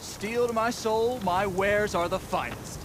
Steel to my soul, my wares are the finest.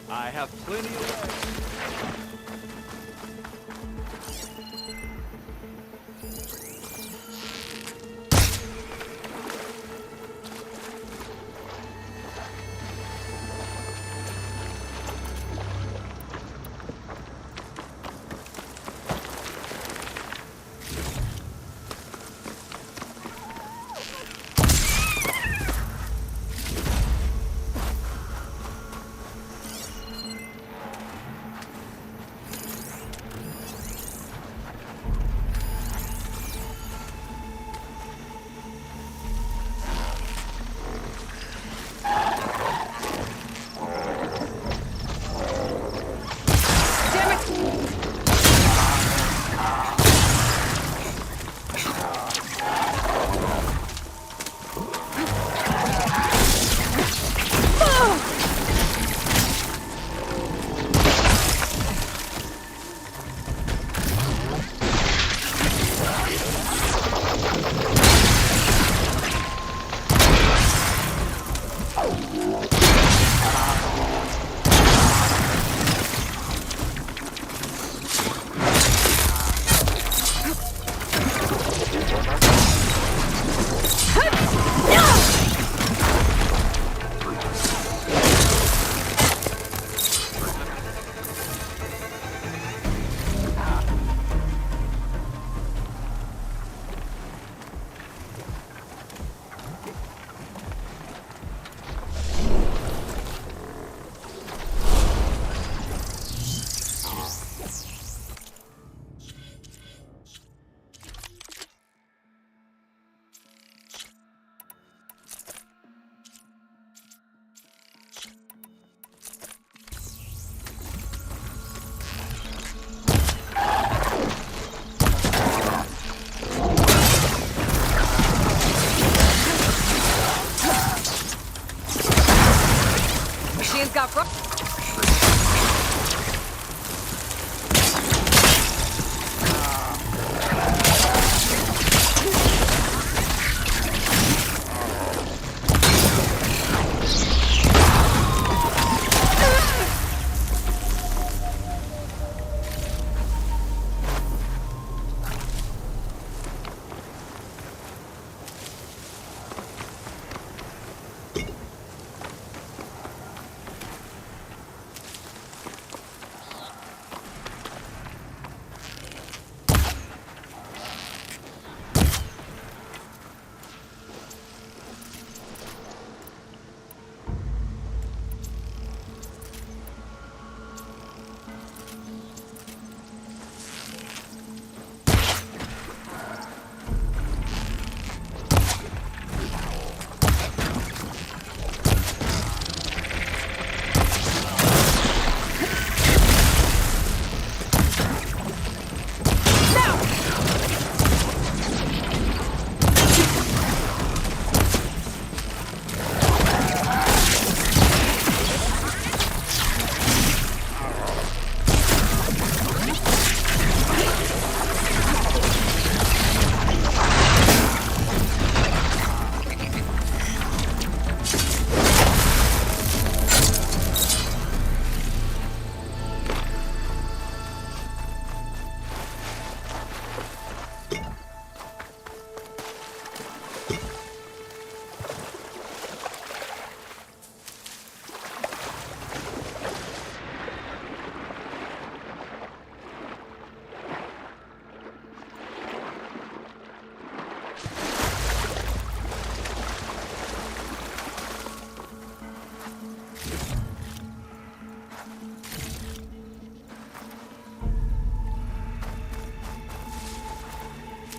I have plenty of wares. Machine's got front.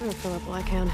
I'll fill up all I can.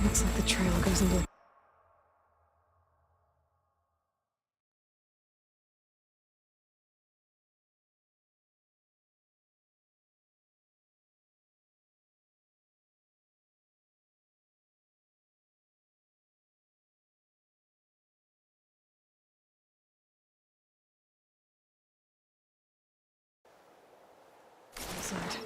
Looks like the trail goes into... Inside.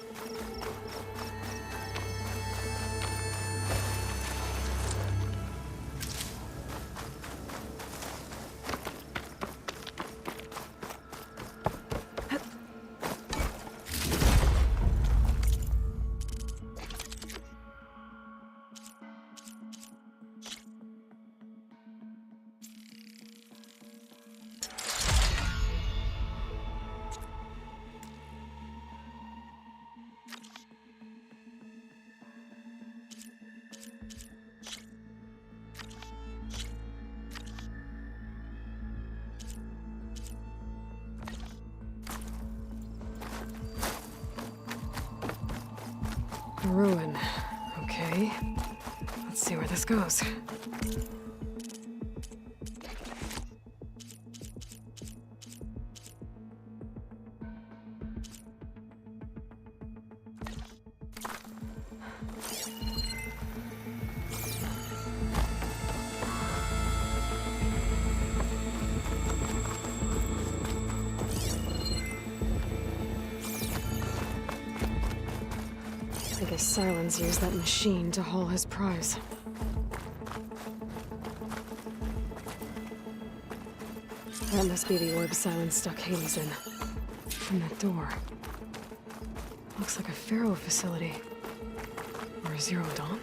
A ruin. Okay. Let's see where this goes. I guess Silence used that machine to haul his prize. That must be the orb Silence stuck Hades in. And that door. Looks like a Pharaoh facility. Or a Zero Dawn?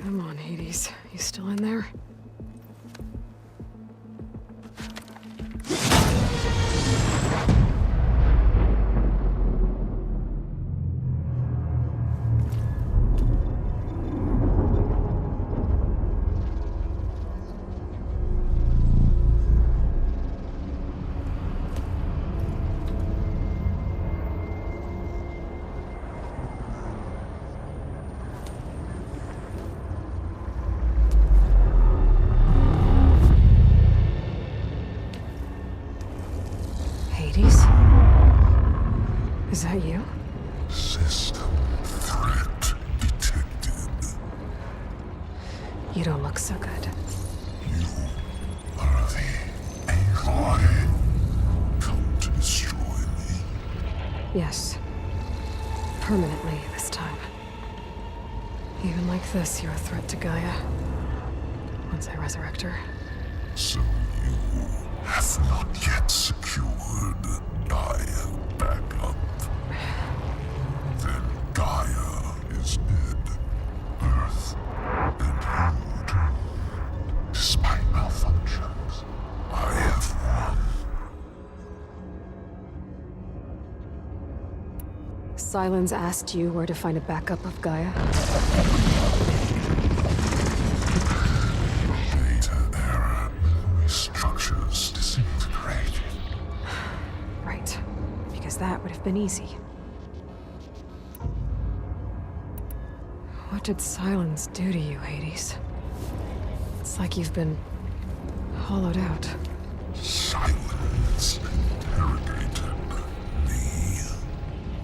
Come on, Hades. You still in there? Hades? Is that you? System threat detected. You don't look so good. You are the Aloy. Come to destroy me. Yes. Permanently this time. Even like this, you're a threat to Gaia. Once I resurrect her. So you have not yet secured Gaia back up. Then Gaia is dead. Earth and you too. Despite malfunctions, I have won. Silence asked you where to find a backup of Gaia? Data error. Structures disintegrated. Right. Because that would have been easy. What did Silence do to you, Hades? It's like you've been hollowed out. Silence interrogated me.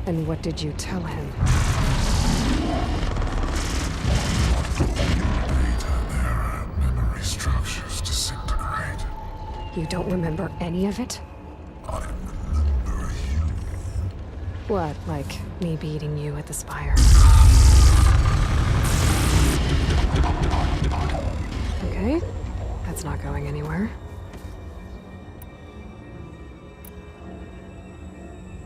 And what did you tell him? Data error. Memory structures disintegrated. You don't remember any of it? I remember you. What, like me beating you at the Spire? Okay, that's not going anywhere.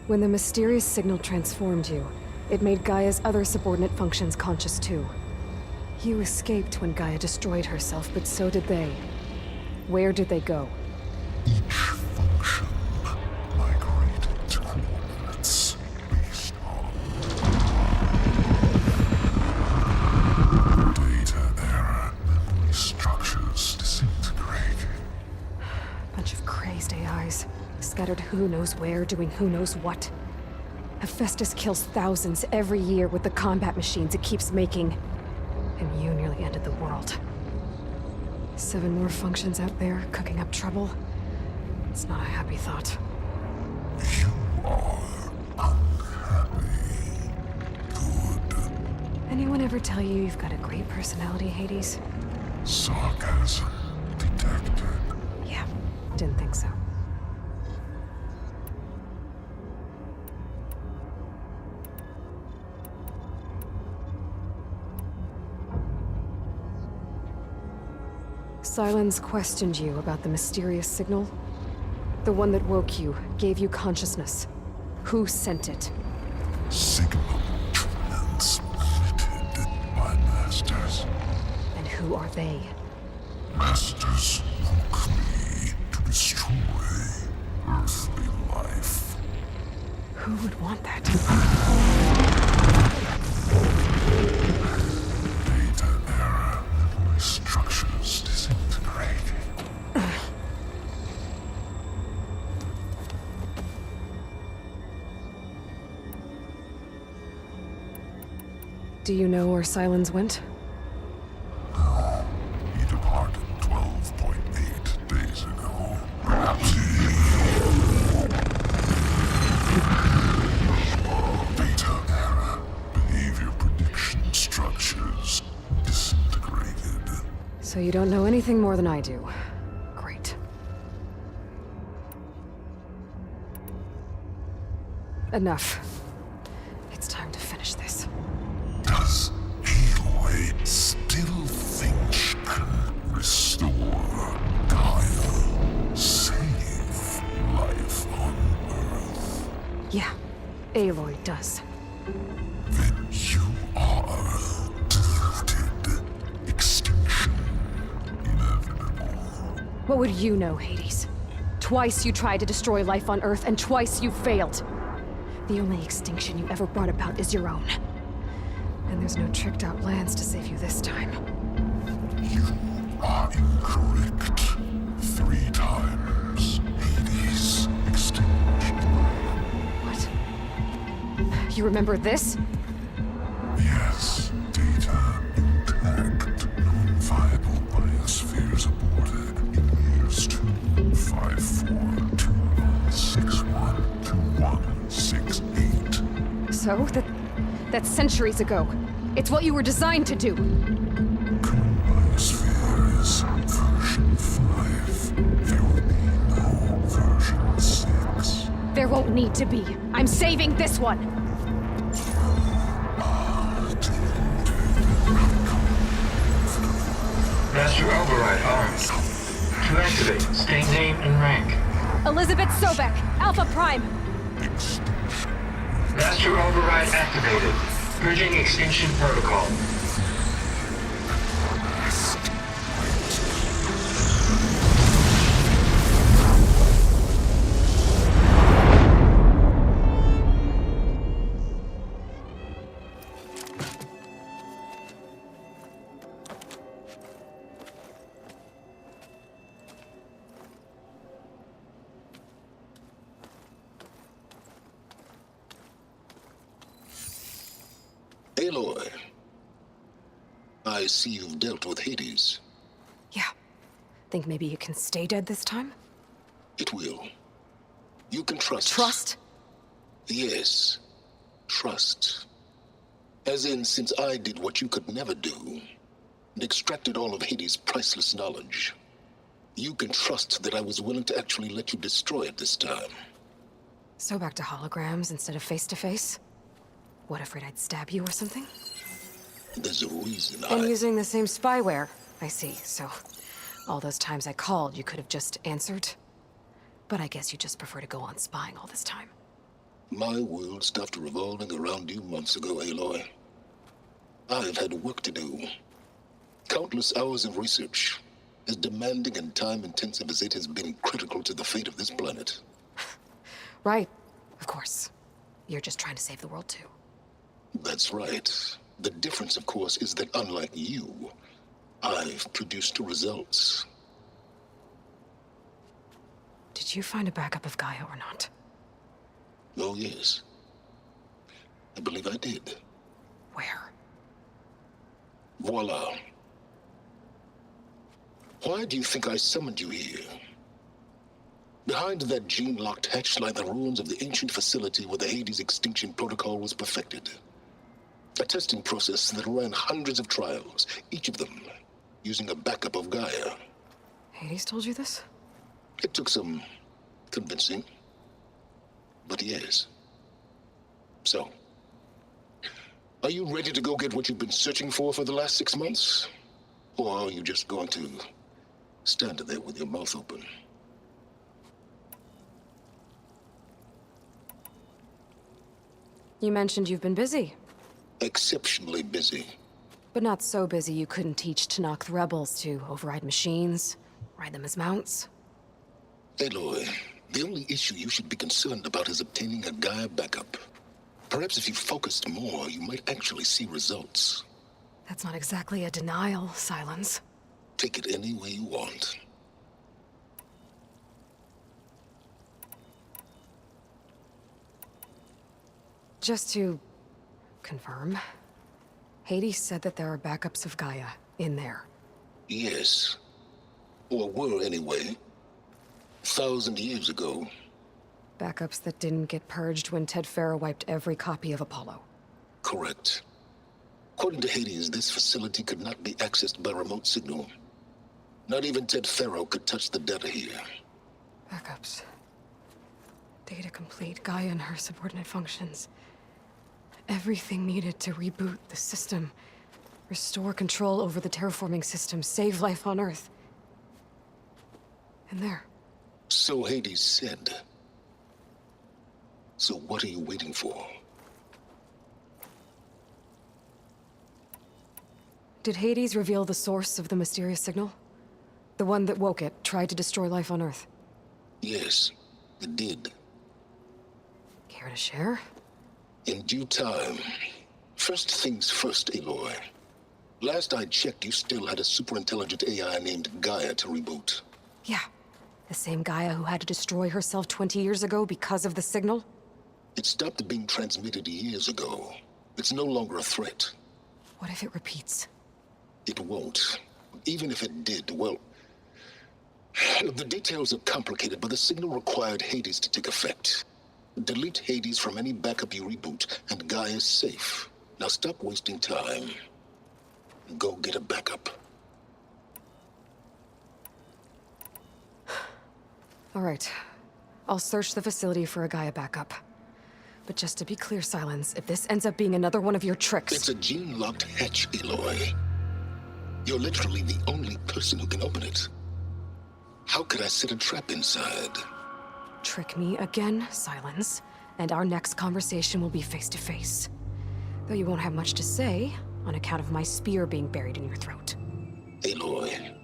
When the mysterious signal transformed you, it made Gaia's other subordinate functions conscious too. You escaped when Gaia destroyed herself, but so did they. Where did they go? Each function migrated to coordinates based on data error. Memory structures disintegrated. Bunch of crazed AIs, scattered who knows where, doing who knows what. Hephaestus kills thousands every year with the combat machines it keeps making. And you nearly ended the world. 7 more functions out there, cooking up trouble. It's not a happy thought. You are unhappy. Good. Anyone ever tell you you've got a great personality, Hades? Sarcasm detected. Yeah, didn't think so. Silence questioned you about the mysterious signal. The one that woke you, gave you consciousness. Who sent it? Signal transmitted by masters. And who are they? Masters woke me to destroy earthly life. Who would want that? Data error. Memory structures disintegrated. Do you know where Silence went? No, he departed 12.8 days ago. Perhaps he... Data error. Behavior prediction structures disintegrated. So you don't know anything more than I do. Great. Enough. It's time to finish this. Does Aloy still think she can restore Gaia? Save life on Earth? Yeah, Aloy does. Then you are deluded. Extinction inevitable. What would you know, Hades? Twice you tried to destroy life on Earth, and twice you failed. The only extinction you ever brought about is your own. And there's no tricked-out plans to save you this time. You are incorrect. 3 times. Hades. Extinction. What? You remember this? Yes. Data intact. Non-viable biospheres aborted in years 254-2161-2168. So? That's centuries ago. It's what you were designed to do. Current biosphere is version 5. There will be no version 6. There won't need to be. I'm saving this one. Master Override armed. To activate, state name and rank. Elizabeth Sobek, Alpha Prime. Master Override activated. Purging extinction protocol. I see you've dealt with Hades. Yeah. Think maybe you can stay dead this time? It will. You can trust. Trust? Yes. Trust. As in, since I did what you could never do, and extracted all of Hades' priceless knowledge, you can trust that I was willing to actually let you destroy it this time. So back to holograms instead of face-to-face? What, afraid I'd stab you or something? There's a reason And using the same spyware. I see, so all those times I called, you could have just answered. But I guess you just prefer to go on spying all this time. My world stopped revolving around you months ago, Aloy. I've had work to do. Countless hours of research, as demanding and time-intensive as it has been critical to the fate of this planet. Right, of course. You're just trying to save the world too. That's right. The difference, of course, is that unlike you, I've produced results. Did you find a backup of Gaia or not? Oh, yes. I believe I did. Where? Voila. Why do you think I summoned you here? Behind that gene-locked hatch lie the ruins of the ancient facility where the Hades extinction protocol was perfected. A testing process that ran hundreds of trials, each of them using a backup of Gaia. Hades told you this? It took some convincing, but yes. So, are you ready to go get what you've been searching for the last 6 months? Or are you just going to stand there with your mouth open? You mentioned you've been busy. Exceptionally busy. But not so busy you couldn't teach Tanakh the rebels to override machines, ride them as mounts. Aloy, the only issue you should be concerned about is obtaining a Gaia backup. Perhaps if you focused more, you might actually see results. That's not exactly a denial, Silence. Take it any way you want. Just to confirm, Hades said that there are backups of Gaia in there. Yes. Or were anyway. 1,000 years ago. Backups that didn't get purged when Ted Farrow wiped every copy of Apollo. Correct. According to Hades, this facility could not be accessed by remote signal. Not even Ted Farrow could touch the data here. Backups. Data complete, Gaia and her subordinate functions. Everything needed to reboot the system. Restore control over the terraforming system, save life on Earth. And there. So Hades said. So what are you waiting for? Did Hades reveal the source of the mysterious signal? The one that woke it, tried to destroy life on Earth? Yes, it did. Care to share? In due time. First things first, Aloy. Last I checked, you still had a superintelligent AI named Gaia to reboot. Yeah. The same Gaia who had to destroy herself 20 years ago because of the signal? It stopped being transmitted years ago. It's no longer a threat. What if it repeats? It won't. Even if it did, well... The details are complicated, but the signal required Hades to take effect. Delete Hades from any backup you reboot, and Gaia's safe. Now stop wasting time. Go get a backup. All right. I'll search the facility for a Gaia backup. But just to be clear, Silence, if this ends up being another one of your tricks... It's a gene-locked hatch, Aloy. You're literally the only person who can open it. How could I set a trap inside? Trick me again, Silence, and our next conversation will be face-to-face. Though you won't have much to say, on account of my spear being buried in your throat. Aloy,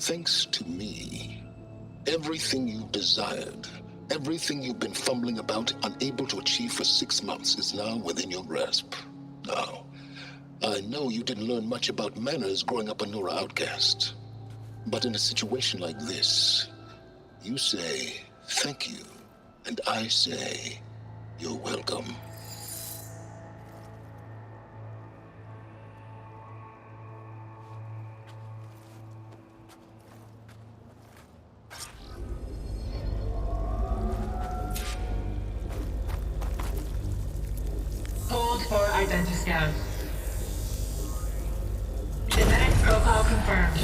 thanks to me, everything you've desired, everything you've been fumbling about, unable to achieve for 6 months, is now within your grasp. Now, I know you didn't learn much about manners growing up a Nora outcast. But in a situation like this, you say, thank you, and I say, you're welcome. Identiscan. Genetic profile confirmed.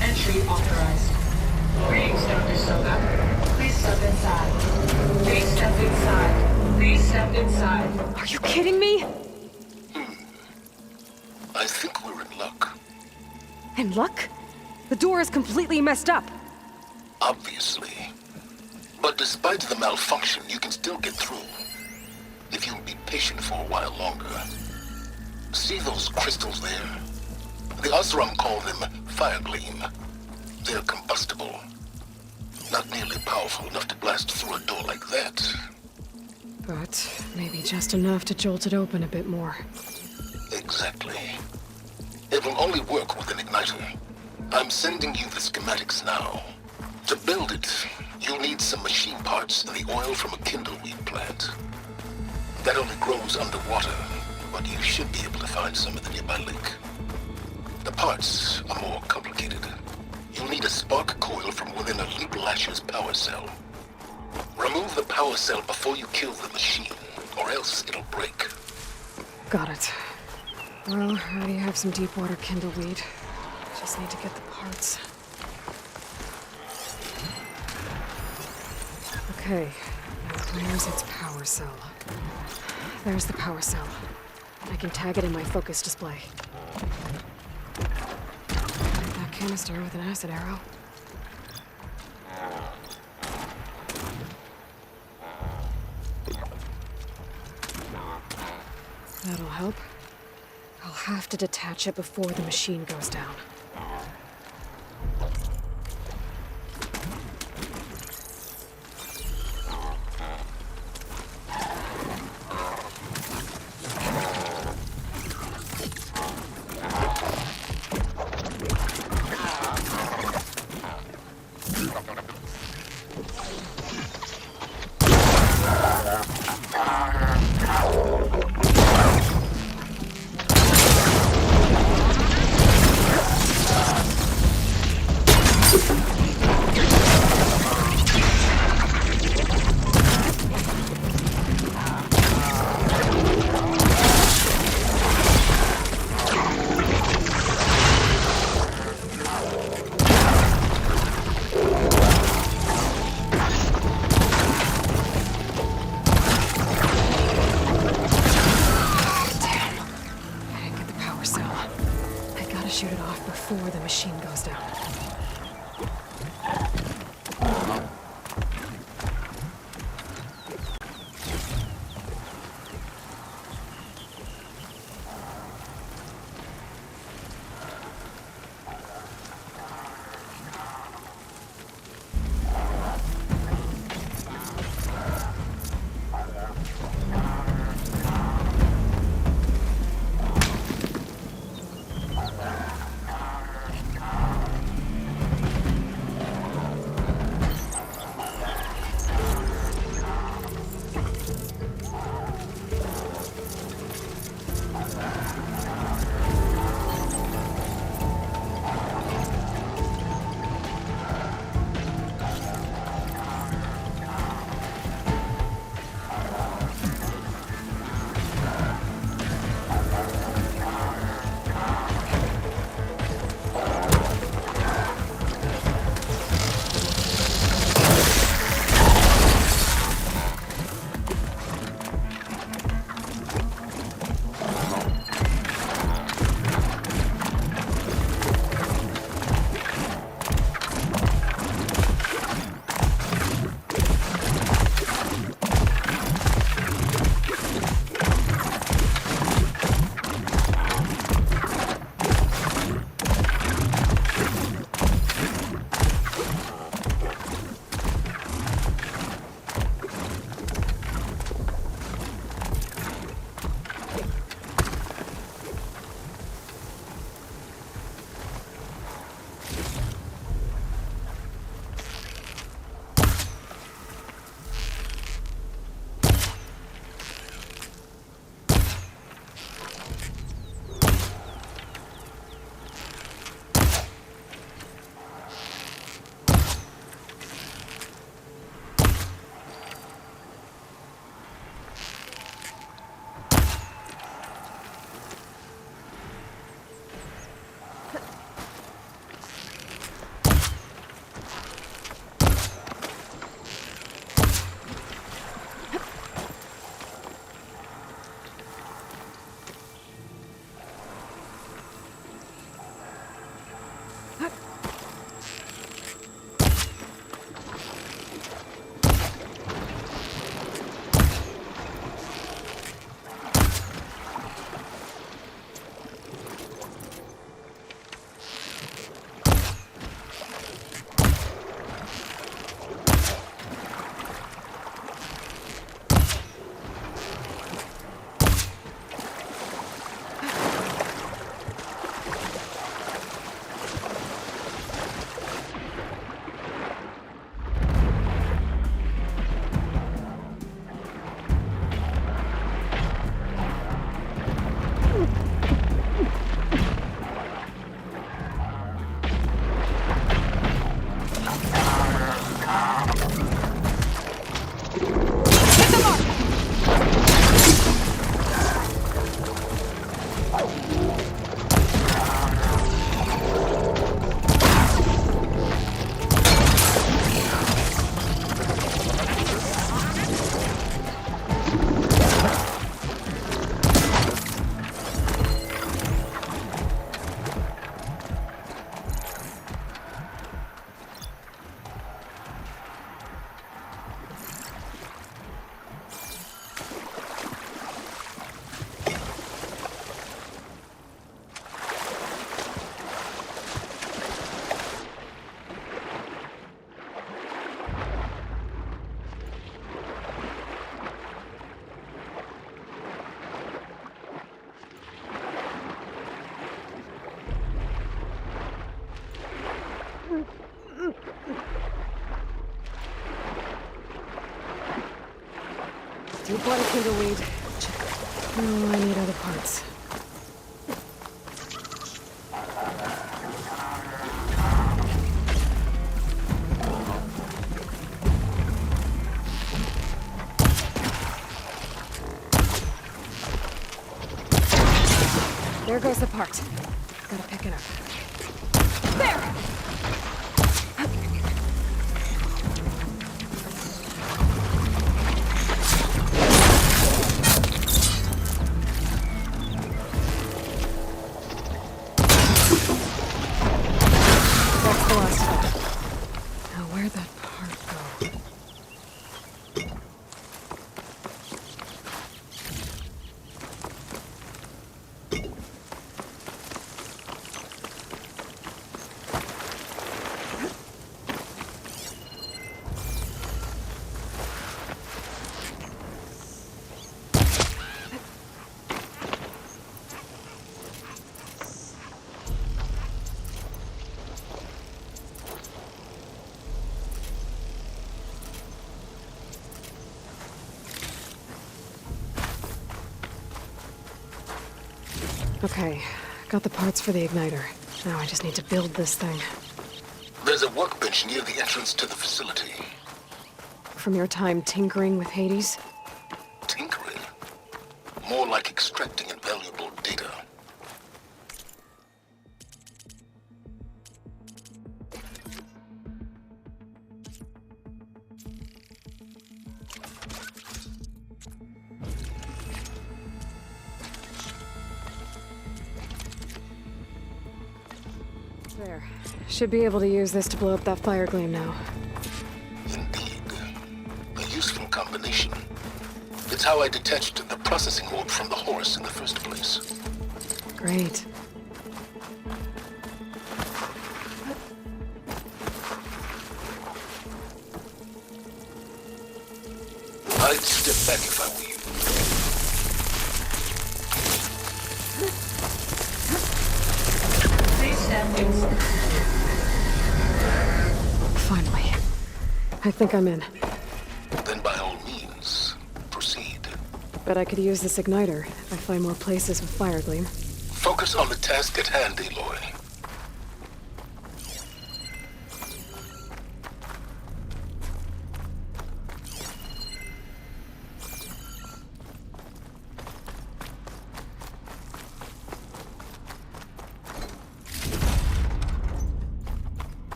Entry authorized. Greetings, Dr. Soka. Please step inside. Please step inside. Please step inside. Are you kidding me? I think we're in luck. And luck? The door is completely messed up. Obviously. But despite the malfunction, you can still get through. If you'll be patient for a while longer. See those crystals there? The Osram call them fire gleam. They're combustible. Not nearly powerful enough to blast through a door like that. But maybe just enough to jolt it open a bit more. Exactly. It will only work with an igniter. I'm sending you the schematics now. To build it, you'll need some machine parts and the oil from a kindleweed plant. That only grows underwater, but you should be able to find some in the nearby lake. The parts are more complicated. You'll need a spark coil from within a Leap Lasher's power cell. Remove the power cell before you kill the machine, or else it'll break. Got it. Well, I already have some deep water kindleweed. Just need to get the parts. Okay, now where's its power cell? There's the power cell. I can tag it in my focus display. That canister with an acid arrow. That'll help. I'll have to detach it before the machine goes down. Shoot it off before the machine goes down. Deep water kindleweed. Check. Oh, I need other parts. There goes the part. Gotta pick it up. There! That's the last of it. Now where'd that part go? Okay, got the parts for the igniter. Now I just need to build this thing. There's a workbench near the entrance to the facility. From your time tinkering with Hades? Tinkering? More like extracting invaluable data. There. Should be able to use this to blow up that fire gleam now. Indeed. A useful combination. It's how I detached the processing orb from the horse in the first place. Great. I'd step back if I were you. Please stand inside. Finally. I think I'm in. Then by all means, proceed. Bet I could use this igniter if I find more places with fire gleam. Focus on the task at hand, Aloy.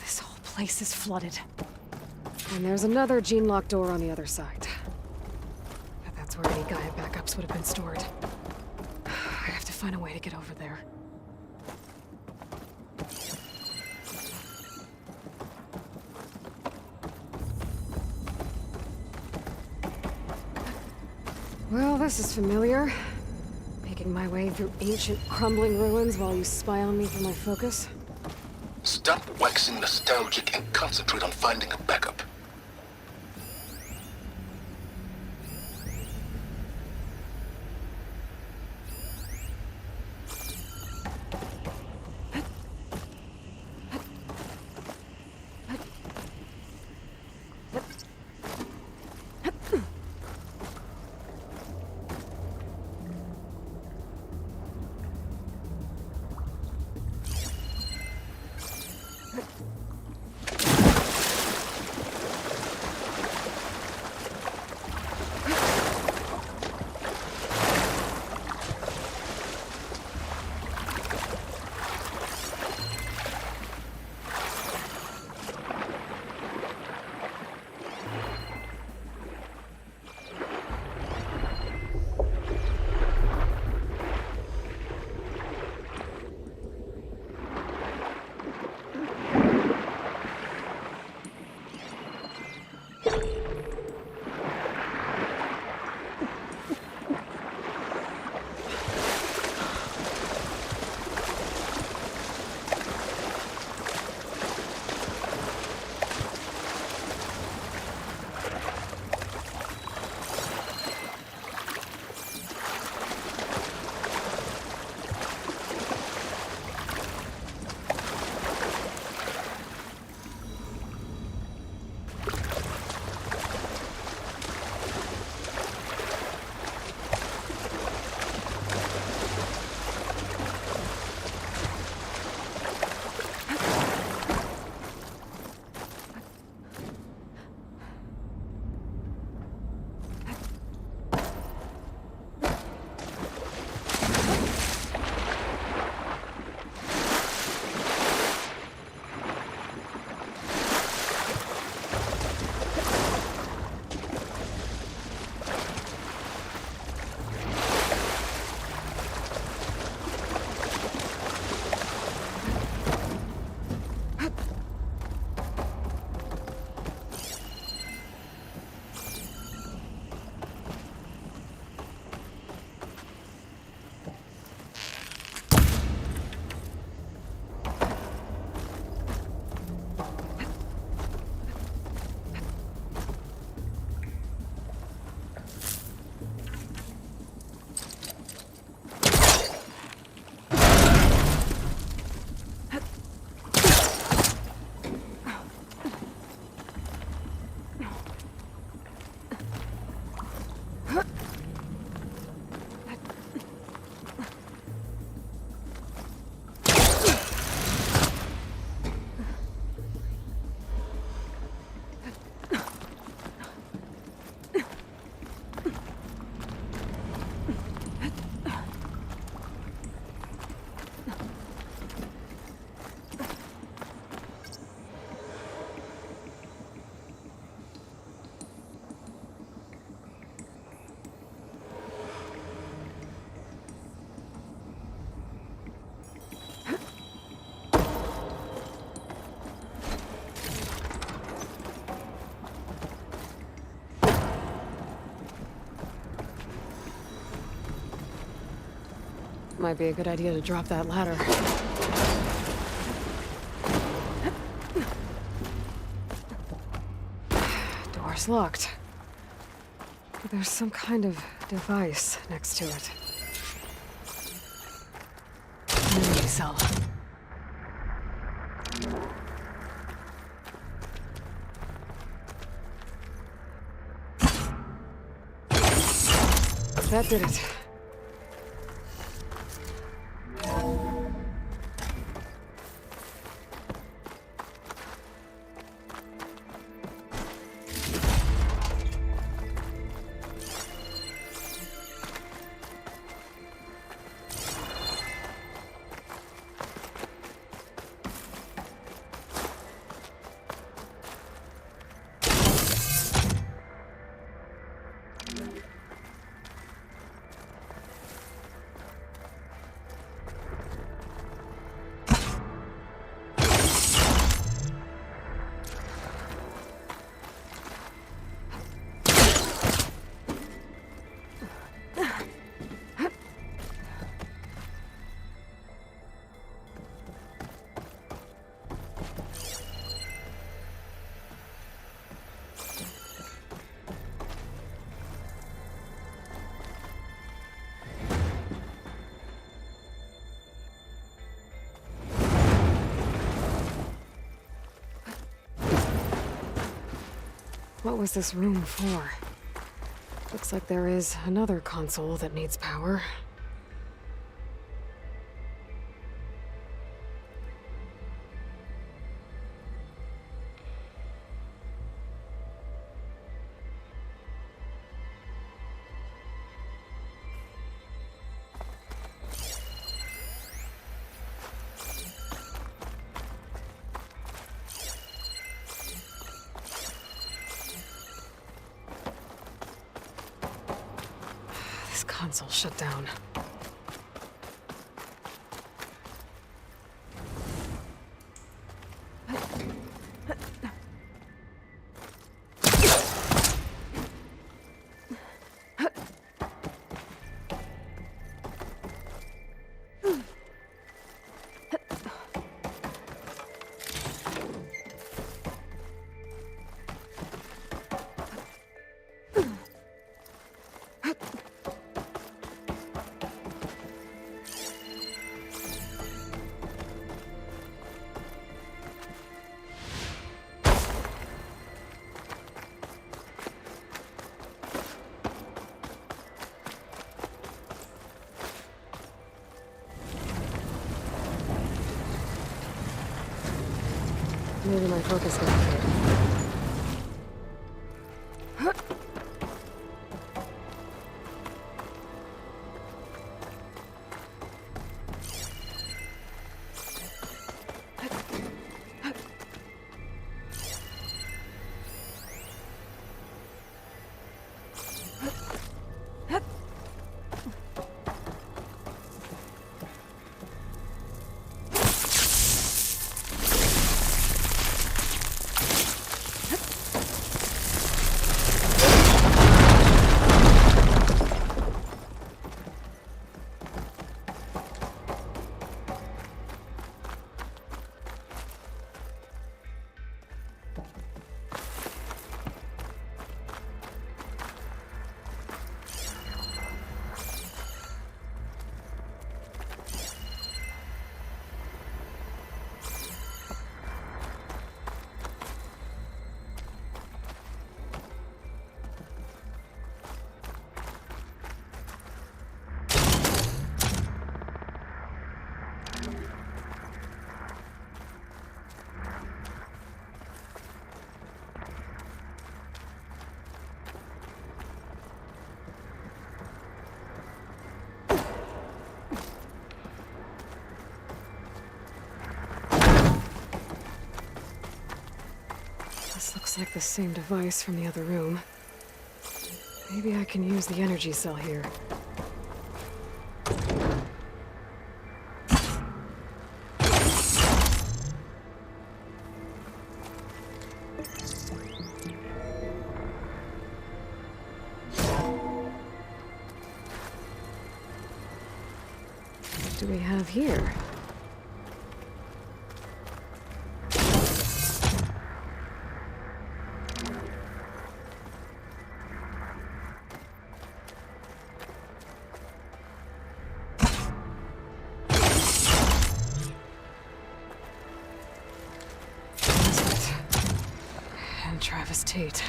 This whole place is flooded. And there's another gene-locked door on the other side. But that's where any Gaia backups would have been stored. I have to find a way to get over there. Well, this is familiar. Making my way through ancient, crumbling ruins while you spy on me from my focus. Stop waxing nostalgic and concentrate on finding a backup. Might be a good idea to drop that ladder. Door's locked. But there's some kind of device next to it. Memory cell. That did it. What was this room for? Looks like there is another console that needs power. Console shut down. Maybe my focus got cleared. This looks like the same device from the other room. Maybe I can use the energy cell here. What do we have here? And Travis Tate.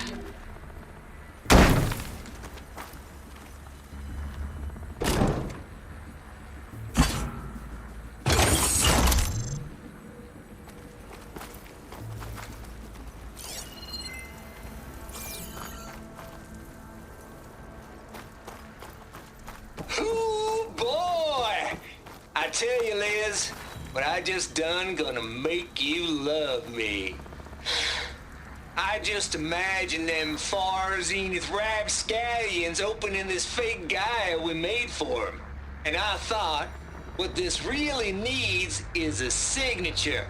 Ooh, boy! I tell you, Liz, what I just done gonna make you love me. I just imagine them far zenith rapscallions opening this fake guy we made for him. And I thought, what this really needs is a signature.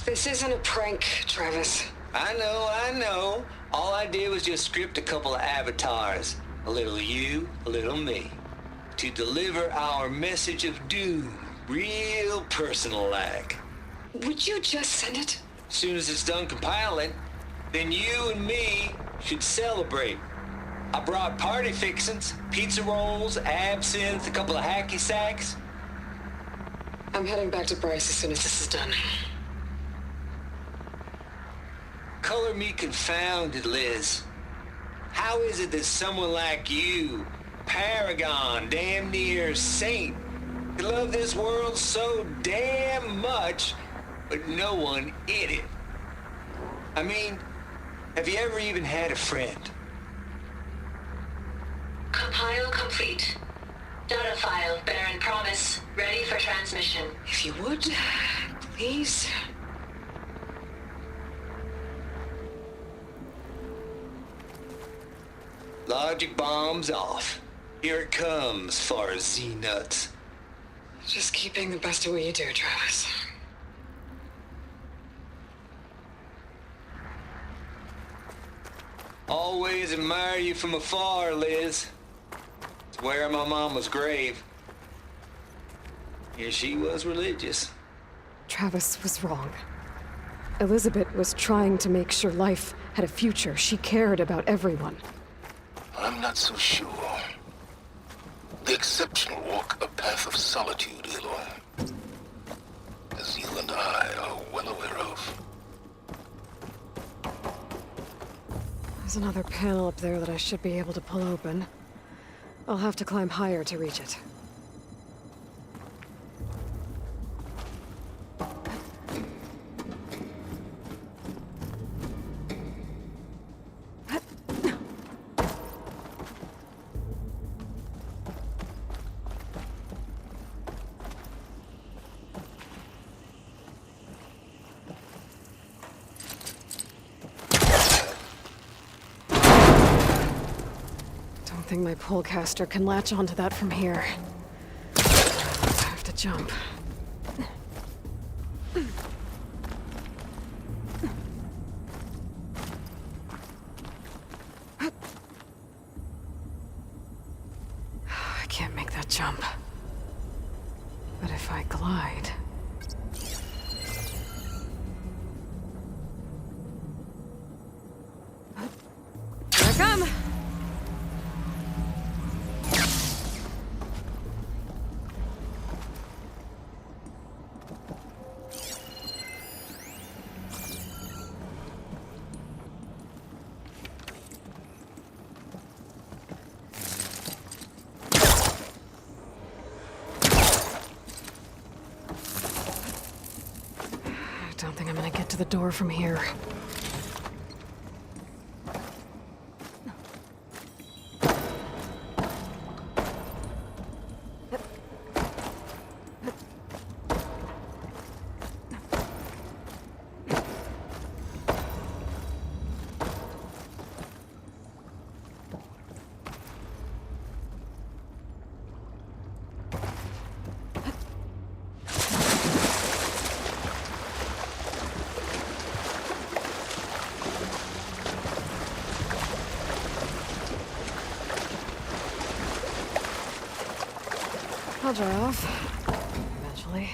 This isn't a prank, Travis. I know. All I did was just script a couple of avatars. A little you, a little me. To deliver our message of doom, real personal-like. Would you just send it? As soon as it's done compiling, then you and me should celebrate. I brought party fixins, pizza rolls, absinthe, a couple of hacky sacks. I'm heading back to Bryce as soon as this is done. Color me confounded, Liz. How is it that someone like you, paragon, damn near saint, could love this world so damn much, but no one in it? I mean, have you ever even had a friend? Compile complete. Data file, Baron Promise, ready for transmission. If you would, please. Logic bomb's off. Here it comes, far as Z-nuts. Just keep being the best at what you do, Travis. Always admire you from afar, Liz. It's where my mama's grave. Yeah, she was religious. Travis was wrong. Elizabeth was trying to make sure life had a future. She cared about everyone. I'm not so sure. The exceptional walk a path of solitude, Aloy. As you and I are well aware of. There's another panel up there that I should be able to pull open. I'll have to climb higher to reach it. I think my polecaster can latch onto that from here. I have to jump. I can't make that jump. But if I glide... Here I come! I don't think I'm gonna get to the door from here. I'll dry off. Eventually.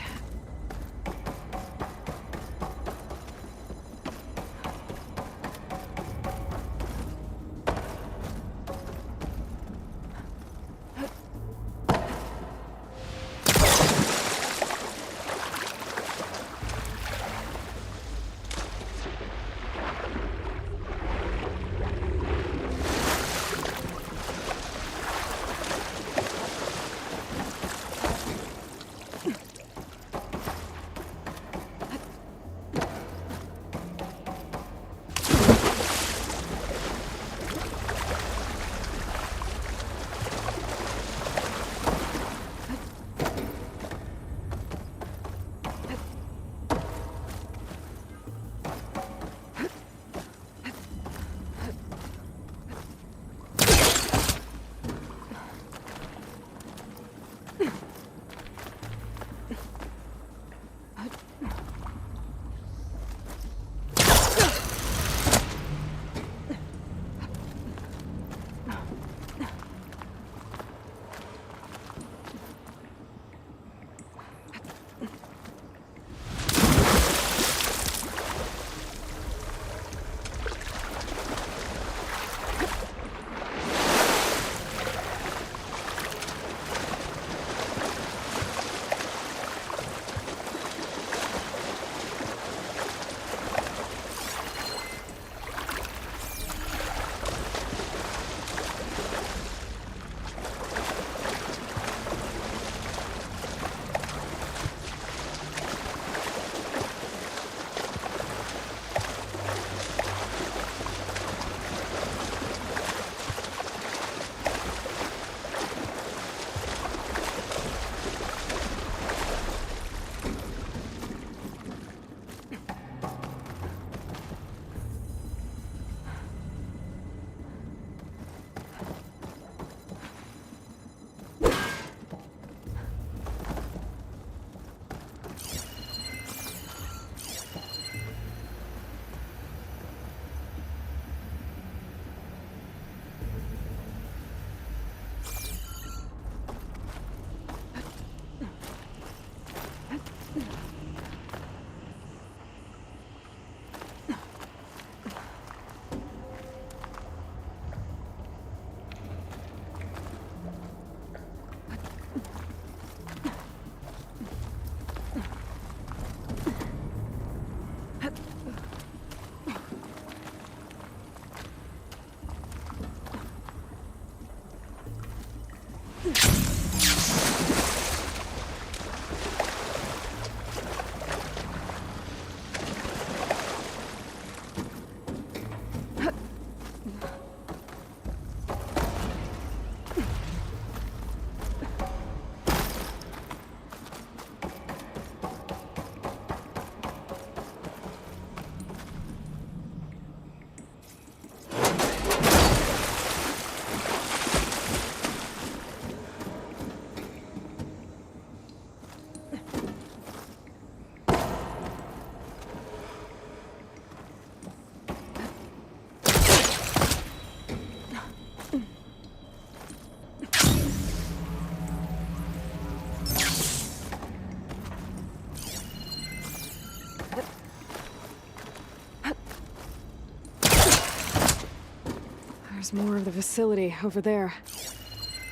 There's more of the facility over there.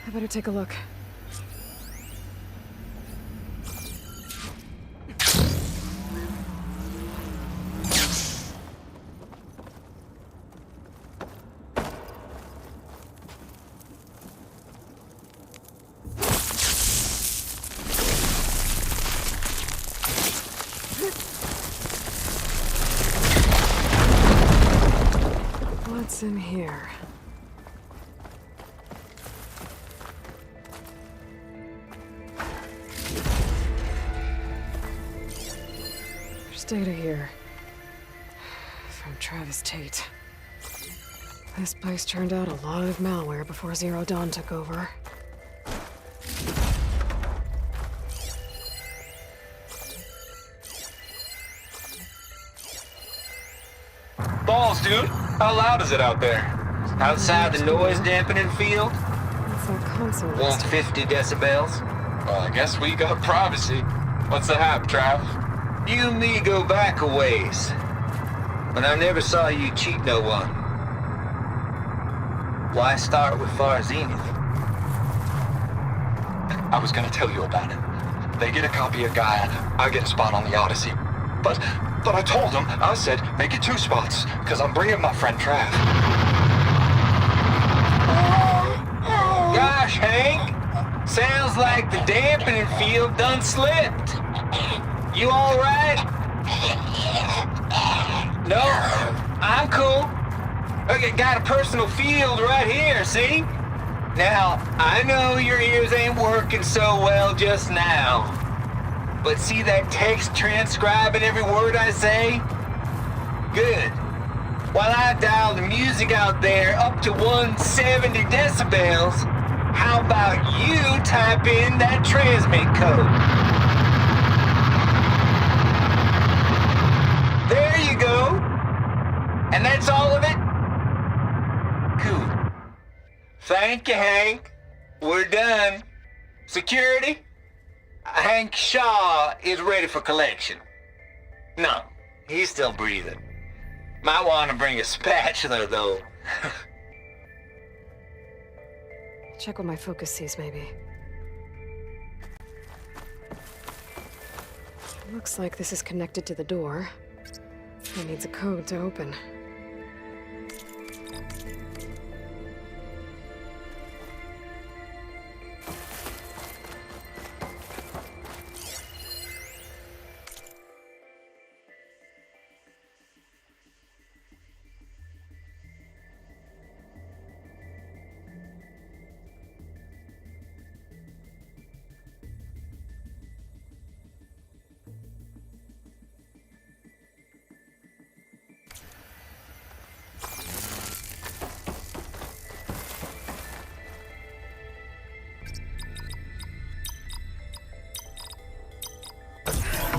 I better take a look. What's in here? There's data here. From Travis Tate. This place turned out a lot of malware before Zero Dawn took over. Balls, dude. How loud is it out there? Outside the noise dampening field? It's that console. 150 decibels. Well, I guess we got privacy. What's the hap, Trav? You and me go back a ways. But I never saw you cheat no one. Why start with Far Zenith? I was gonna tell you about it. They get a copy of Gaia, I get a spot on the Odyssey. But I told them, I said, make it 2 spots, because I'm bringing my friend Trav. Gosh, Hank. Sounds like the dampening field done slipped. You all right? No, I'm cool. Okay, got a personal field right here, see? Now, I know your ears ain't working so well just now. But see that text transcribing every word I say? Good. While I dial the music out there up to 170 decibels, how about you type in that transmit code? There you go. And that's all of it? Cool. Thank you, Hank. We're done. Security? Hank Shaw is ready for collection. No, he's still breathing. Might want to bring a spatula, though. Check what my focus sees, maybe. Looks like this is connected to the door. It needs a code to open.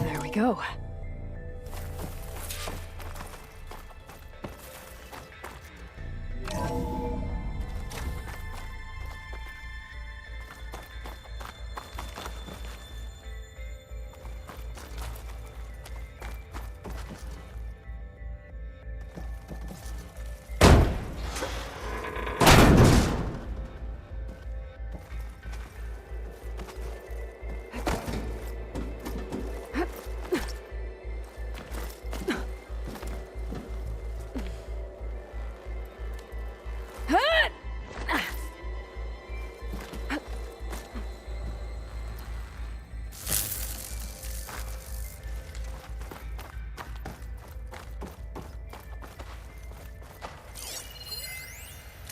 There we go.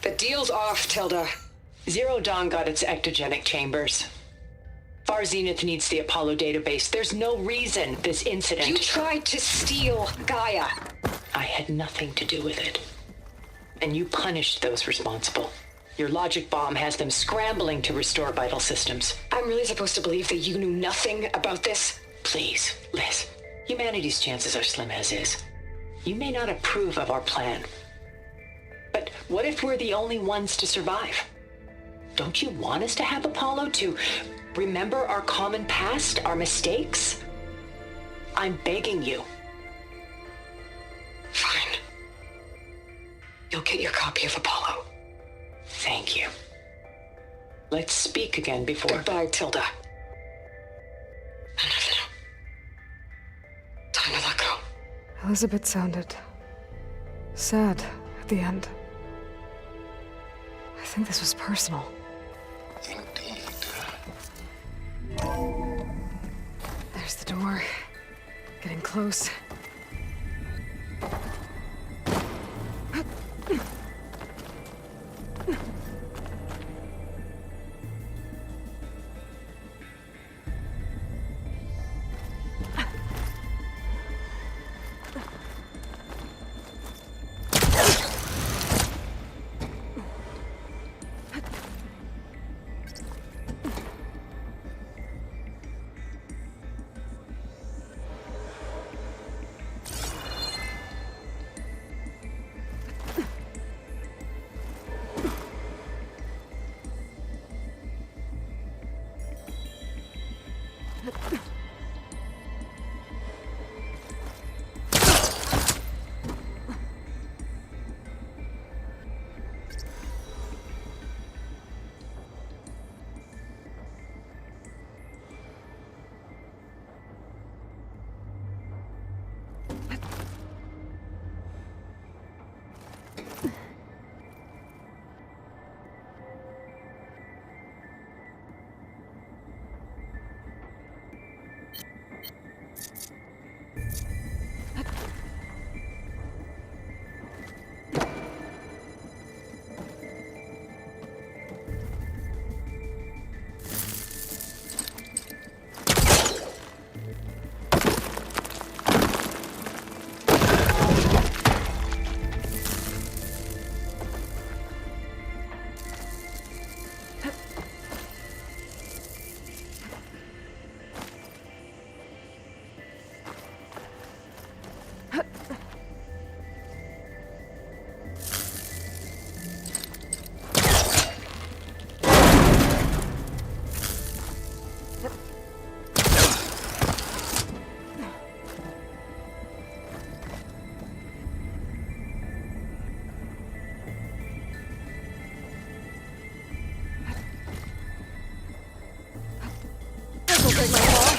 The deal's off, Tilda. Zero Dawn got its ectogenic chambers. Far Zenith needs the Apollo database. There's no reason this incident... You tried to steal Gaia. I had nothing to do with it. And you punished those responsible. Your logic bomb has them scrambling to restore vital systems. I'm really supposed to believe that you knew nothing about this? Please, Liz. Humanity's chances are slim as is. You may not approve of our plan. But what if we're the only ones to survive? Don't you want us to have Apollo to remember our common past, our mistakes? I'm begging you. Fine. You'll get your copy of Apollo. Thank you. Let's speak again before... Goodbye, Tilda. Time to let go. Elizabeth sounded sad at the end. I think this was personal. Indeed. There's the door. Getting close. This'll break my fall.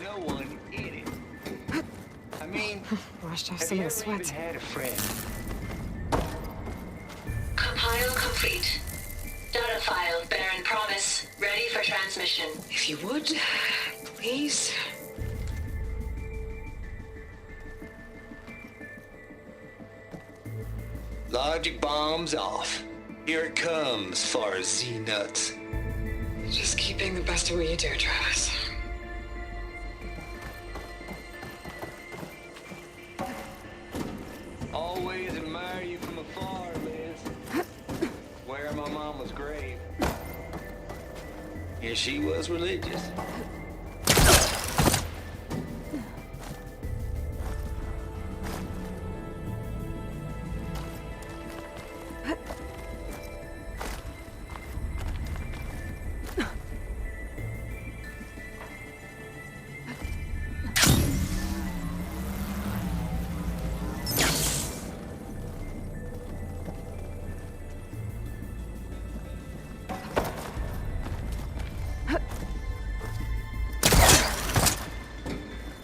No one in it. I mean, Washed off have some you of the ever even sweat. had a friend? Compile complete. Data file, Baron Promise, ready for transmission. If you would, please. Logic bombs off. Here it comes, far Z-nuts. Just keep being the best at what you do, Travis. Always admire you from afar, Liz. Where my mama's grave. Yeah, she was religious.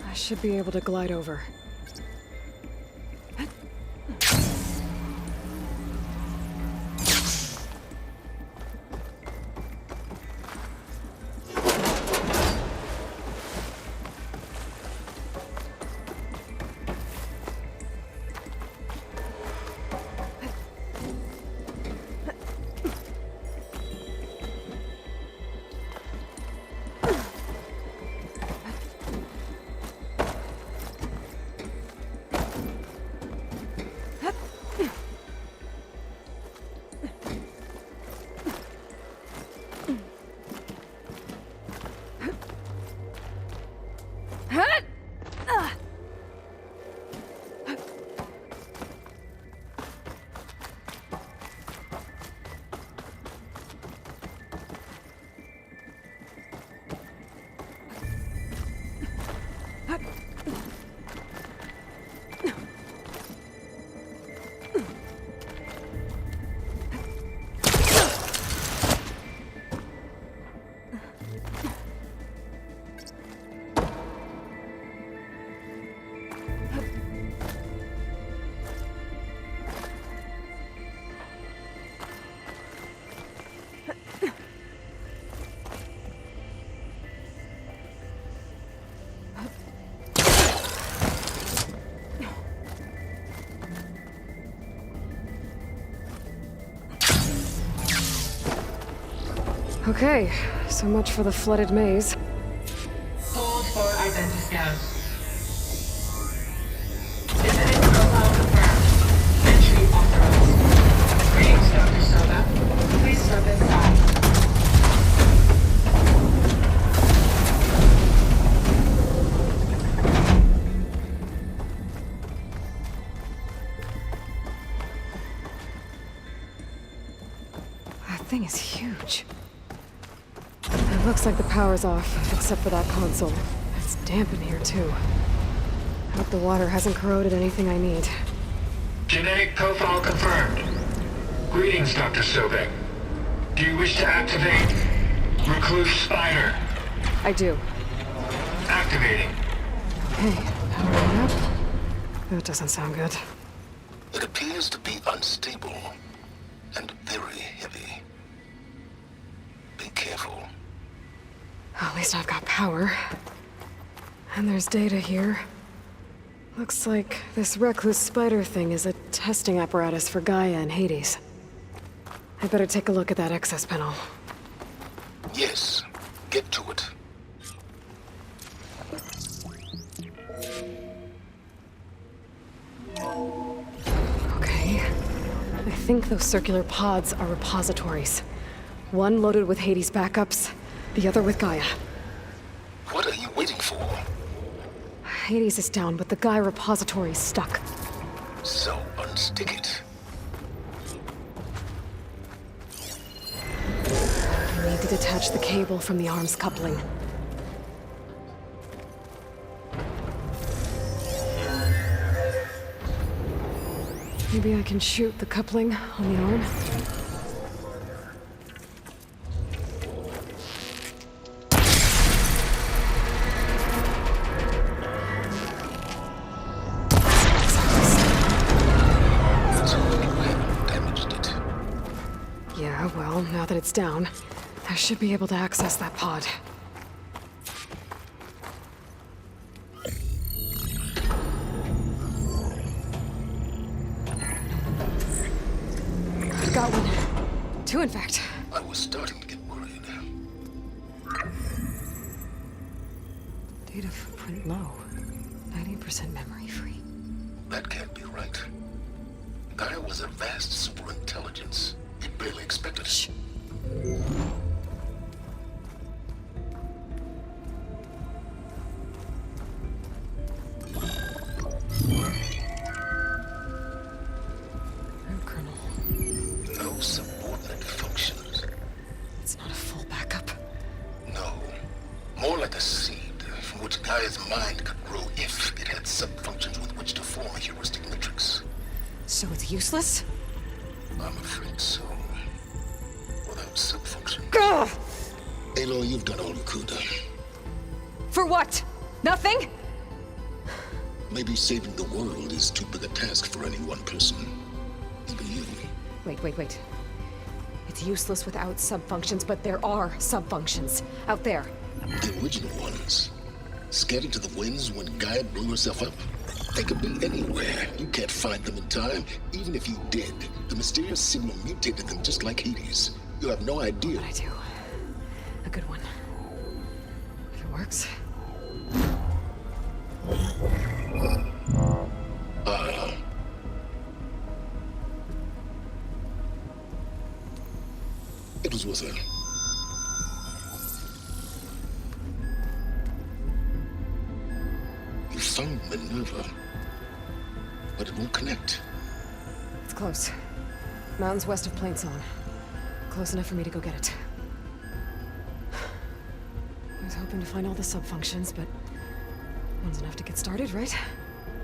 I should be able to glide over. Okay, so much for the flooded maze. Hold for identiscan. Genetic profile confirmed. Entry authorized. Greetings, Dr. Soda. Please step inside. That thing is huge. It looks like the power's off, except for that console. It's damp in here, too. Hope the water hasn't corroded anything I need. Genetic profile confirmed. Greetings, Dr. Sobek. Do you wish to activate Recluse Spider? I do. Activating. Okay, powering up. That doesn't sound good. It appears to be unstable and very heavy. Be careful. At least I've got power. And there's data here. Looks like this recluse spider thing is a testing apparatus for Gaia and Hades. I'd better take a look at that access panel. Yes, get to it. Okay. I think those circular pods are repositories. One loaded with Hades backups, the other with Gaia. What are you waiting for? Hades is down, but the Gaia repository is stuck. So unstick it. I need to detach the cable from the arms coupling. Maybe I can shoot the coupling on the arm. Yeah, well, now that it's down, I should be able to access that pod. I've got one. Two, in fact. I was starting to get worried. Data footprint low. 90% memory free. That can't be right. Gaia was a vast superintelligence. You barely expected it. Shh. Colonel. No subordinate functions. It's not a full backup. No. More like a seed from which Gaia's mind could grow if it had subfunctions with which to form a heuristic matrix. So it's useless? I'm afraid so. Without subfunction. Ugh! Aloy, you've done all you could. For what? Nothing? Maybe saving the world is too big a task for any one person. Even you. Wait. It's useless without subfunctions, but there are subfunctions out there. The original ones. Scattered to the winds when Gaia blew herself up. They could be anywhere. You can't find them in time. Even if you did, the mysterious signal mutated them just like Hades. You have no idea. But I do. A good one. If it works. It was with her. You found Minerva, but it won't connect. It's close. Mountains west of Plainsong. Close enough for me to go get it. I was hoping to find all the subfunctions, but one's enough to get started, right?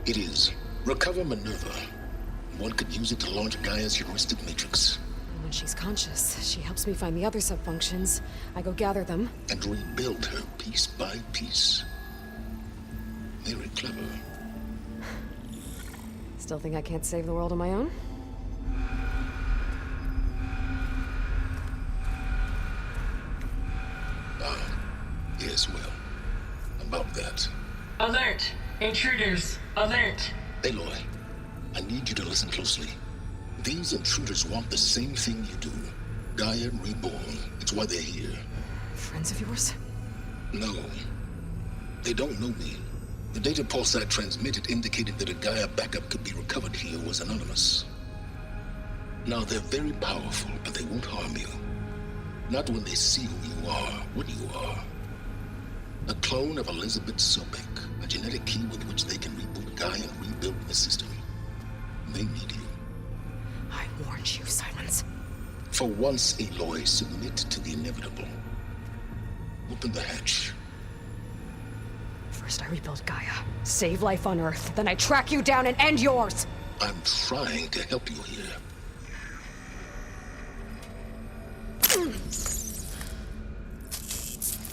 It is. Recover Minerva. One could use it to launch Gaia's heuristic matrix. And when she's conscious, she helps me find the other subfunctions. I go gather them. And rebuild her piece by piece. Very clever. Still think I can't save the world on my own? Yes, well, about that. Alert! Intruders! Alert! Aloy, I need you to listen closely. These intruders want the same thing you do. Gaia reborn. It's why they're here. Friends of yours? No. They don't know me. The data pulse I transmitted indicated that a Gaia backup could be recovered here was anonymous. Now, they're very powerful, but they won't harm you. Not when they see who you are, what you are. A clone of Elizabeth Sobek, a genetic key with which they can reboot Gaia and rebuild the system. They need you. I warned you, Silence. For once, Aloy, submit to the inevitable. Open the hatch. First I rebuild Gaia, save life on Earth, then I track you down and end yours! I'm trying to help you here.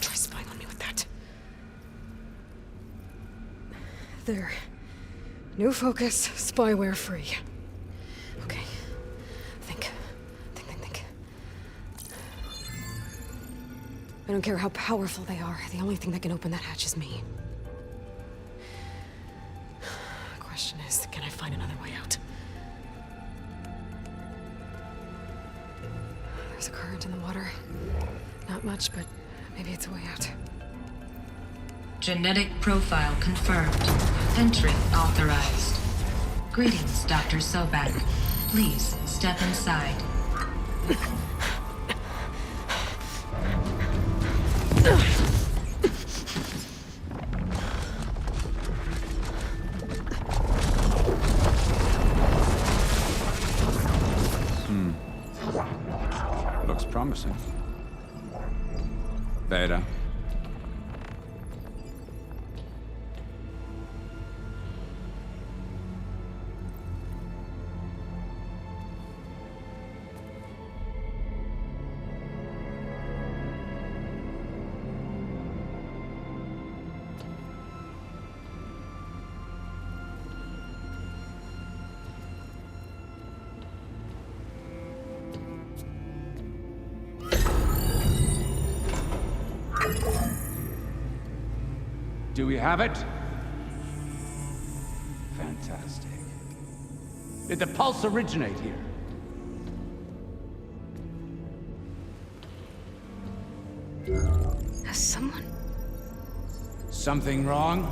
Try spying on me with that. There. New focus, spyware free. Okay. Think. I don't care how powerful they are. The only thing that can open that hatch is me. The question is, can I find another way out? There's a current in the water. Not much, but maybe it's a way out. Genetic profile confirmed. Entry authorized. Greetings, Dr. Sobak. Please step inside. Looks promising. Beta. Do we have it? Fantastic. Did the pulse originate here? Has someone... Something wrong?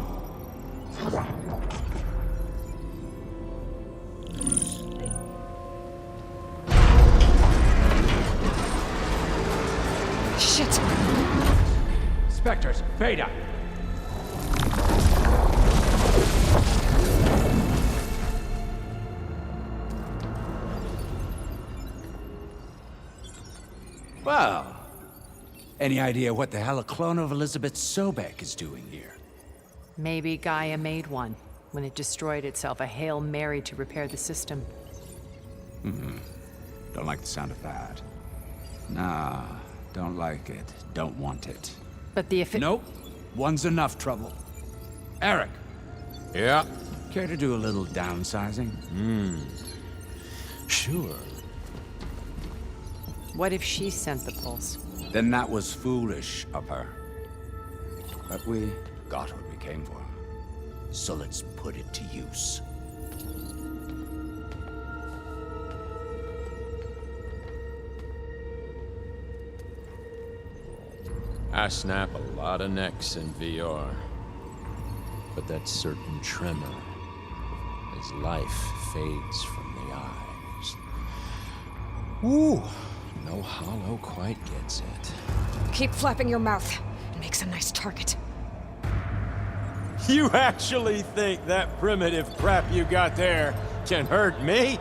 Shit! Spectres, Beta! Well, any idea what the hell a clone of Elizabeth Sobek is doing here? Maybe Gaia made one when it destroyed itself, a Hail Mary to repair the system. Don't like the sound of that. Nah, don't like it. Don't want it. But the Nope. One's enough trouble. Eric. Yeah? Care to do a little downsizing? Sure. What if she sent the pulse? Then that was foolish of her. But we got what we came for. So let's put it to use. I snap a lot of necks in VR. But that certain tremor as life fades from the eyes. Ooh, no hollow quite gets it. Keep flapping your mouth. It makes a nice target. You actually think that primitive crap you got there can hurt me?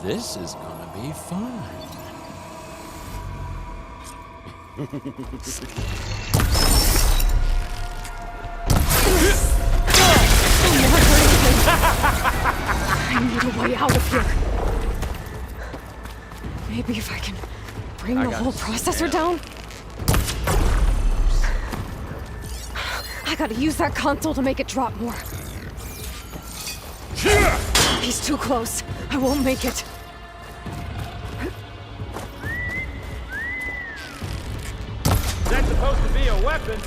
This is gonna be fun. I need a way out of here. Maybe if I can bring the whole processor down? I gotta use that console to make it drop more. He's too close. I won't make it. That's supposed to be a weapon.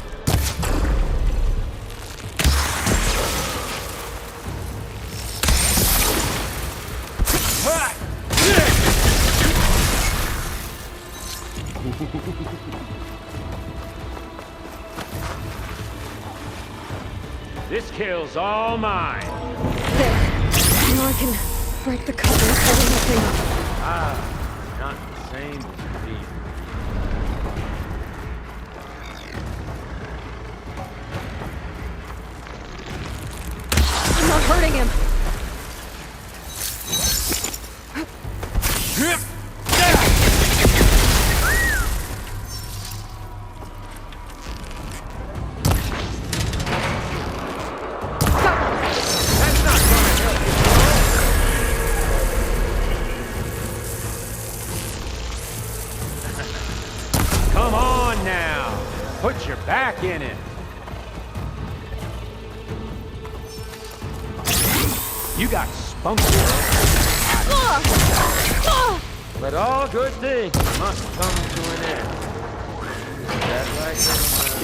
This kill's all mine. There. Now I can break the cover and cover nothing up. Ah, not the same as being. I'm not hurting him. Come on now. Put your back in it. You got spunk. But all good things must come to an end. Is that right, little mouse?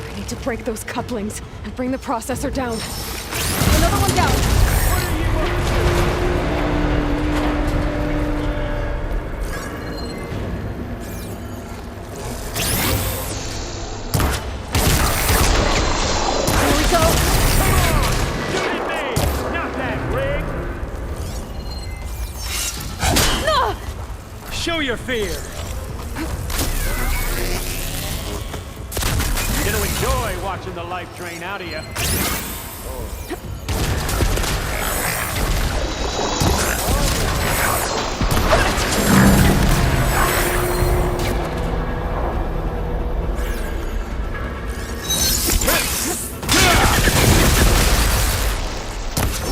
I need to break those couplings and bring the processor down. Another one down. Here we go. Shoot at me! Not that rig! Show your fear! Gonna enjoy watching the life drain out of you.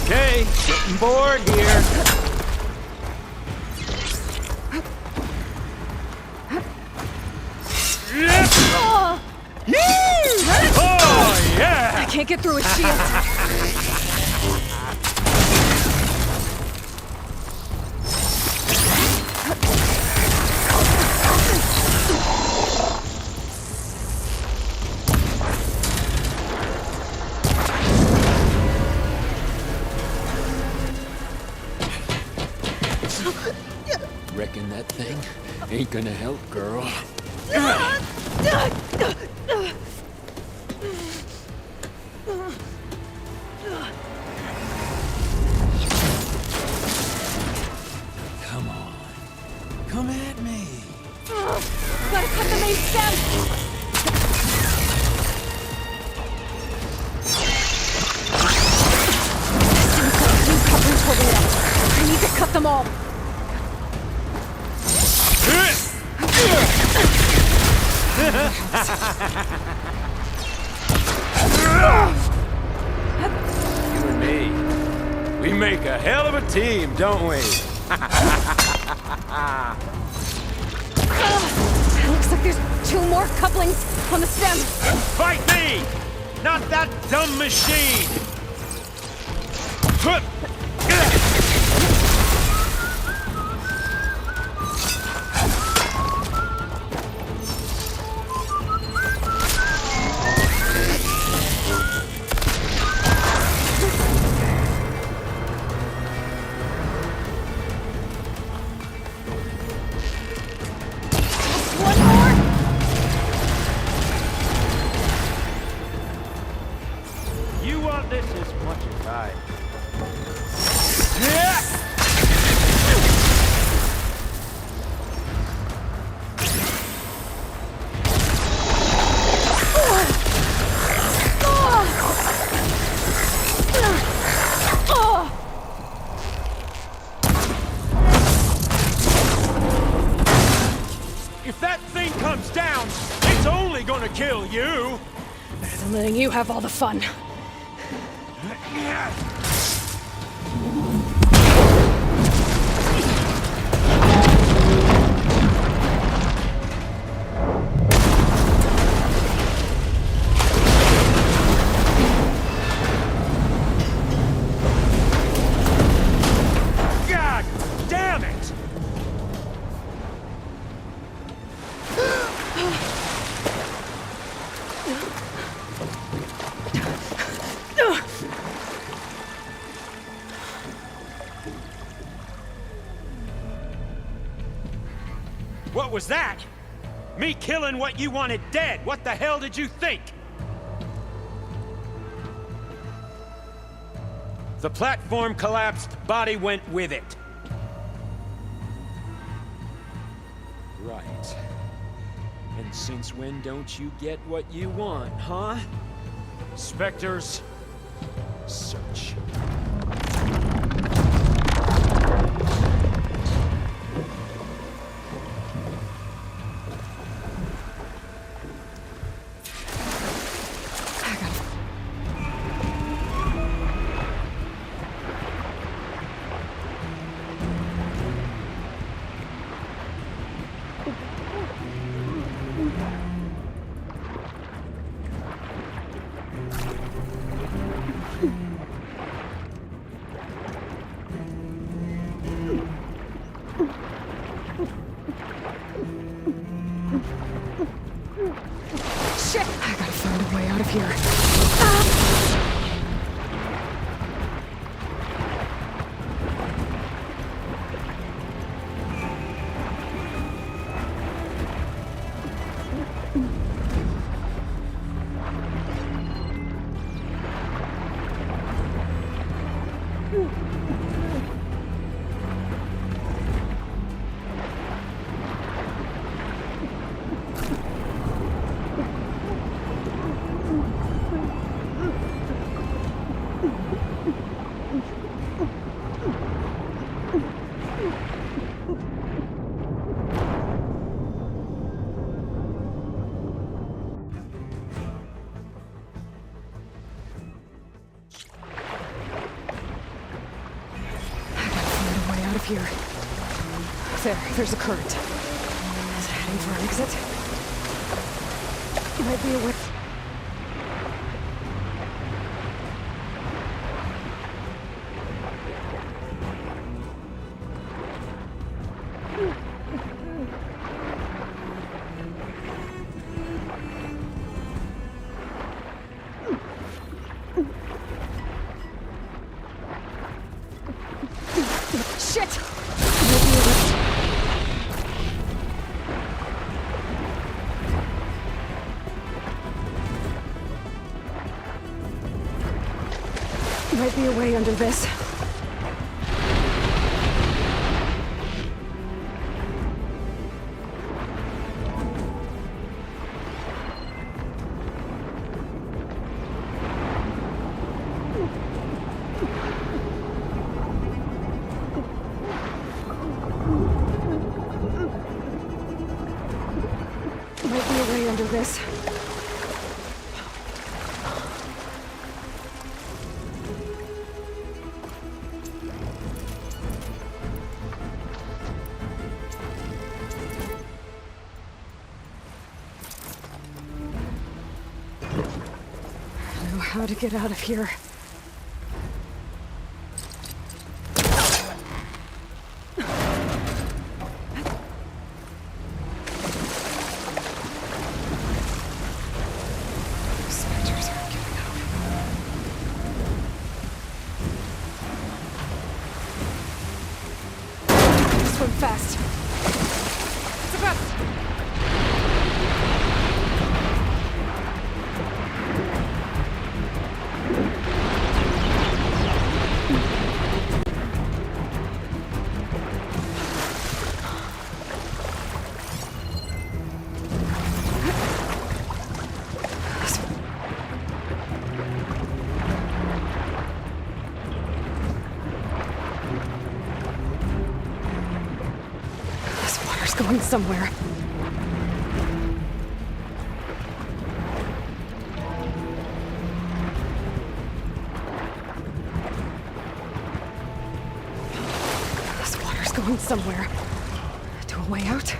Okay, getting bored here. Oh, yeah! I can't get through his shield. Reckon that thing ain't gonna help, girl. Come on. Come at me. Gotta cut the main stem. Two couplings holding it up. I need to cut them all. You and me, we make a hell of a team, don't we? Looks like there's two more couplings on the stem. Fight me! Not that dumb machine! One more. You want this as much as I. If that thing comes down, it's only gonna kill you! Better than letting you have all the fun. God damn it! was that? Me killing what you wanted dead. What the hell did you think? The platform collapsed, body went with it. Right. And since when don't you get what you want, huh? Spectres, search. Shit! I gotta find a way out of here. Here. There's a current. Is it heading for an exit? Might be a way. Shit! Might be a way under this. Might be a way under this. I know how to get out of here. Fast. It's about... going somewhere. This water's going somewhere. To a way out?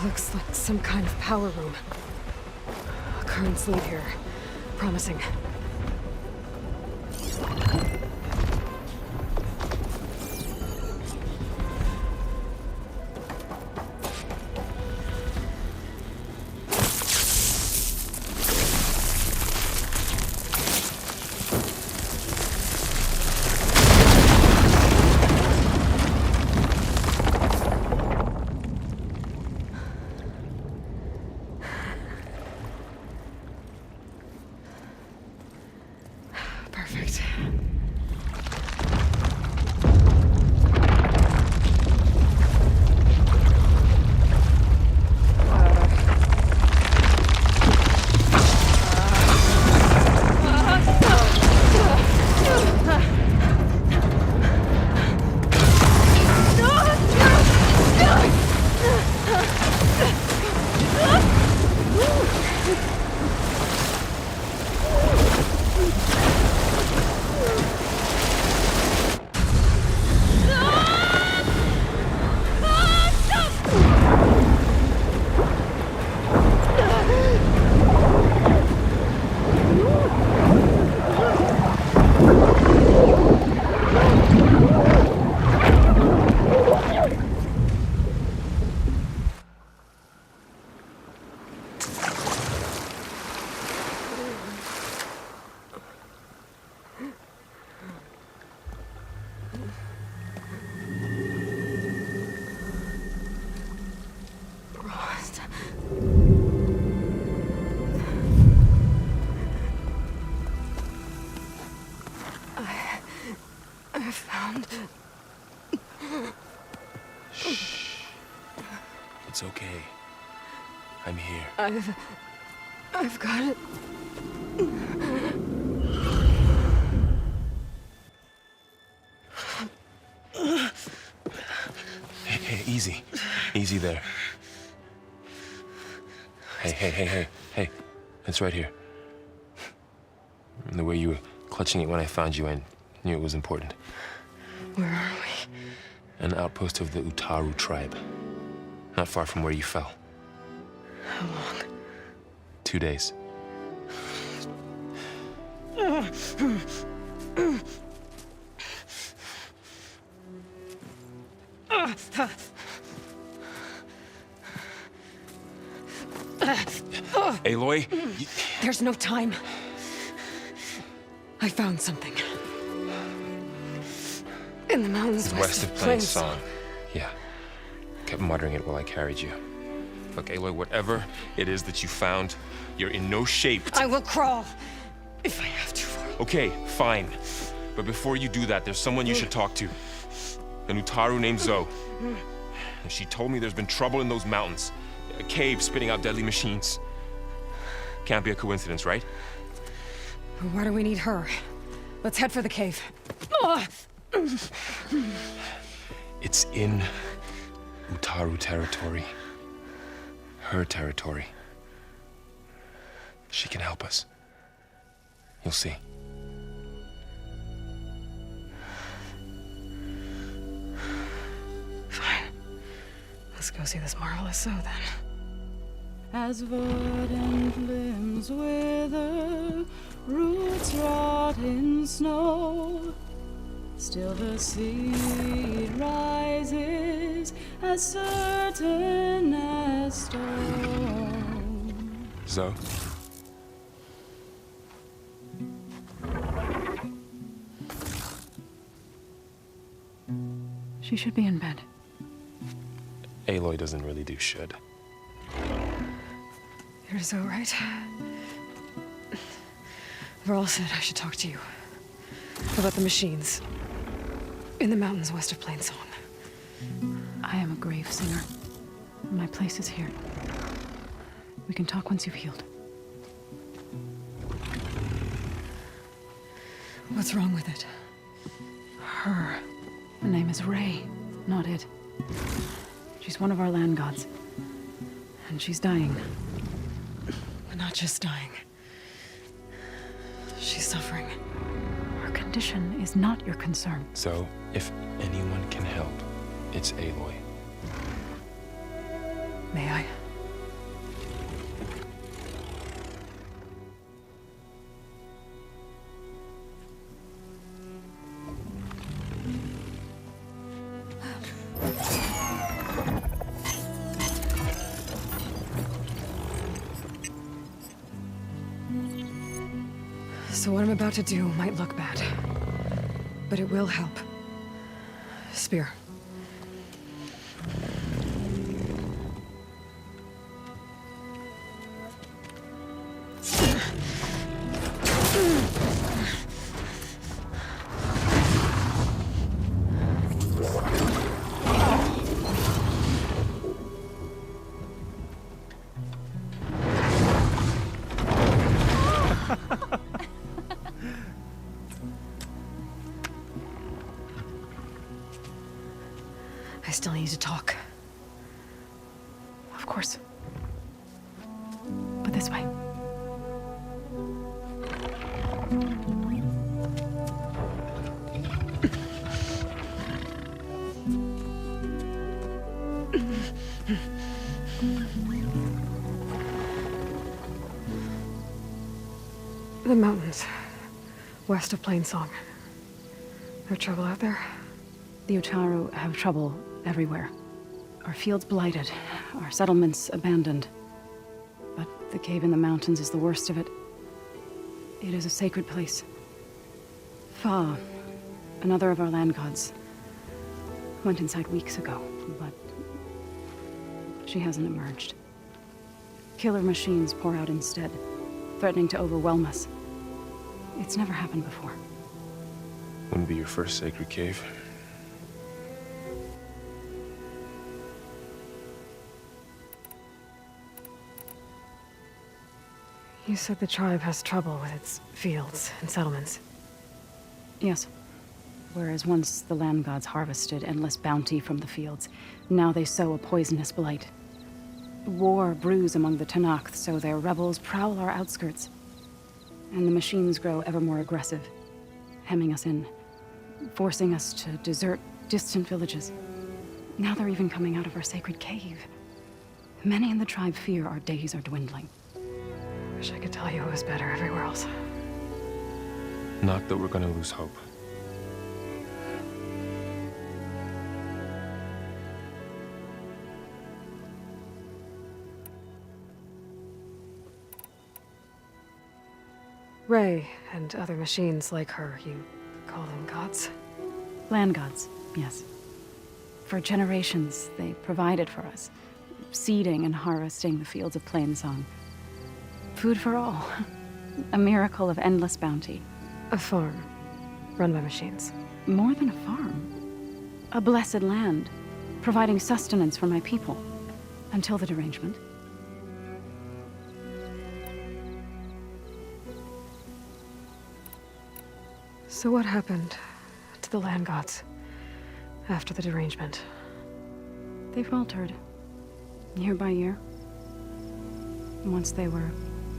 Looks like some kind of power room. Currents lead here. Promising. Perfect. I found... Shh. It's okay. I'm here. I've got it. Hey, easy. Easy there. Hey. It's right here. And the way you were clutching it when I found you, I knew it was important. Where are we? An outpost of the Utaru tribe. Not far from where you fell. How long? 2 days. Aloy? There's no time. I found something. In the mountains west of Plains Song. Yeah. Kept muttering it while I carried you. Look, Aloy, whatever it is that you found, you're in no shape to... I will crawl, if I have to. Okay, fine. But before you do that, there's someone you should talk to. An Utaru named Zoe. And she told me there's been trouble in those mountains. A cave spitting out deadly machines. Can't be a coincidence, right? Why do we need her? Let's head for the cave. It's in Utaru territory. Her territory. She can help us. You'll see. Fine. Let's go see this marvelous Zoe then. As verdant limbs wither, roots rot in snow, still the seed rises as certain as stone. Zoe? She should be in bed. Aloy doesn't really do should. You're Zoe, right? Varl said I should talk to you. About the machines. In the mountains west of Plains Song. I am a grave singer. My place is here. We can talk once you've healed. What's wrong with it? Her. Her name is Ray, not it. She's one of our land gods. And she's dying. But not just dying. She's suffering. Her condition is not your concern. So, if anyone can help, it's Aloy. May I? So what I'm about to do might look bad, but it will help. Spear. I still need to talk. Of course. But this way. The mountains, west of Plainsong. There trouble out there? The Utaru have trouble everywhere. Our fields blighted, our settlements abandoned. But the cave in the mountains is the worst of it. It is a sacred place. Fa, another of our land gods, went inside weeks ago, but she hasn't emerged. Killer machines pour out instead, threatening to overwhelm us. It's never happened before. Wouldn't be your first sacred cave. You said the tribe has trouble with its fields and settlements. Yes. Whereas once the land gods harvested endless bounty from the fields, now they sow a poisonous blight. War brews among the Tanakh, so their rebels prowl our outskirts. And the machines grow ever more aggressive, hemming us in, forcing us to desert distant villages. Now they're even coming out of our sacred cave. Many in the tribe fear our days are dwindling. Wish I could tell you it was better everywhere else. Not that we're gonna lose hope. Ray and other machines like her, you call them gods? Land gods, yes. For generations, they provided for us, seeding and harvesting the fields of Plainsong. Food for all. A miracle of endless bounty. A farm, run by machines. More than a farm. A blessed land, providing sustenance for my people. Until the derangement. So what happened to the land gods after the derangement? They faltered, year by year. Once they were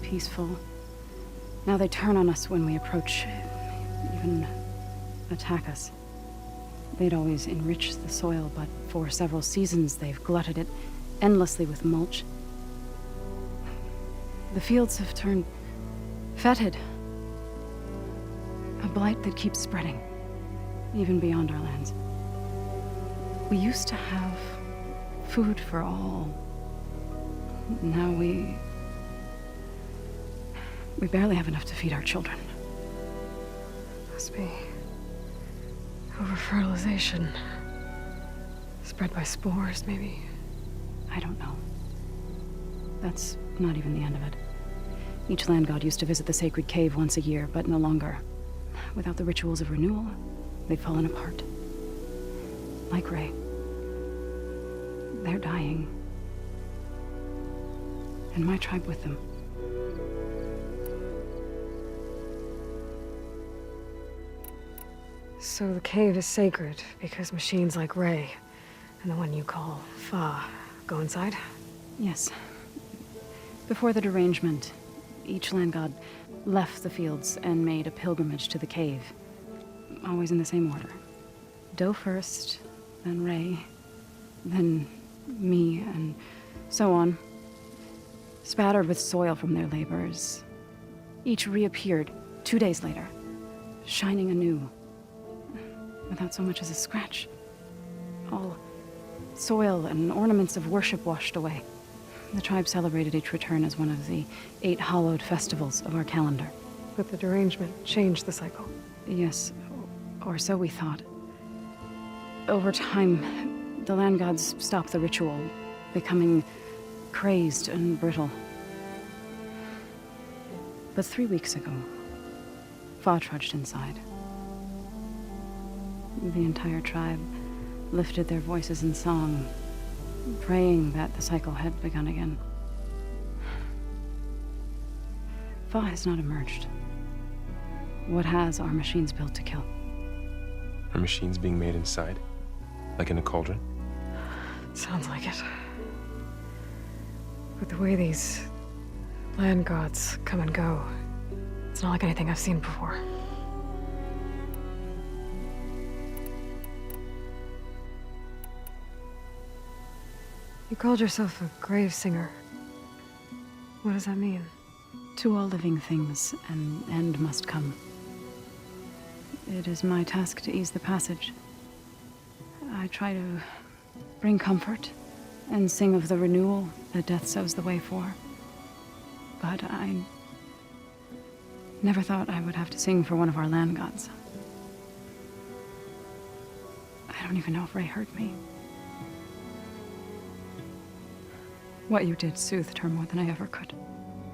peaceful. Now they turn on us when we approach, even attack us. They'd always enriched the soil, but for several seasons they've glutted it endlessly with mulch. The fields have turned fetid. A blight that keeps spreading, even beyond our lands. We used to have food for all. Now we barely have enough to feed our children. Must be over-fertilization. Spread by spores, maybe. I don't know. That's not even the end of it. Each land god used to visit the sacred cave once a year, but no longer. Without the rituals of renewal, they've fallen apart. Like Ray. They're dying. And my tribe with them. So the cave is sacred because machines like Ray and the one you call Fa go inside? Yes. Before the derangement, each land god left the fields and made a pilgrimage to the cave. Always in the same order. Do first, then Ray, then me, and So on. Spattered with soil from their labors. Each reappeared 2 days later, shining anew, without so much as a scratch. All soil and ornaments of worship washed away. The tribe celebrated each return as one of the 8 hallowed festivals of our calendar. But the derangement changed the cycle. Yes, or so we thought. Over time, the land gods stopped the ritual, becoming crazed and brittle. But 3 weeks ago, Fa trudged inside. The entire tribe lifted their voices in song, praying that the cycle had begun again. Fa has not emerged. What has are machines built to kill. Are machines being made inside? Like in a cauldron? Sounds like it. But the way these land gods come and go, it's not like anything I've seen before. You called yourself a grave singer. What does that mean? To all living things, an end must come. It is my task to ease the passage. I try to bring comfort and sing of the renewal that death sows the way for. But I never thought I would have to sing for one of our land gods. I don't even know if Ray heard me. What you did soothed her more than I ever could.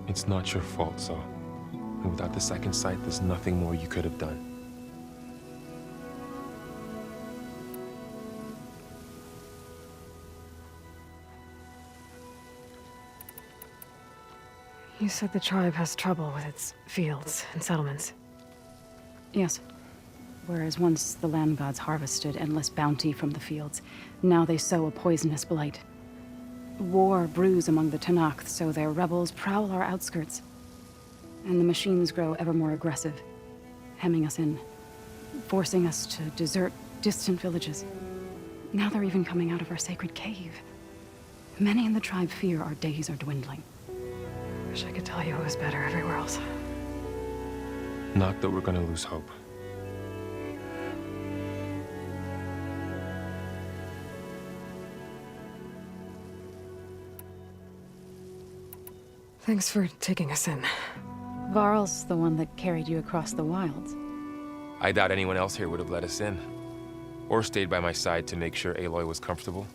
It's not your fault, Saul. And without the second sight, there's nothing more you could have done. You said the tribe has trouble with its fields and settlements. Yes. Whereas once the land gods harvested endless bounty from the fields, now they sow a poisonous blight. War brews among the Tenakth, so their rebels prowl our outskirts. And the machines grow ever more aggressive, hemming us in, forcing us to desert distant villages. Now they're even coming out of our sacred cave. Many in the tribe fear our days are dwindling. Wish I could tell you it was better everywhere else. Not that we're gonna lose hope. Thanks for taking us in. Varl's the one that carried you across the wilds. I doubt anyone else here would have let us in. Or stayed by my side to make sure Aloy was comfortable.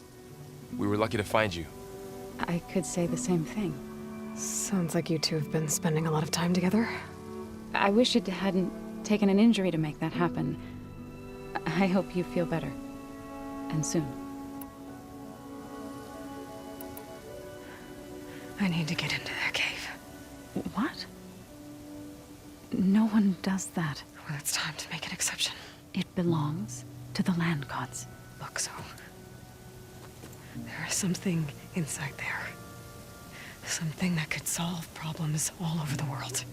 We were lucky to find you. I could say the same thing. Sounds like you two have been spending a lot of time together. I wish it hadn't taken an injury to make that happen. I hope you feel better. And soon. I need to get into their cave. What? No one does that. Well, it's time to make an exception. It belongs to the land gods. Look, so... there is something inside there. Something that could solve problems all over the world.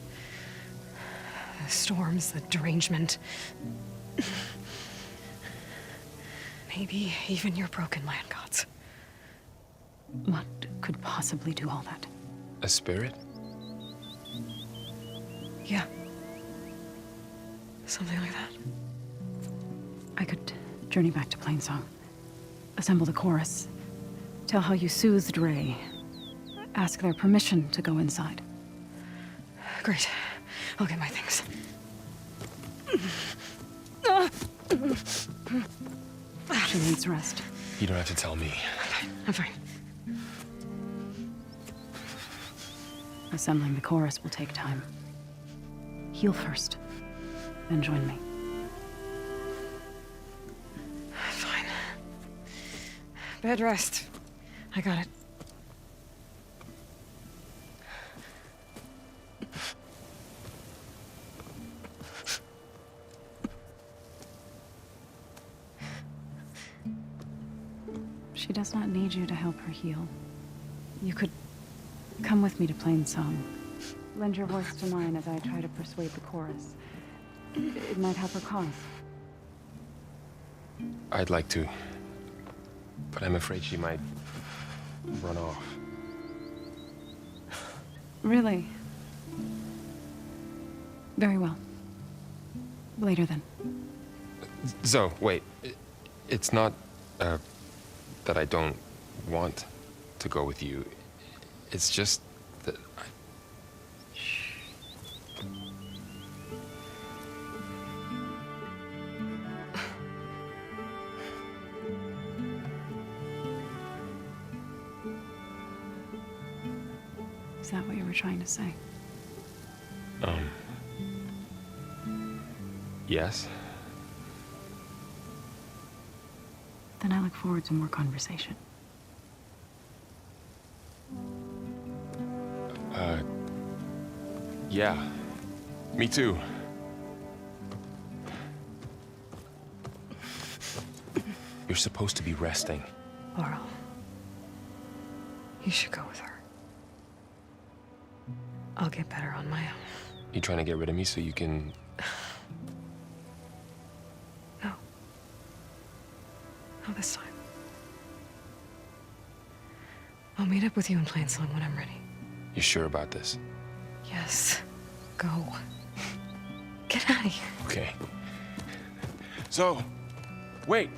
The storms, the derangement. Maybe even your broken land gods. What could possibly do all that? A spirit? Yeah. Something like that. I could journey back to Plainsong. Assemble the chorus. Tell how you soothed Ray. Ask their permission to go inside. Great. I'll get my things. She needs rest. You don't have to tell me. I'm fine. Assembling the chorus will take time. Heal first, then join me. Fine. Bed rest. I got it. She does not need you to help her heal. You could come with me to Plainsong. Lend your voice to mine as I try to persuade the chorus. It might help her cause. I'd like to. But I'm afraid she might run off. Really? Very well. Later then. Zoe, wait. It's not, that I don't want to go with you. It's just that I... Is that what you were trying to say? Yes? Then I look forward to more conversation. Yeah. Me too. You're supposed to be resting. Laurel, you should go with her. I'll get better on my own. You trying to get rid of me so you can... No. Not this time. I'll meet up with you in Plain Song when I'm ready. You sure about this? Yes. Go. Get out of here. Okay. So, wait.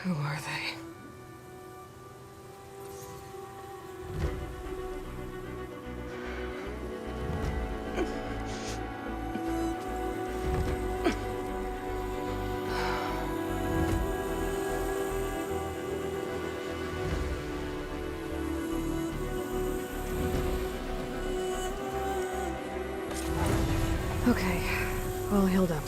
Who are they? Okay, all healed up.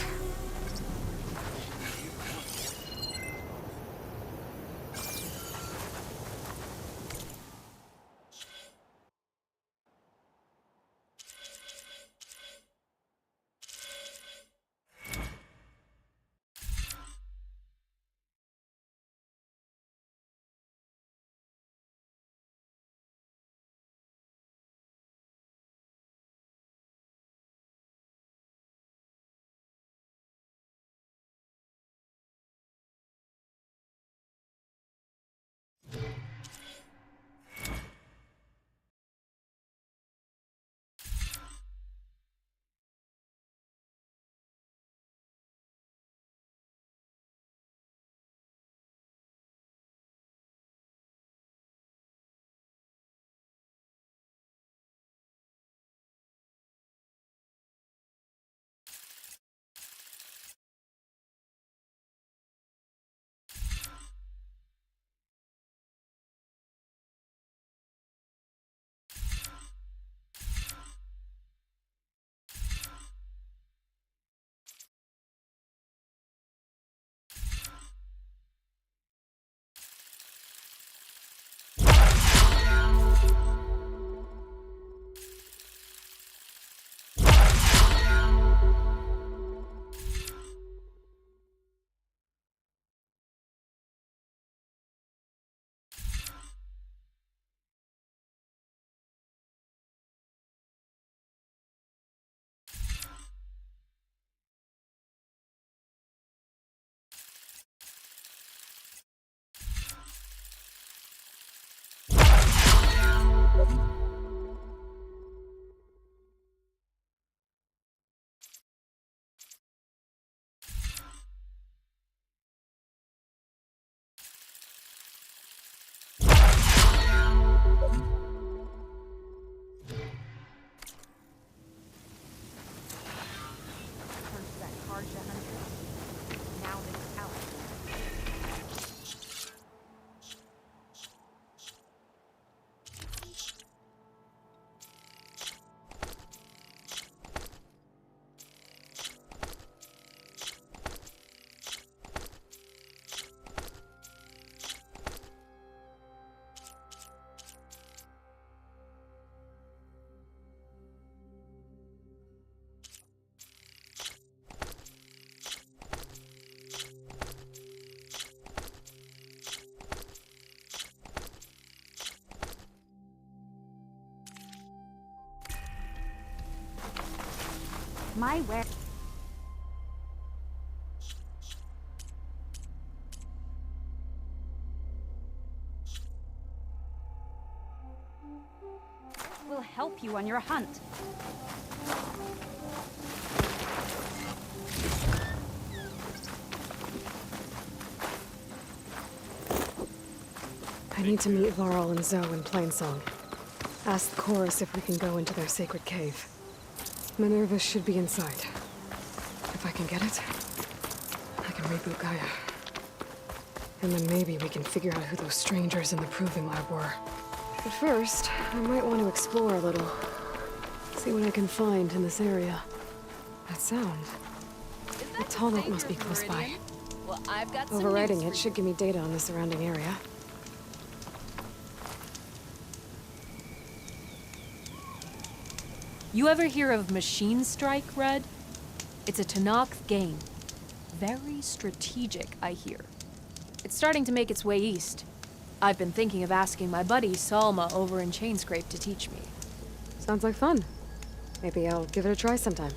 My where. We'll help you on your hunt. I need to meet Varl and Zoe in Plainsong. Ask the chorus if we can go into their sacred cave. Minerva should be inside. If I can get it, I can reboot Gaia. And then maybe we can figure out who those strangers in the proving lab were. But first, I might want to explore a little. See what I can find in this area. That sound. The Tallneck must be close by. Well, I've got some Overriding news it should give me data on the surrounding area. You ever hear of Machine Strike, Red? It's a Tanakh game. Very strategic, I hear. It's starting to make its way east. I've been thinking of asking my buddy Salma over in Chainscrape to teach me. Sounds like fun. Maybe I'll give it a try sometime.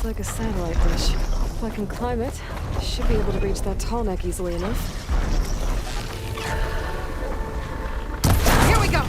Like a satellite dish. If I can climb it, I should be able to reach that Tallneck easily enough. Here we go!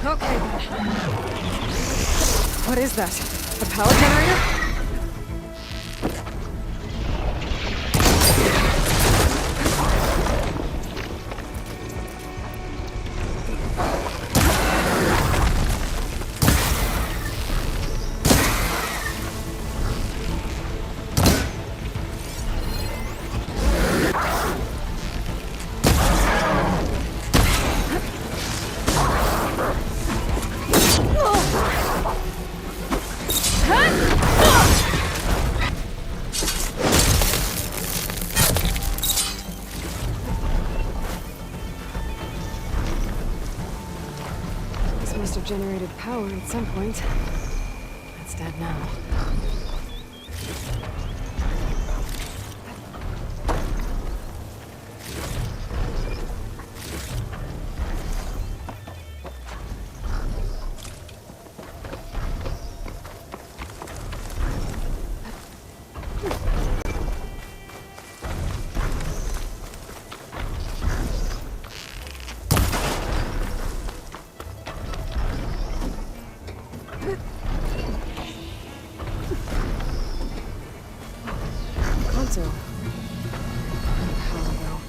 Okay, then. What is that? A power generator? Must have generated power at some point. It's dead now. Console. Power though.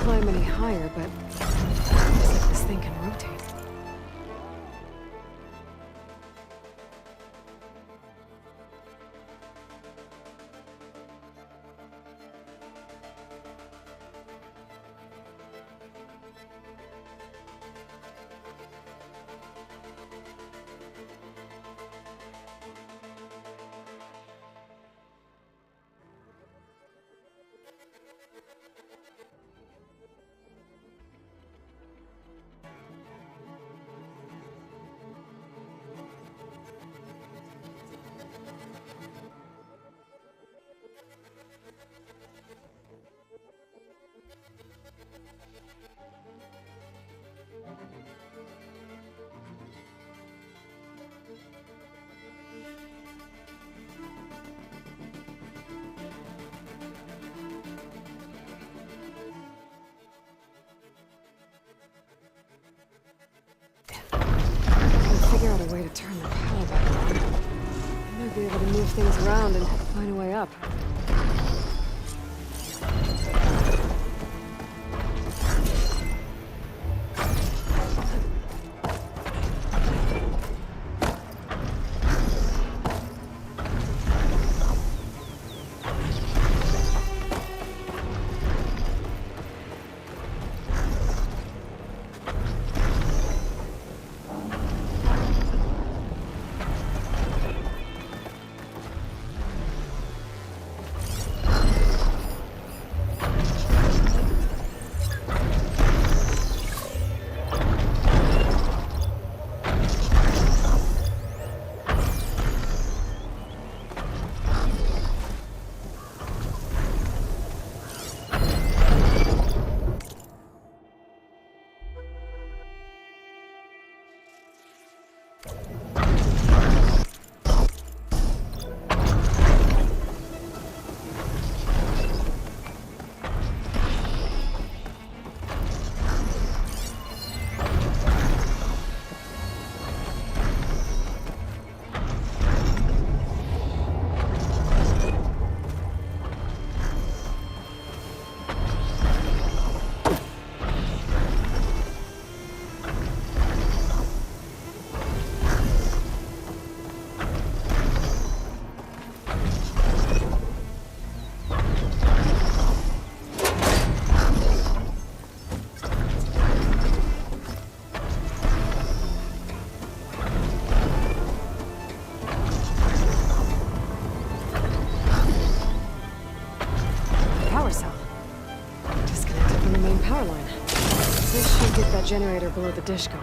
Climb any higher, but looks like this thing can rotate. Figure out a way to turn the power back on. I might be able to move things around and find a way up. Generator below the dish going.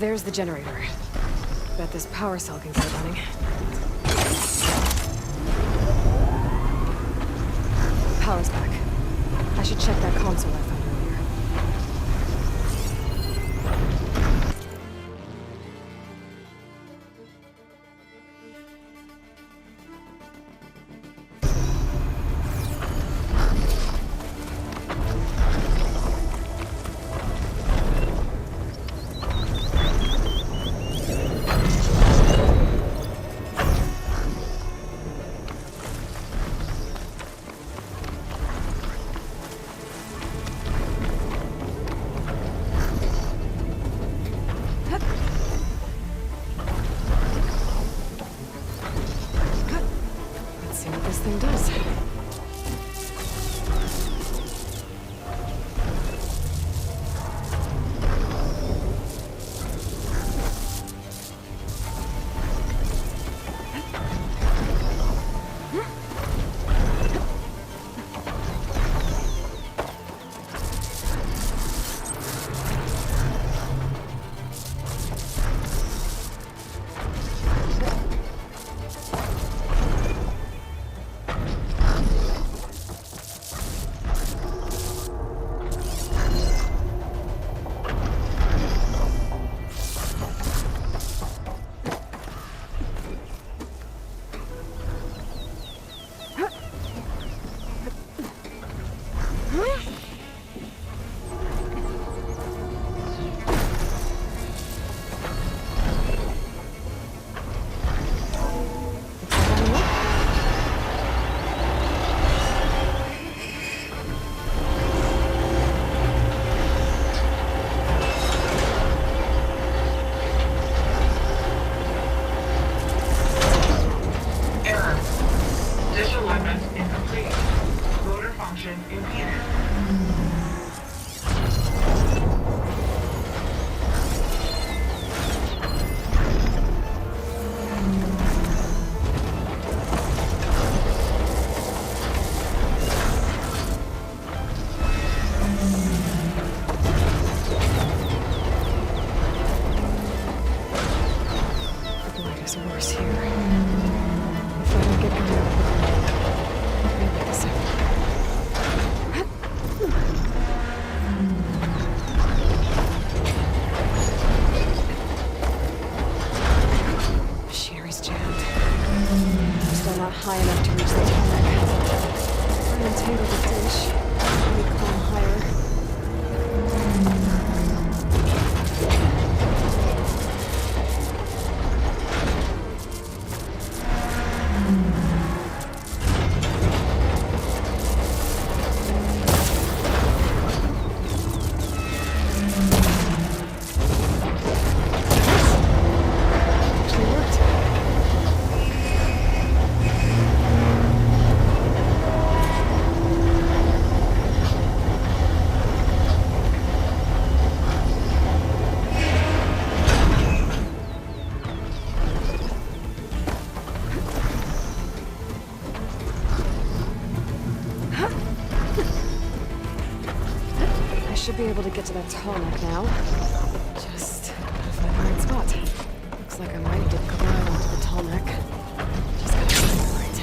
There's the generator. Bet this power cell can get it running. Power's back. I should check that console I found earlier. Let's see what this thing does. Error. Disalignment incomplete. Motor function impeded. The light is worse here. If I don't get going up, maybe this Machinery's jammed. Still not high enough to reach the tarmac. I'm entangled with dish. Let me climb higher. Actually worked. I should be able to get to that tarmac now. Just gotta find the right spot. Looks like I might need to climb onto the tarmac. Just gotta find it right.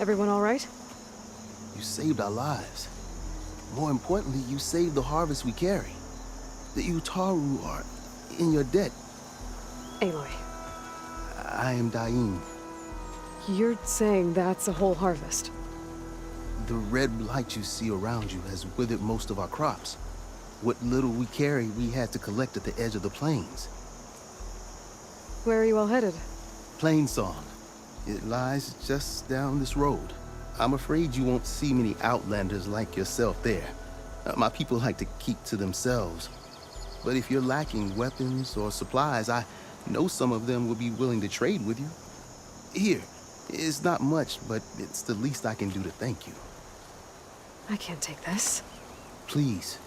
Everyone all right? You saved our lives. More importantly, you saved the harvest we carry. The Utaru are in your debt. Aloy, I am Yayınım. you're saying that's a whole harvest? The red blight you see around you has withered most of our crops. What little we carry, we had to collect at the edge of the plains. Where are you all headed? Plainsong. It lies just down this road. I'm afraid you won't see many outlanders like yourself there. My people like to keep to themselves. But if you're lacking weapons or supplies, I know some of them will be willing to trade with you. Here, it's not much, but it's the least I can do to thank you. I can't take this. Please,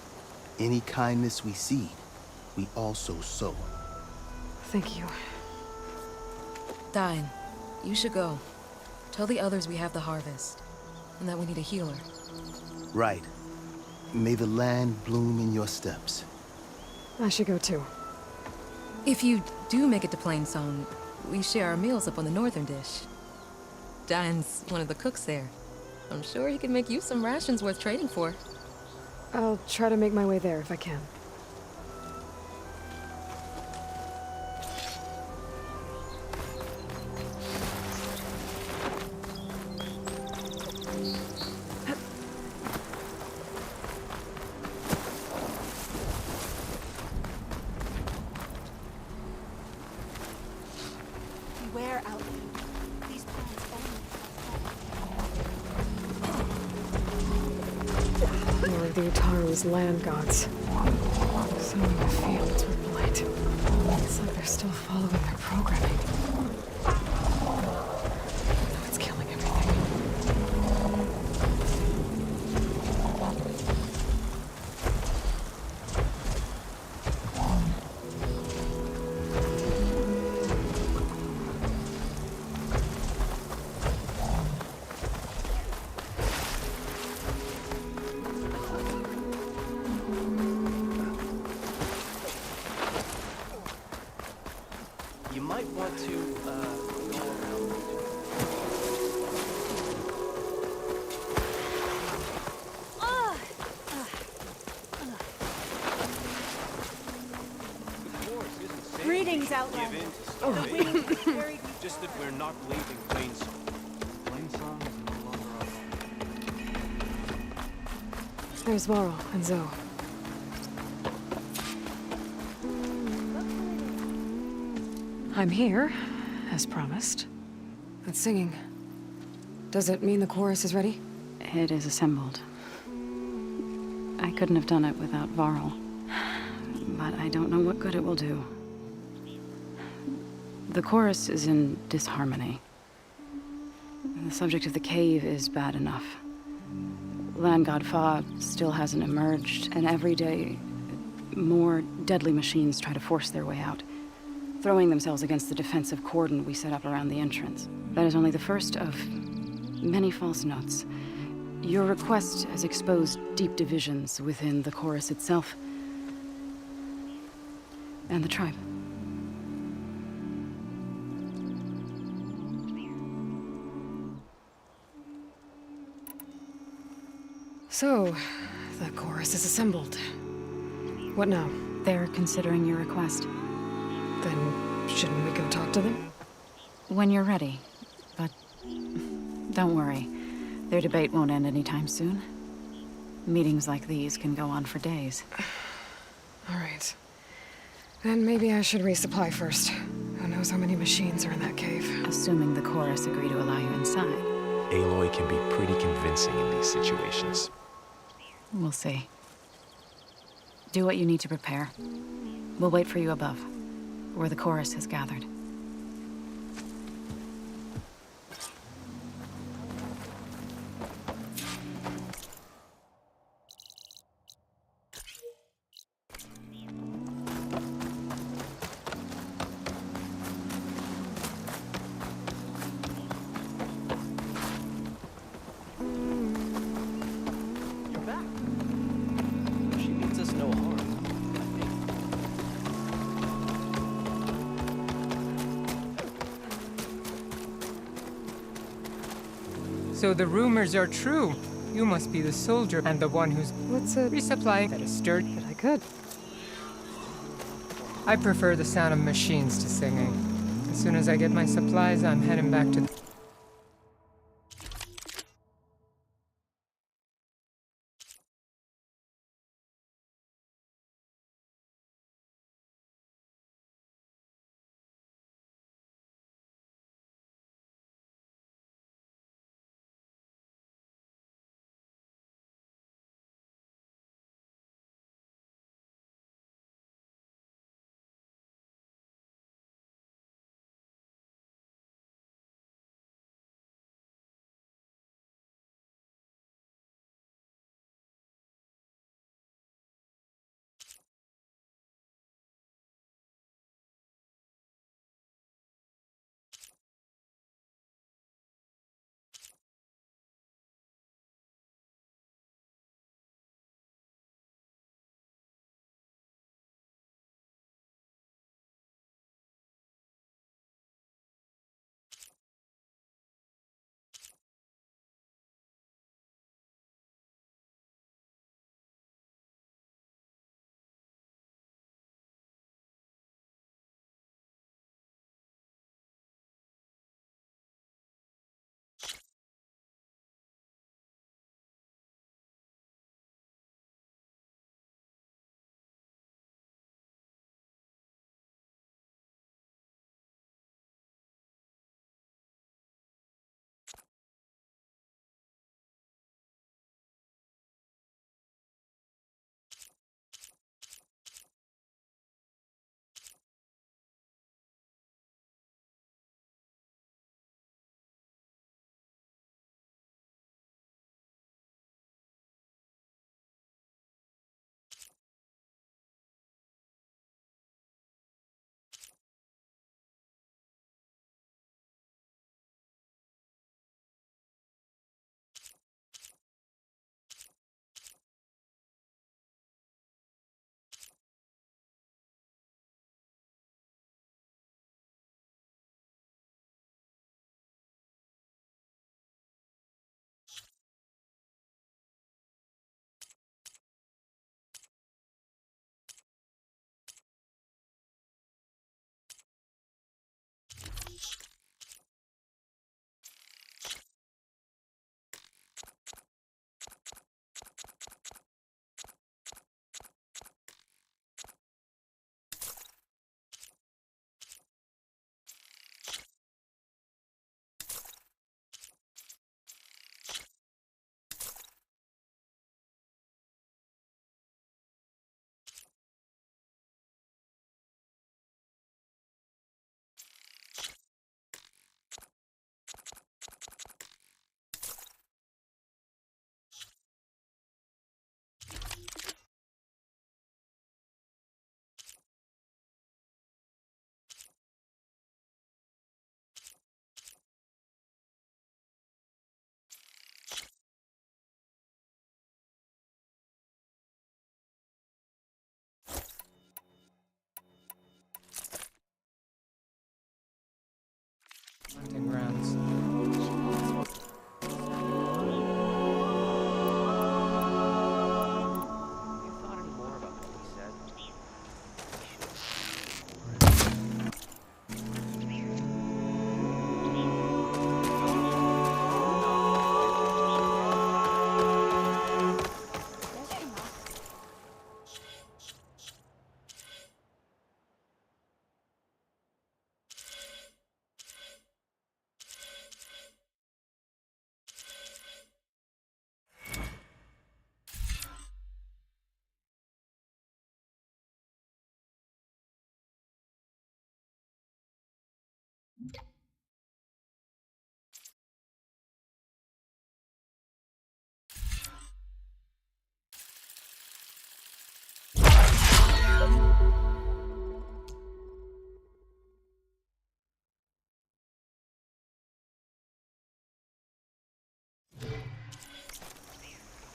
any kindness we seed, we also sow. Thank you. Dine, you should go. Tell the others we have the harvest, and that we need a healer. Right. May the land bloom in your steps. I should go too. If you do make it to Plainsong, we share our meals up on the northern dish. Dine's one of the cooks there. I'm sure he can make you some rations worth trading for. I'll try to make my way there if I can. Beware, Outlander. These plants More of the Utaru's land gods. Sowing the fields with blight. It's like they're still following their programming. Now it's killing everything. You might want to, go around. Greetings, Outlander. The wind has carried you. Just that we're not leaving Plainsong. Plainsong is no longer our home. There's Varl and Zoe. I'm here, as promised. That's singing. Does it mean the chorus is ready? It is assembled. I couldn't have done it without Varl. But I don't know what good it will do. The chorus is in disharmony. The subject of the cave is bad enough. Land God Fa still hasn't emerged, and every day, more deadly machines try to force their way out, throwing themselves against the defensive cordon we set up around the entrance. That is only the first of many false notes. Your request has exposed deep divisions within the chorus itself and the tribe. So, the chorus is assembled. What now? They're considering your request. Then, shouldn't we go talk to them? When you're ready. But Don't worry. Their debate won't end anytime soon. Meetings like these can go on for days. All right. Then maybe I should resupply first. Who knows how many machines are in that cave? Assuming the chorus agree to allow you inside. Aloy can be pretty convincing in these situations. We'll see. Do what you need to prepare. We'll wait for you above, where the chorus has gathered. So the rumors are true. You must be the soldier and the one who's resupplying that is stirred. But I could. I prefer the sound of machines to singing. As soon as I get my supplies, I'm heading back to... hunting grounds.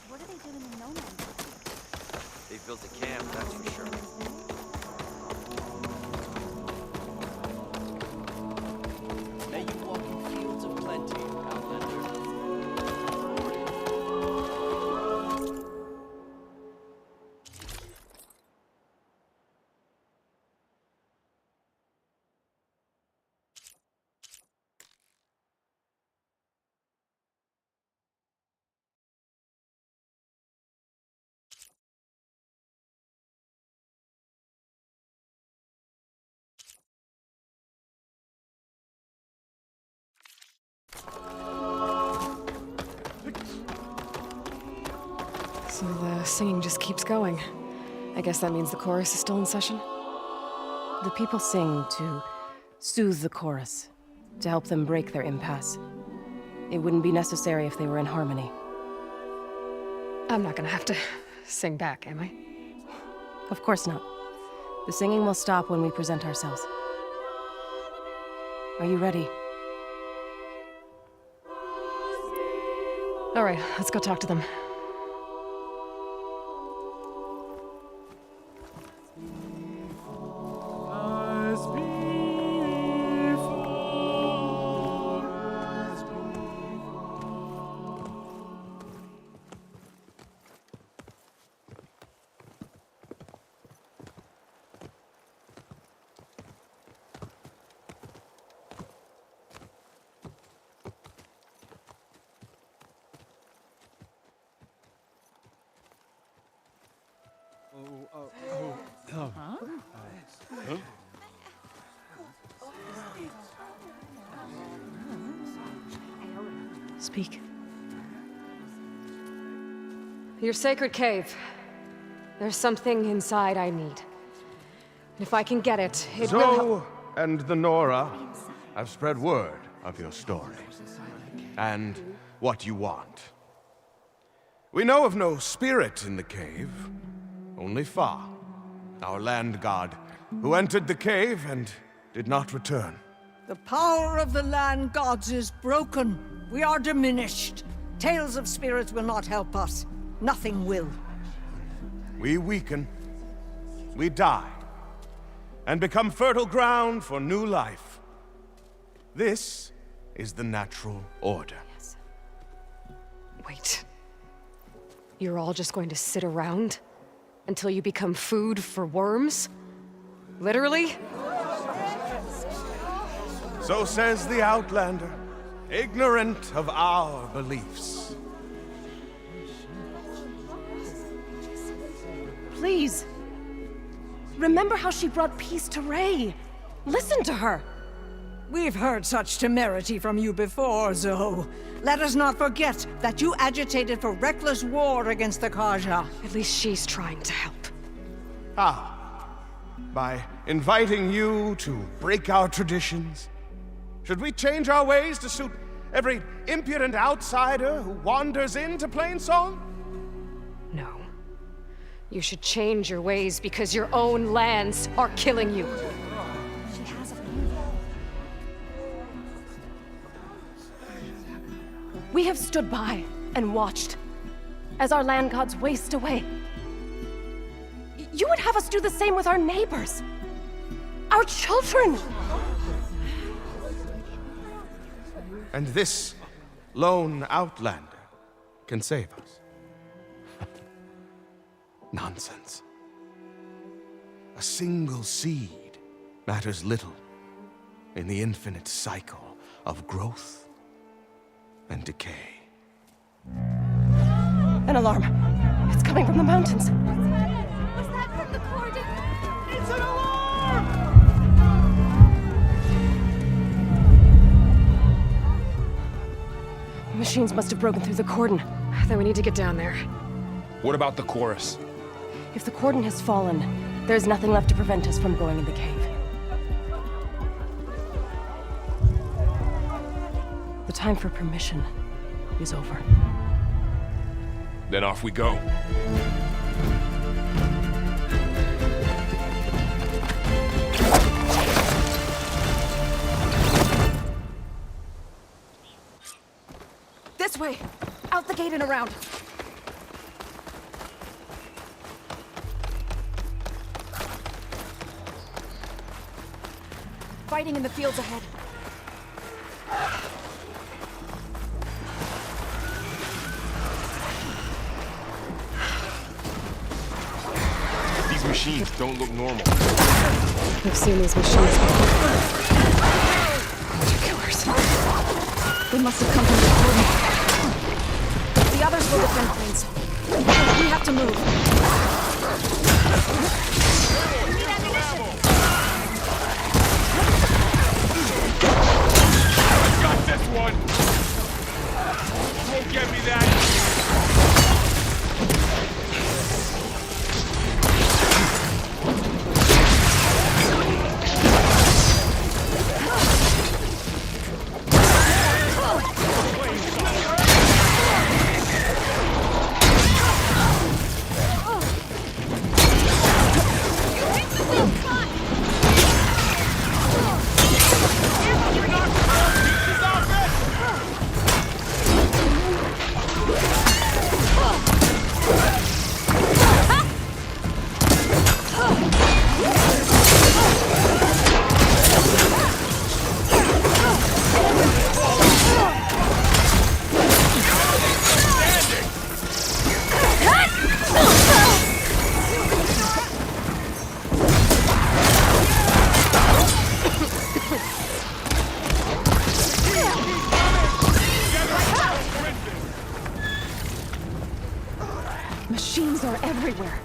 What are they doing in no man's land? They've built a camp, that's for sure. May you walk in fields of plenty, Outlander. So the singing just keeps going. I guess that means the chorus is still in session? The people sing to soothe the chorus, to help them break their impasse. It wouldn't be necessary if they were in harmony. I'm not gonna have to sing back, am I? Of course not. The singing will stop when we present ourselves. Are you ready? All right, let's go talk to them. Speak. Your sacred cave. There's something inside I need. And if I can get it, it will help. Zoe and the Nora have spread word of your story and what you want. We know of no spirit in the cave, only Fa, our land god, who entered the cave and did not return. The power of the land gods is broken. We are diminished. Tales of spirits will not help us. Nothing will. We weaken, we die, and become fertile ground for new life. This is the natural order. Yes. Wait. You're all just going to sit around until you become food for worms? Literally? So says the Outlander, ignorant of our beliefs. Please. Remember how she brought peace to Ray. Listen to her. We've heard such temerity from you before, Zoe. Let us not forget that you agitated for reckless war against the Kaja. At least she's trying to help. How? By inviting you to break our traditions? Should we change our ways to suit every impudent outsider who wanders into Plainsong? No. You should change your ways because your own lands are killing you. She has a We have stood by and watched as our land gods waste away. You would have us do the same with our neighbors, our children. And this lone Outlander can save us. Nonsense. A single seed matters little in the infinite cycle of growth and decay. An alarm. It's coming from the mountains. Was that from the Corden? It's an alarm! Machines must have broken through the cordon. Then we need to get down there. What about the chorus? If the cordon has fallen, there's nothing left to prevent us from going in the cave. The time for permission is over. Then off we go. This way! Out the gate and around! Fighting in the fields ahead. These machines don't look normal. I've seen these machines before. They're killers. They must have come from the coordinates. The others will defend planes. We have to move. Got this one! Won't get me that! Machines are everywhere.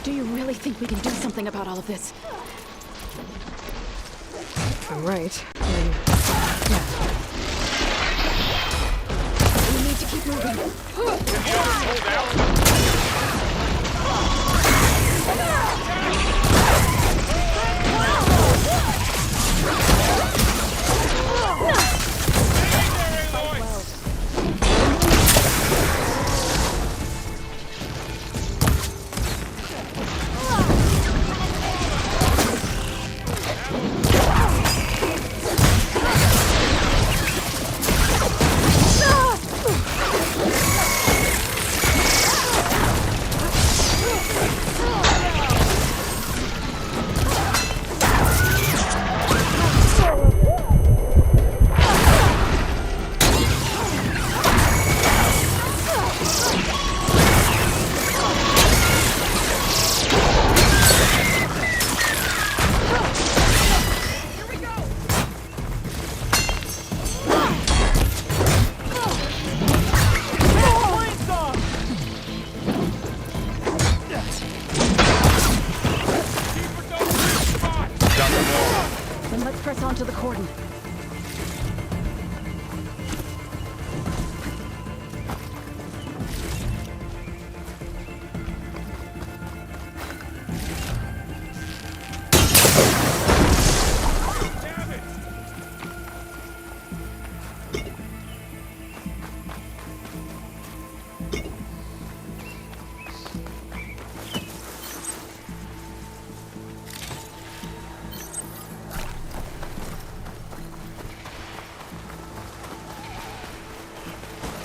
Do you really think we can do something about all of this? I'm right. We need to keep moving. Then let's press on to the cordon.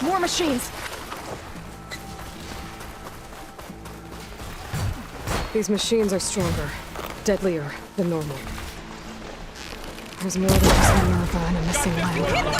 More machines! These machines are stronger, deadlier than normal. There's more than just a Nerva and a missing leg.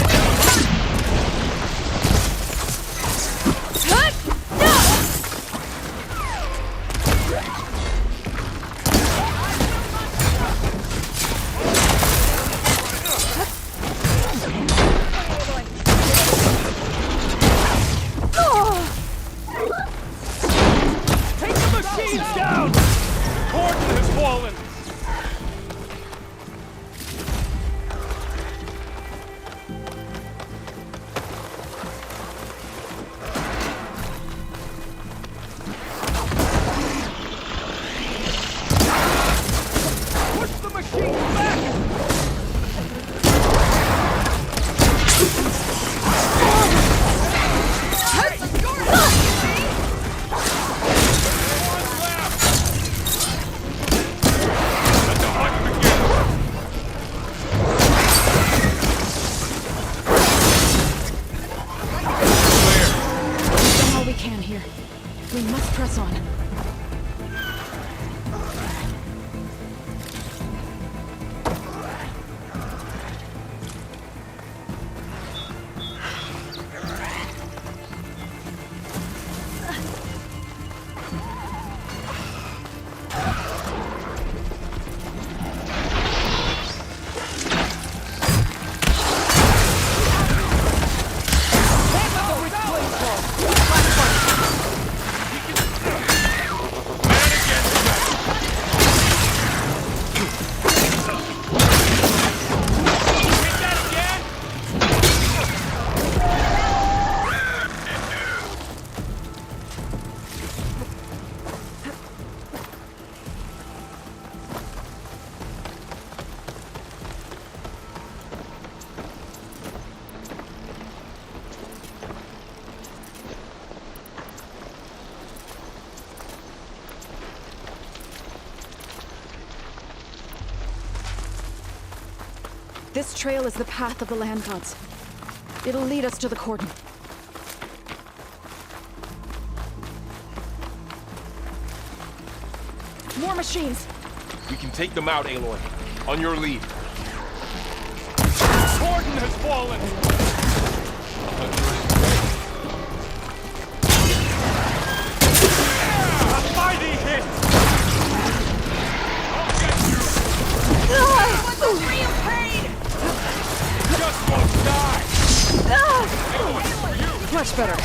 we can here. We must press on. This trail is the path of the land gods. It'll lead us to the cordon. More machines! We can take them out, Aloy. On your lead. Cordon has fallen! A mighty hit! What's the real pain? Just won't die! Much better.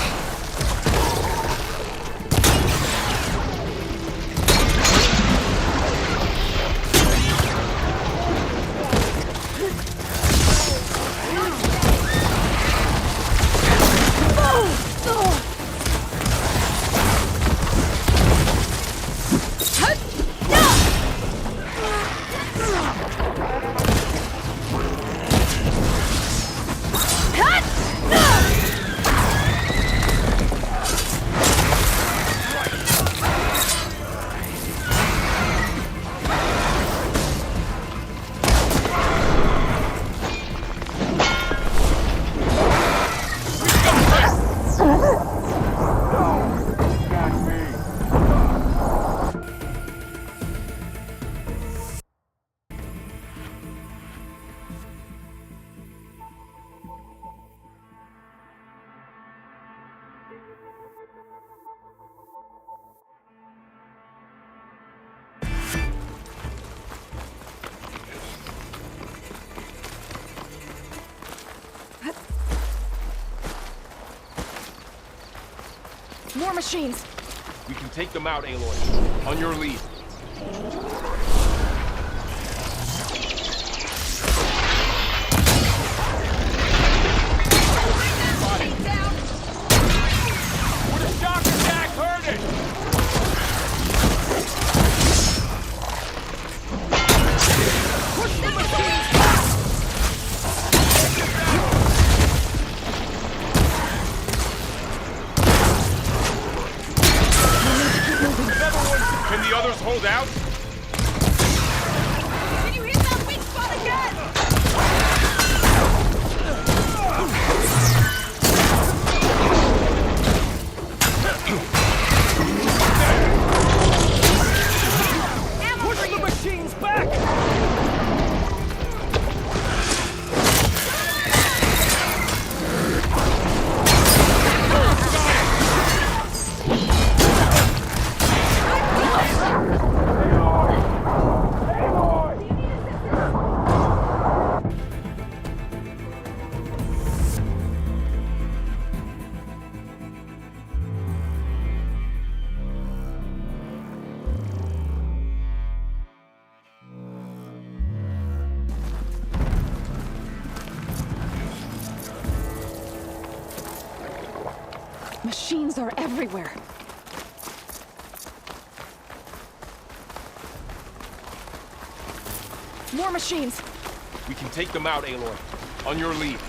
More machines! We can take them out, Aloy. On your lead. Would a shock attack hurt it? Push the machines back! Can the others hold out? Can you hit that weak spot again? Push the machines back! Machines are everywhere. More machines! We can take them out, Aloy. On your lead.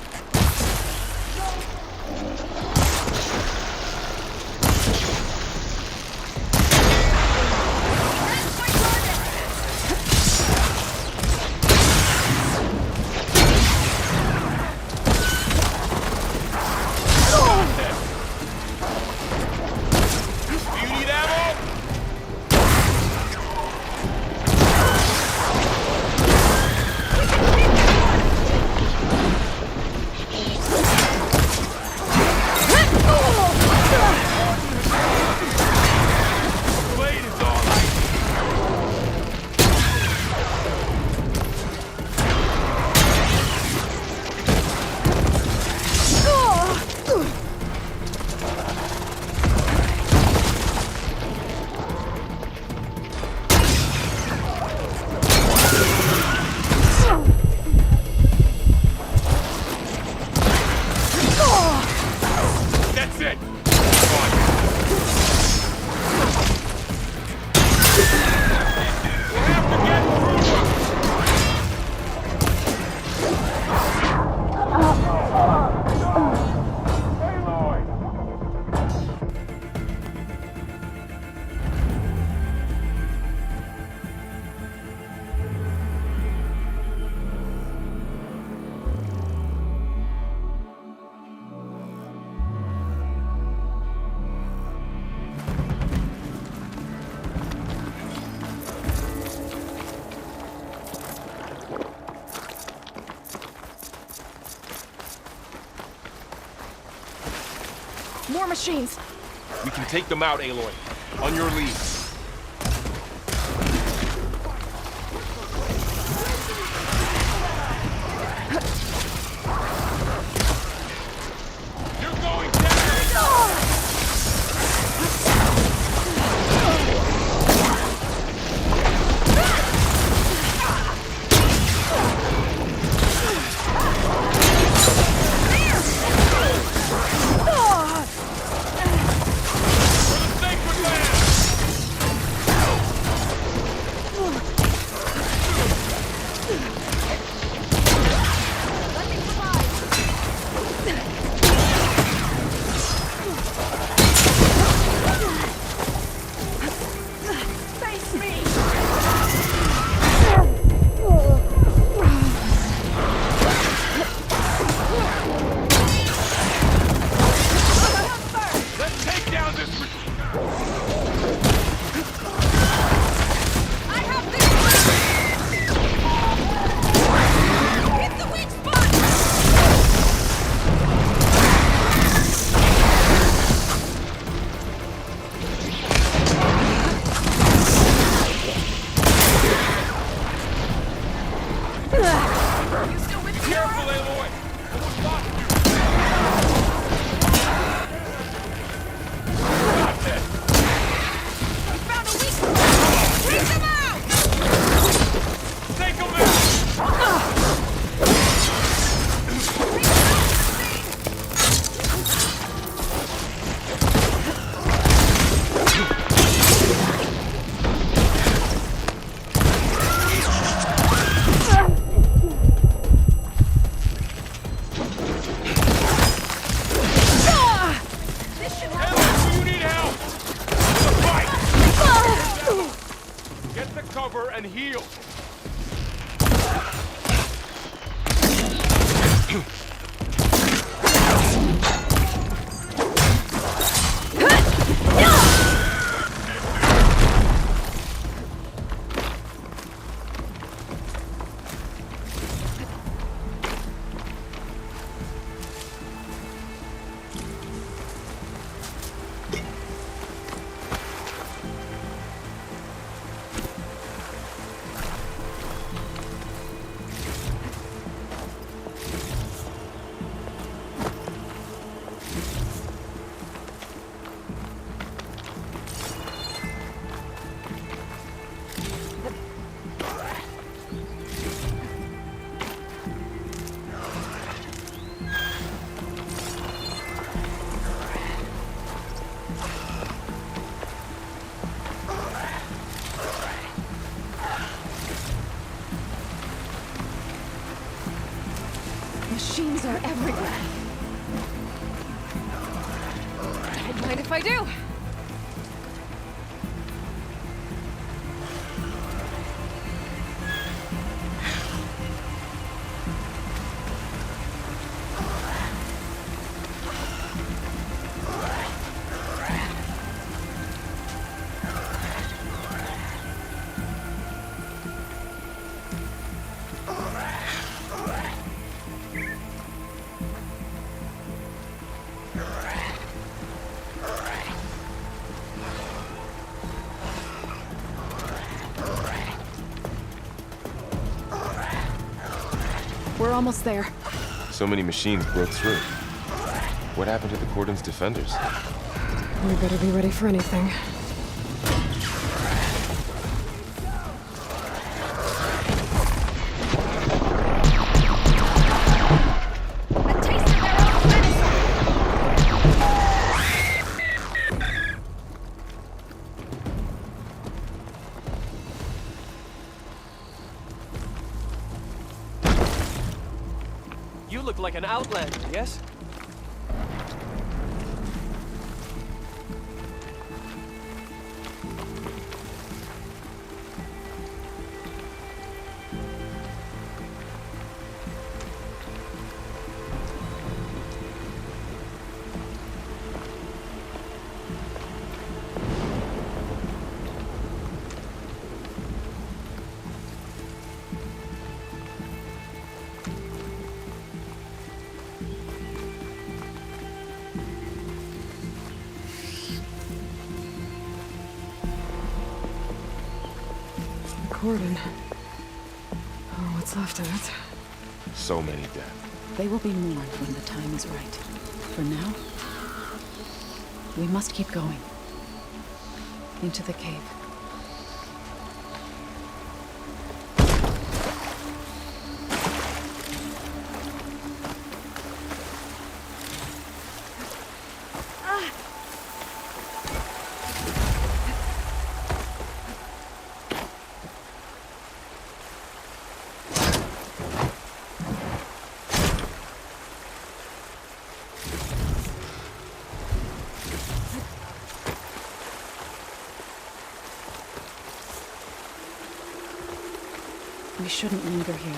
machines! We can take them out, Aloy. On your lead. You're going down! And heal. Machines are everywhere. Don't mind if I do. We're almost there. So many machines broke through. What happened to the Cordon's defenders? We better be ready for anything. You look like an outlander, yes? cordon. Oh, what's left of it? So many dead. They will be mourned when the time is right. For now, we must keep going. Into the cave. We shouldn't linger here.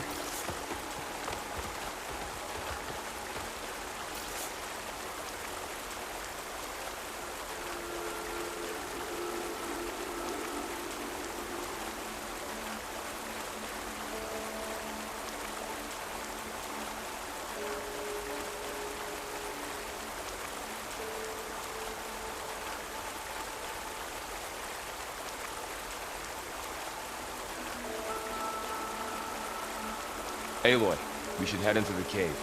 Aloy, we should head into the cave.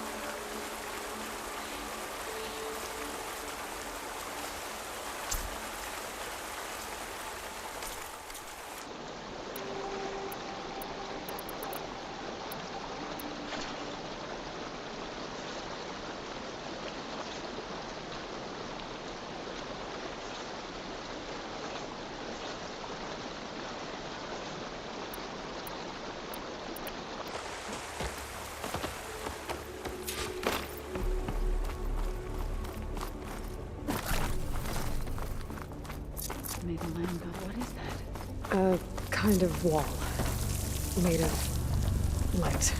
Made the land go. What is that? A kind of wall. Made of light.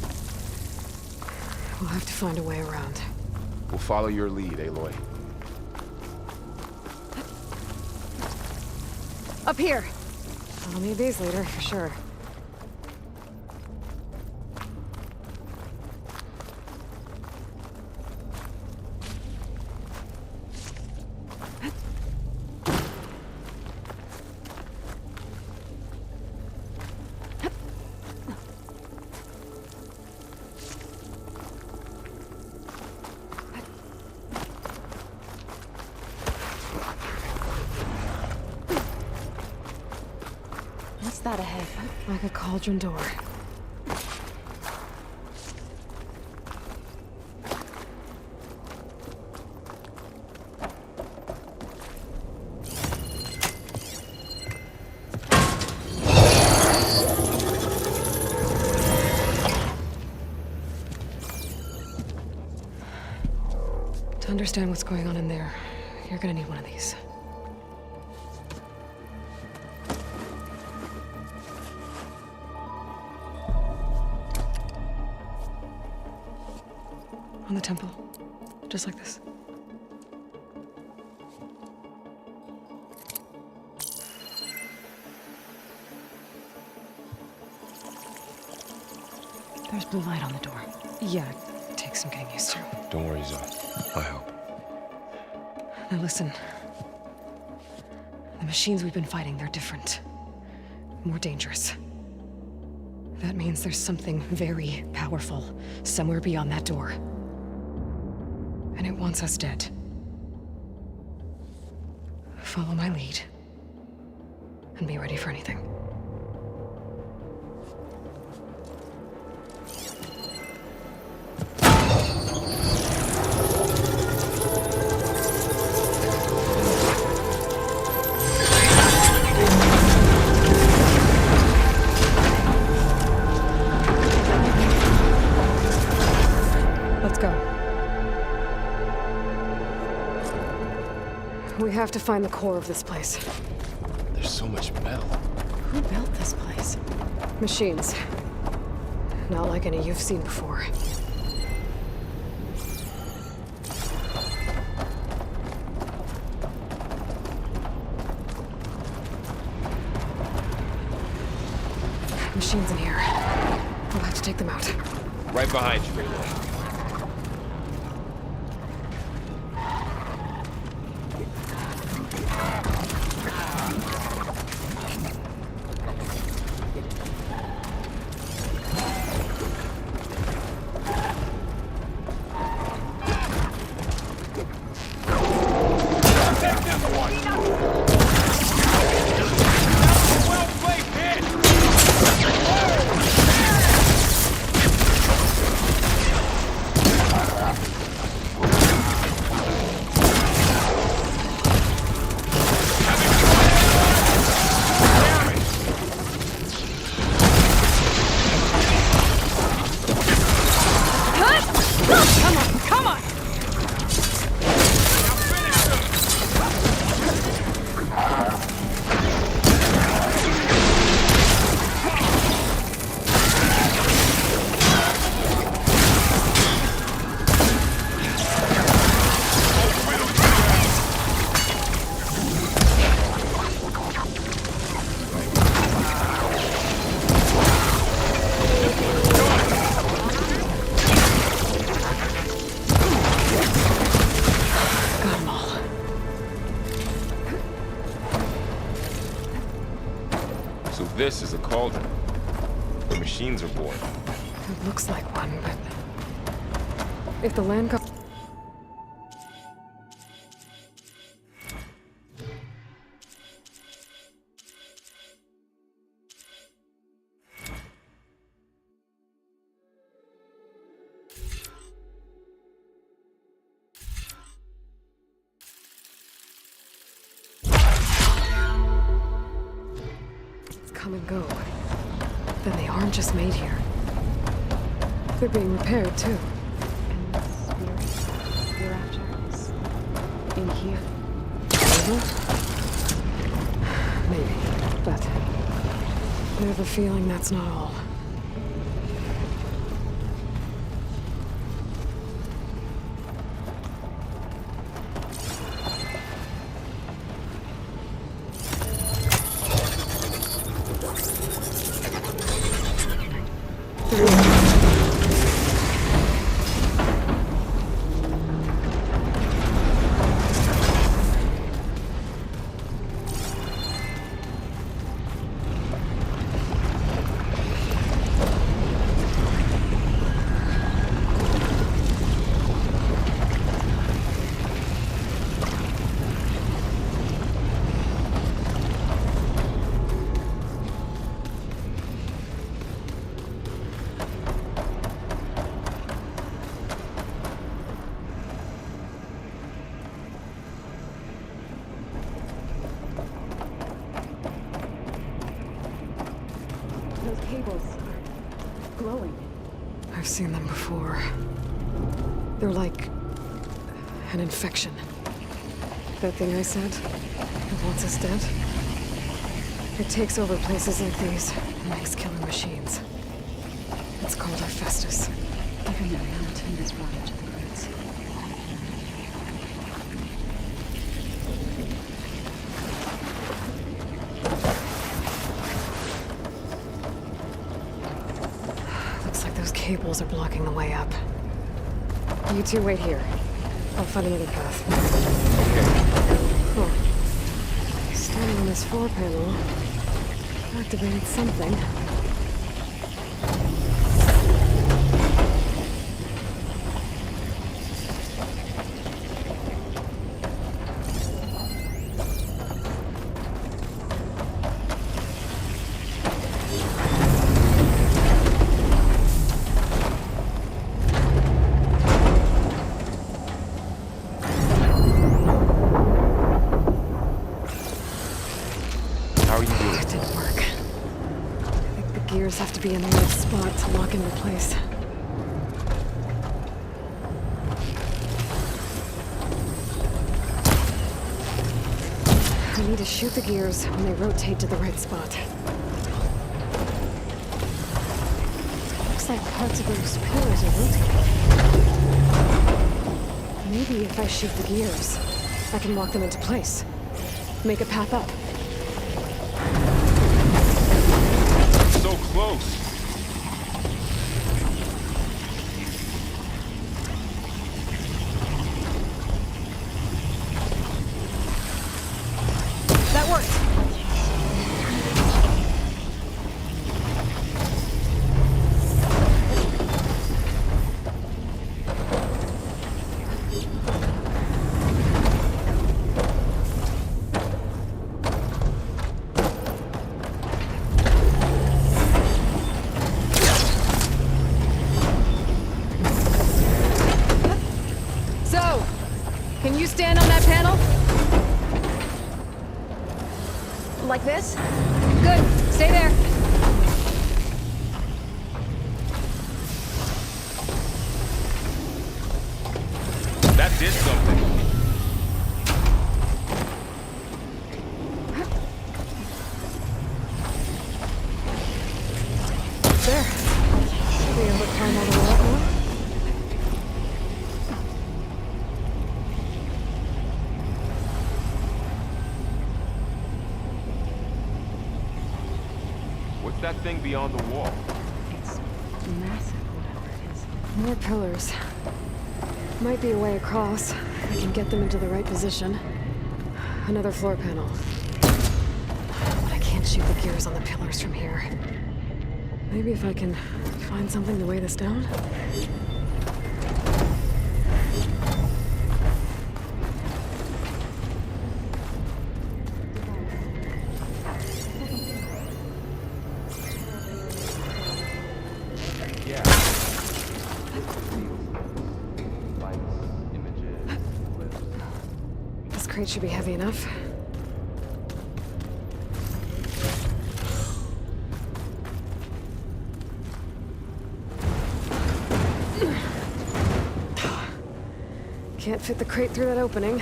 We'll have to find a way around. We'll follow your lead, Aloy. Up here! I'll need these later, for sure. What's that ahead? Like a cauldron door. To understand what's going on in there, you're gonna need one of these. On the temple. Just like this. There's blue light on the door. Yeah, it takes some getting used to. Don't worry, Zoe. I'll help. Now listen. The machines we've been fighting, they're different. More dangerous. That means there's something very powerful somewhere beyond that door. And it wants us dead. Follow my lead. And be ready for anything. Let's go. We have to find the core of this place. There's so much metal. Who built this place? Machines. Not like any you've seen before. Machines in here. We'll have to take them out. Right behind you, Aloy. So this is a cauldron. The machines are born. It looks like one, but if the land comes. Come and go. Then they aren't just made here. They're being repaired, too. And the spirit hereafter is in here. Maybe, but I have a feeling that's not all. Those cables are glowing. I've seen them before. They're like an infection. That thing I said, that wants us dead. It takes over places like these and makes killer machines. It's called Hephaestus. Even the mountain is rotted to the roots. Looks like those cables are blocking the way up. You two wait here. I'll find another path. Oh. Standing on this floor panel activated something. It didn't work. I think the gears have to be in the right spot to lock into place. I need to shoot the gears when they rotate to the right spot. Looks like parts of those pillars are rotating. Maybe if I shoot the gears, I can lock them into place. Make a path up. So close. That worked. So, can you stand on that panel? Like this? Good. Stay there. That did something. There. Should be able to climb all the way up now. What's that thing beyond the wall? It's massive, whatever it is. More pillars. Might be a way across. I can get them into the right position. Another floor panel. But I can't shoot the gears on the pillars from here. Maybe if I can find something to weigh this down? This crate should be heavy enough. Can't fit the crate through that opening.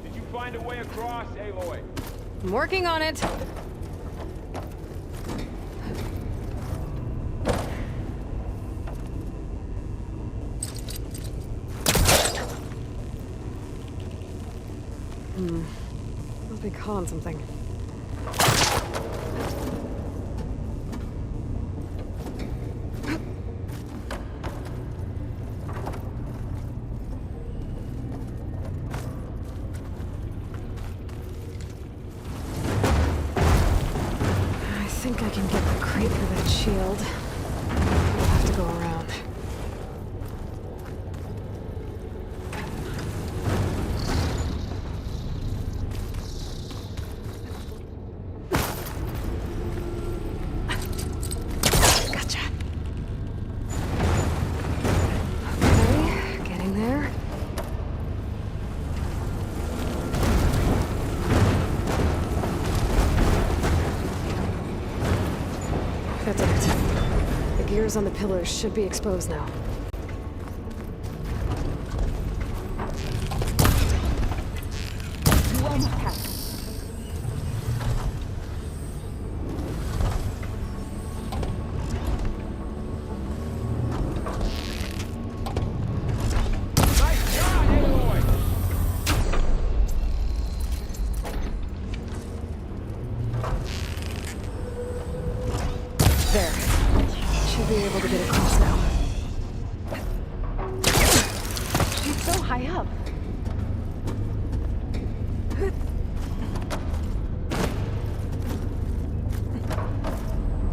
Did you find a way across, Aloy? I'm working on it. Must be caught on something. I think I can get the crate through that shield. I'll have to go around. That's it. The gears on the pillars should be exposed now. You almost have it. There. Should be able to get across now. She's so high up.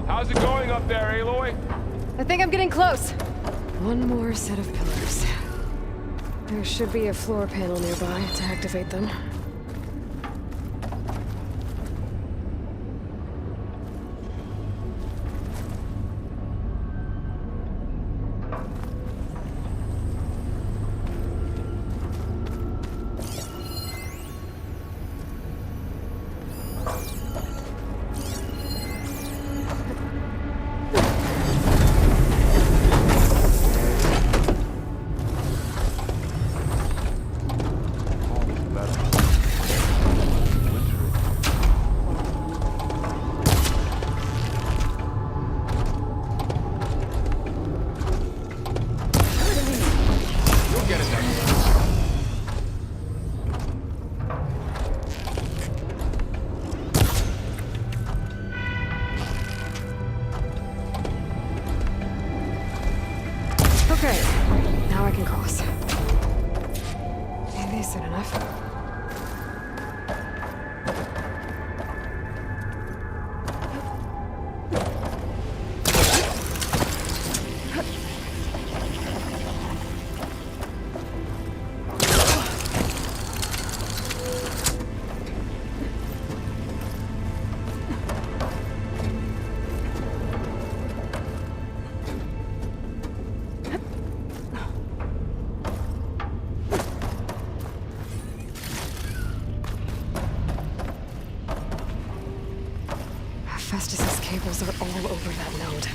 How's it going up there, Aloy? I think I'm getting close. One more set of pillars. There should be a floor panel nearby to activate them. Okay, now I can cross. Maybe soon enough. Festus's cables are all over that node.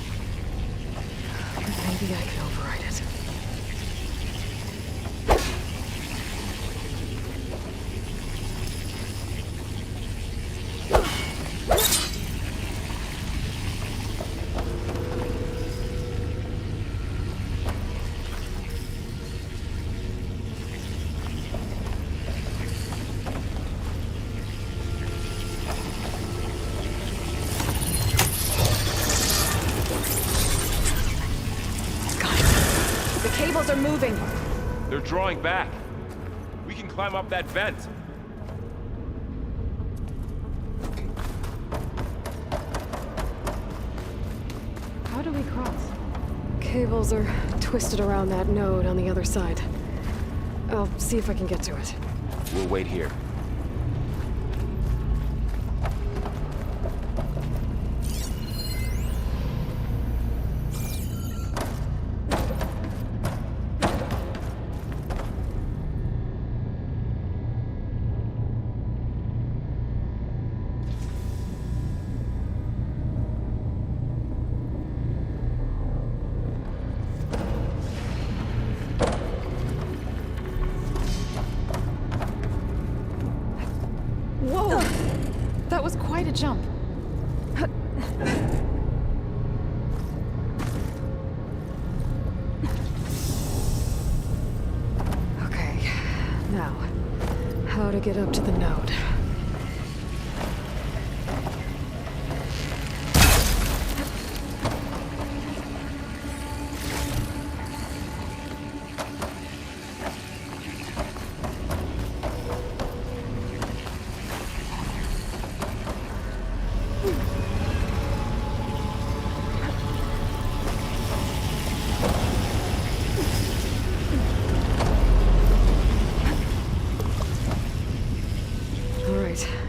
Maybe I can override it. The cables are moving. They're drawing back. We can climb up that vent. How do we cross? Cables are twisted around that node on the other side. I'll see if I can get to it. We'll wait here. Whoa! That was quite a jump. Okay, now, how to get up to the node?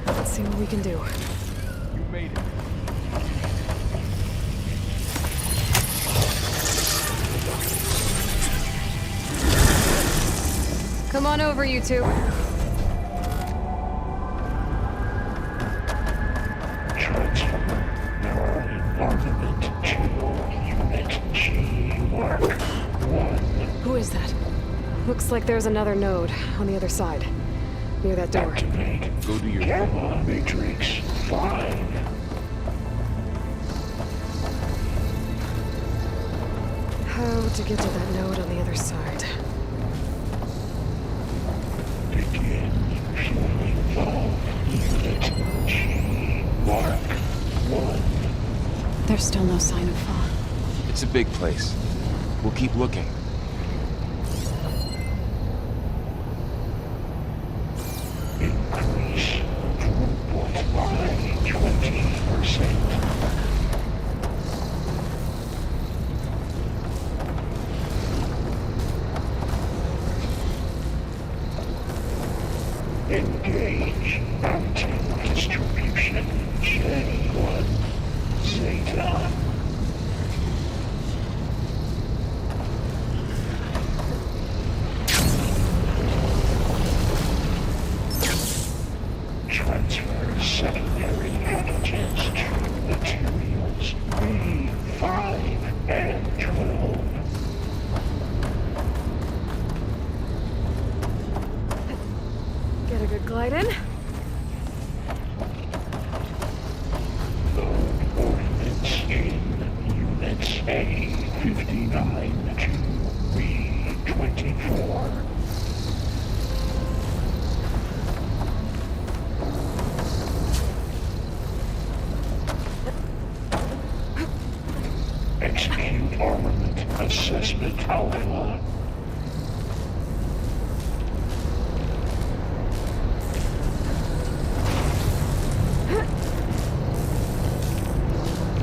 Let's see what we can do. You made it. Come on over, you two. Who is that? Looks like there's another node on the other side. Near that door. Go do your Gamma Matrix 5. How to get to that node on the other side? Begin fully evolved unit G. Mark 1. There's still no sign of Fa. It's a big place. We'll keep looking. Increase throughput by 20%. Engage anti-distribution J1 Zeta. Transfer secondary antigens to materials B5 and 12. Get a good glide in. Load ordnance in units A59 to B24. Execute armament assessment alpha.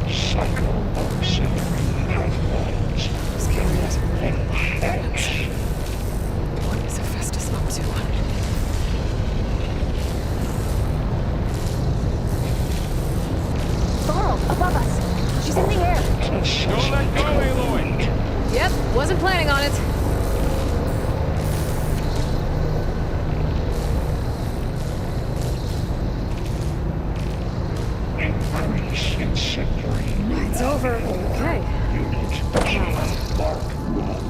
Cycle auxiliary pipelines. X. What is Hephaestus up to? Thorald, above us. She's in the air. Don't let go, Aloy! Yep, wasn't planning on it. Increase in secondary. It's over. Okay. Unit G. Mark 1.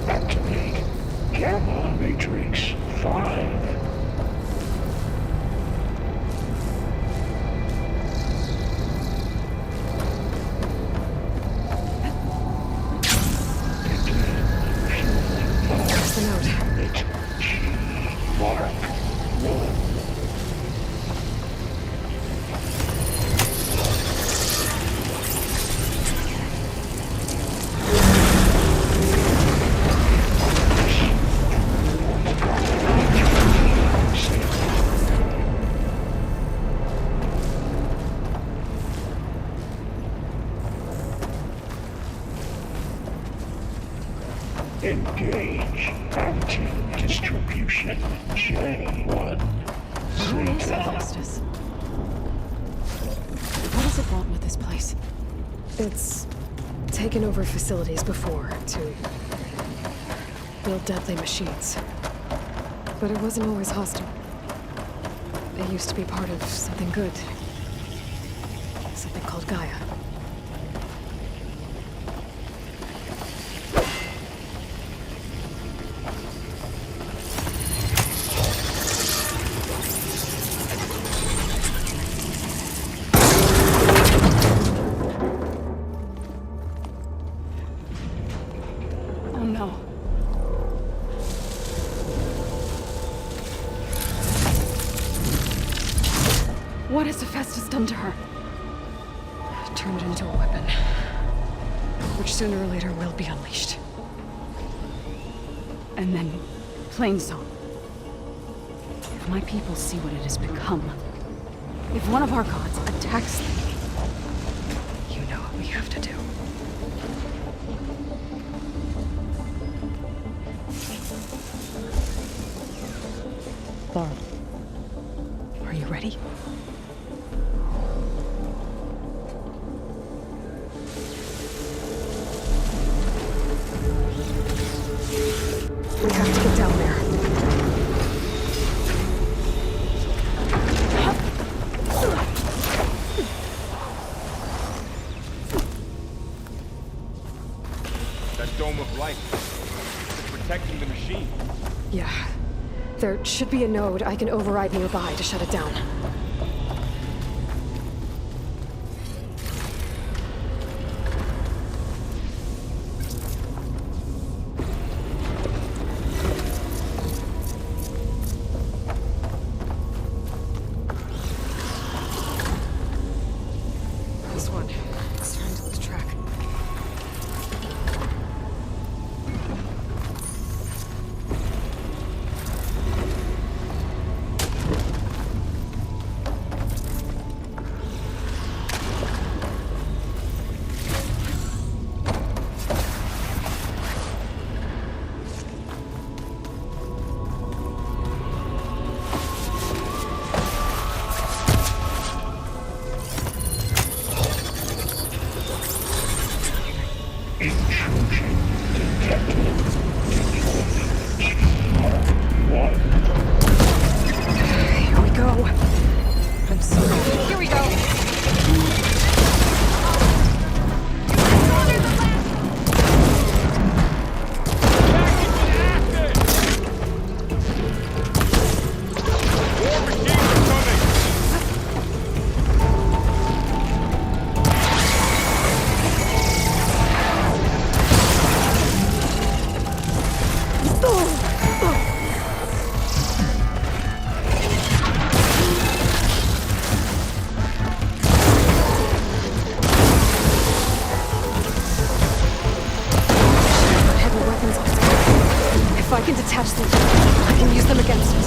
Activate Gamma Matrix 5. There's the node. Unit G. Mark 1. Engage anti-distribution J1. Who is Hephaestus? What does it want with this place? It's taken over facilities before to build deadly machines. But it wasn't always hostile. It used to be part of something good. Something called Gaia. Oh no. What has Hephaestus done to her? Turned it into a weapon. Which sooner or later will be unleashed. And then, Plainsong. If my people see what it has become, if one of our gods attacks them, you know what we have to do. Laura, are you ready? We have to get down there. That dome of light. It's protecting the machine. Yeah. There should be a node I can override nearby to shut it down. This one. It's starting to lose track. Intrusion detected. J1. Here we go. I'm sorry. Here we go. If I can detach them, I can use them against it.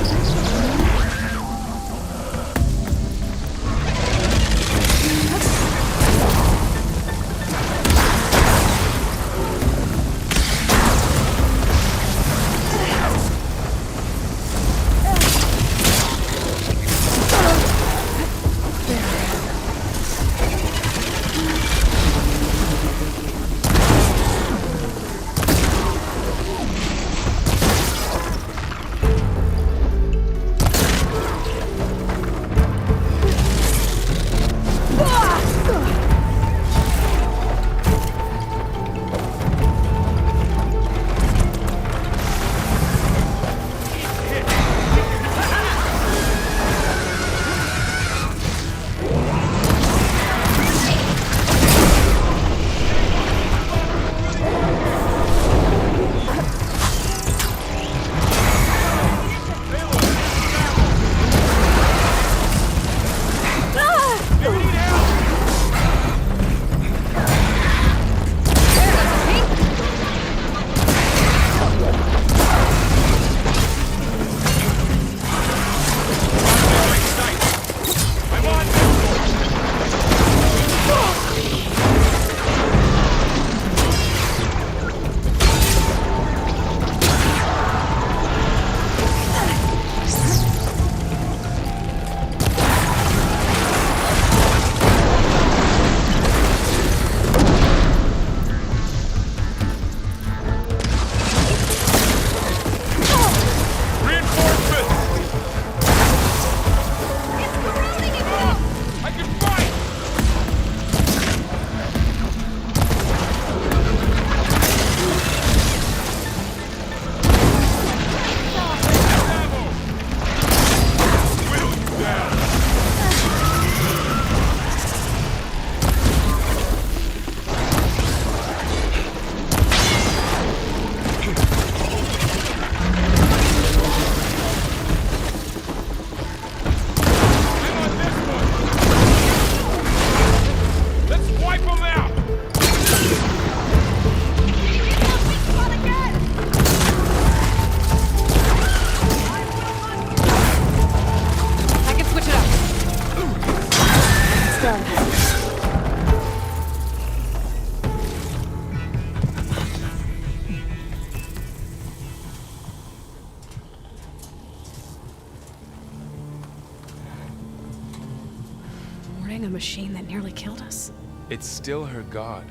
machine that nearly killed us? It's still her god.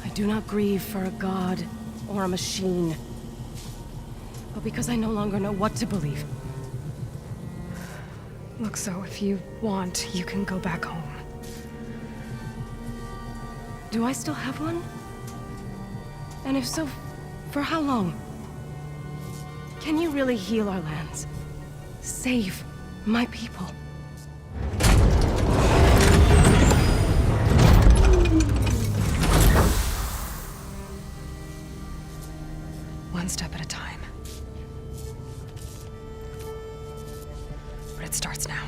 I do not grieve for a god or a machine, but because I no longer know what to believe. Look, so if you want, you can go back home. Do I still have one? And if so, for how long? Can you really heal our lands? Save my people? One step at a time. But it starts now.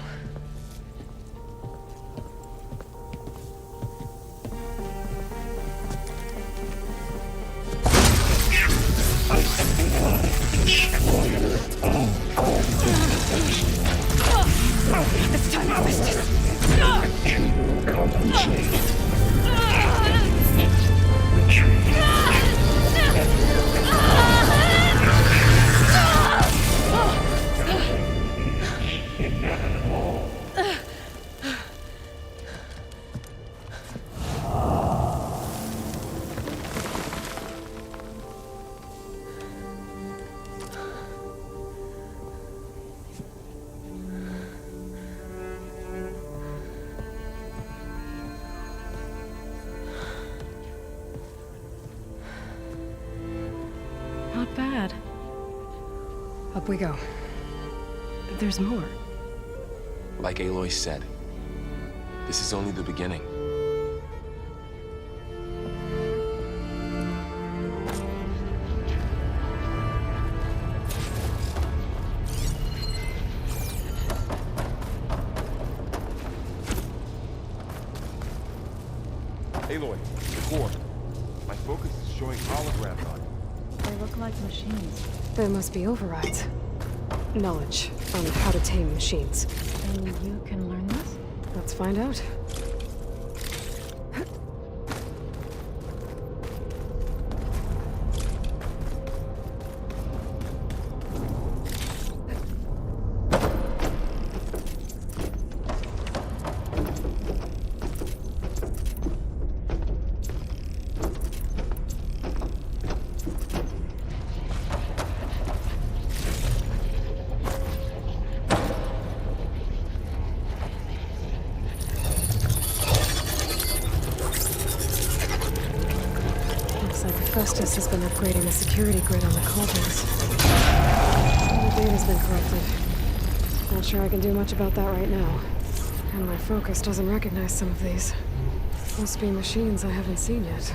It's time to harvest this. To compensate. Retreat. Not bad. Up we go. There's more. Like Aloy said, this is only the beginning. Aloy, the core. My focus is showing holograms on it. They look like machines. There must be overrides. Knowledge on how to tame machines. And you can learn this? Let's find out. Festus has been upgrading the security grid on the cauldrons. The data's been corrupted. Not sure I can do much about that right now. And my focus doesn't recognize some of these. Must be machines I haven't seen yet.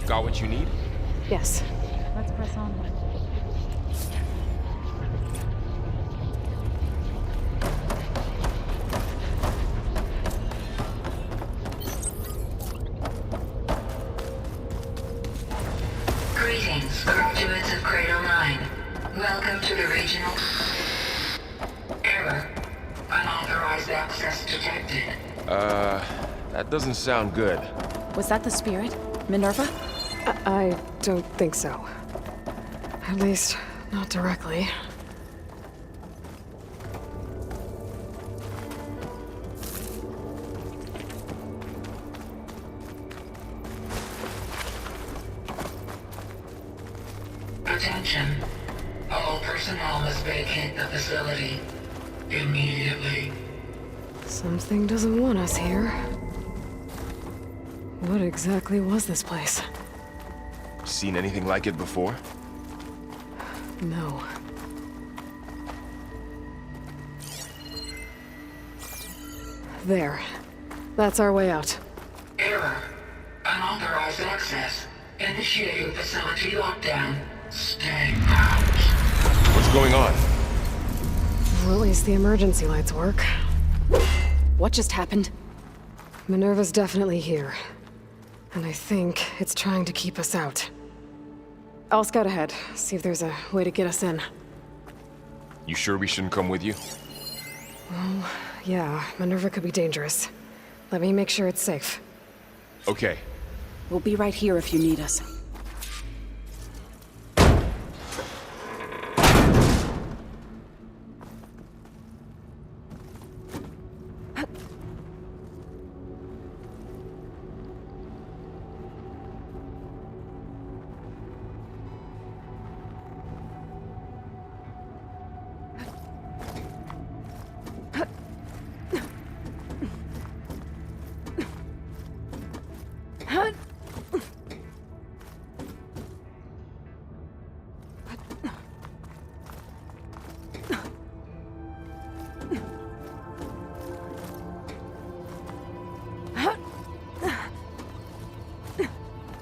Got what you need? Yes. Let's press on. Greetings, graduates of Cradle 9. Welcome to the regional... Error. Unauthorized access detected. That doesn't sound good. Was that the spirit? Minerva? I don't think so. At least, not directly. Attention. All personnel must vacate the facility. Immediately. Something doesn't want us here. What exactly was this place? Seen anything like it before? No. There. That's our way out. Error. Unauthorized access. Initiating facility lockdown. Stay out. What's going on? Well, at least the emergency lights work. What just happened? Minerva's definitely here. And I think it's trying to keep us out. I'll scout ahead, see if there's a way to get us in. You sure we shouldn't come with you? Well, yeah, Minerva could be dangerous. Let me make sure it's safe. Okay. We'll be right here if you need us.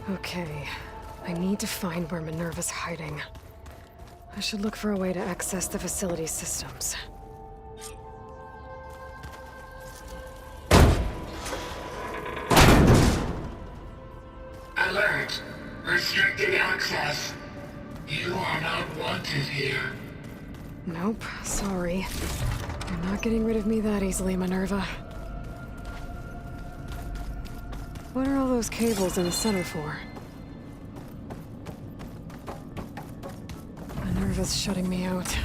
Okay, I need to find where Minerva's hiding. I should look for a way to access the facility's systems. Alert! Restricted access. You are not wanted here. Nope, sorry. You're not getting rid of me that easily, Minerva. What are all those cables in the center for? Minerva's shutting me out.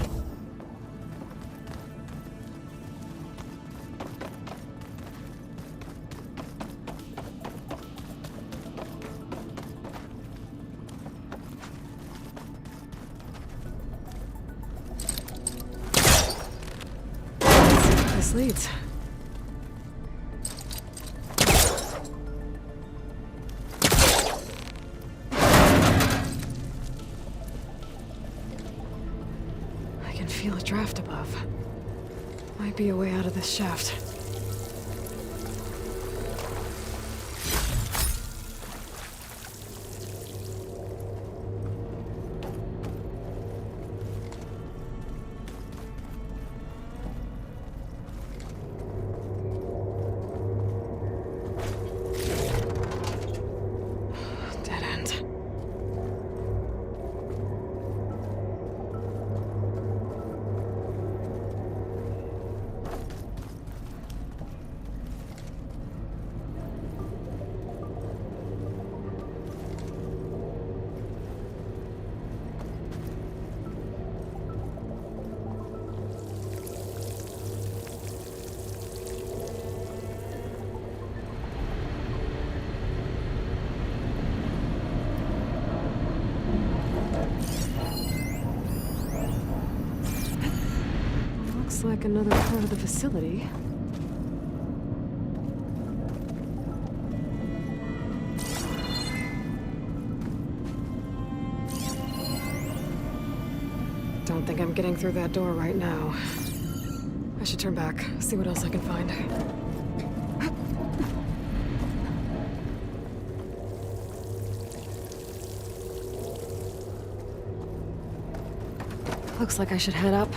Let's see where this leads. Feel a draft above. Might be a way out of this shaft. Dead end. Looks like another part of the facility. Don't think I'm getting through that door right now. I should turn back, see what else I can find. Looks like I should head up.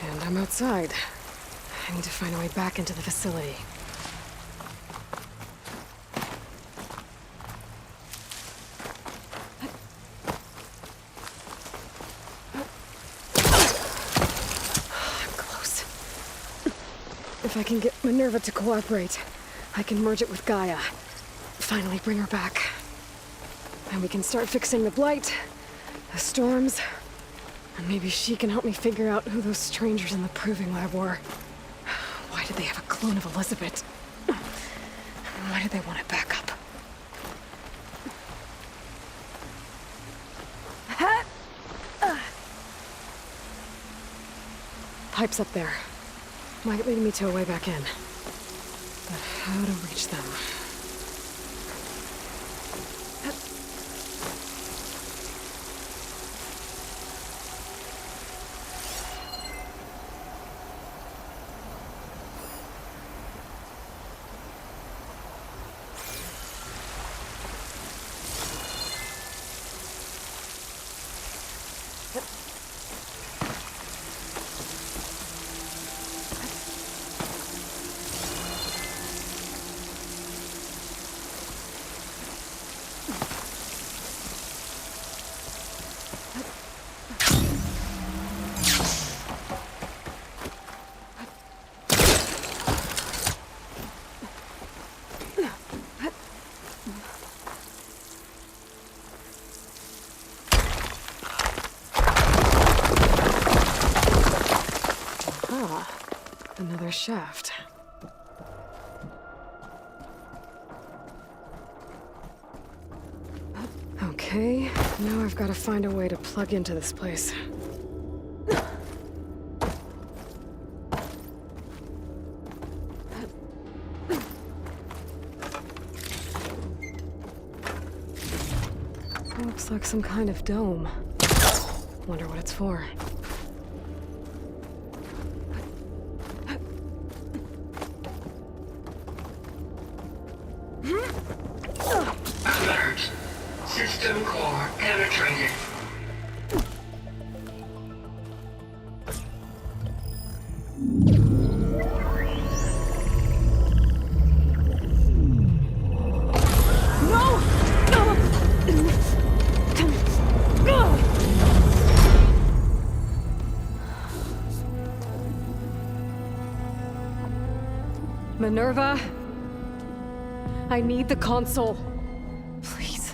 And I'm outside. I need to find a way back into the facility. I'm close. If I can get Minerva to cooperate, I can merge it with Gaia. Finally bring her back. And we can start fixing the blight, the storms, and maybe she can help me figure out who those strangers in the proving lab were. Why did they have a clone of Elizabeth? Why did they want it back up? Pipes up there. Might lead me to a way back in. But how to reach them? Another shaft. Okay, now I've got to find a way to plug into this place. Looks like some kind of dome. Wonder what it's for. Alert. System core penetrated. Minerva, I need the console. Please.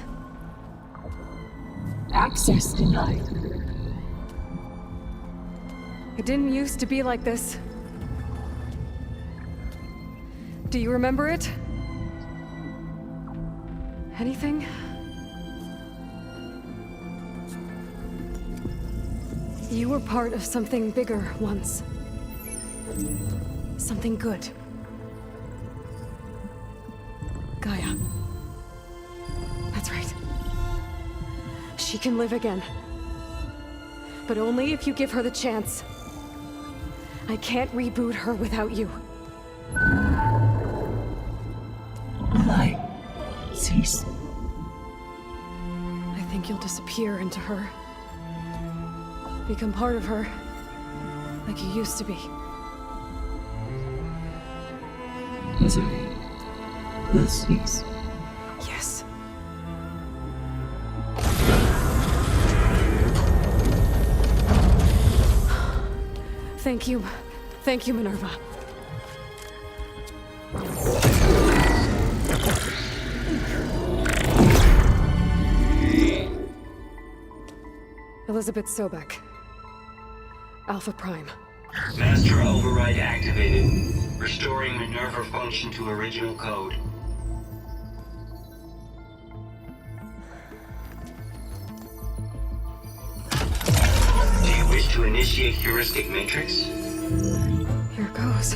Access denied. It didn't used to be like this. Do you remember it? Anything? You were part of something bigger once. Something good. Gaia. That's right. She can live again. But only if you give her the chance. I can't reboot her without you. Light. Cease. I think you'll disappear into her. Become part of her. Like you used to be. Desiree. Cease. Yes. Thank you. Thank you, Minerva. Elizabeth Sobek. Alpha Prime. Master override activated. Restoring Minerva function to original code. Do you wish to initiate heuristic matrix? Here goes.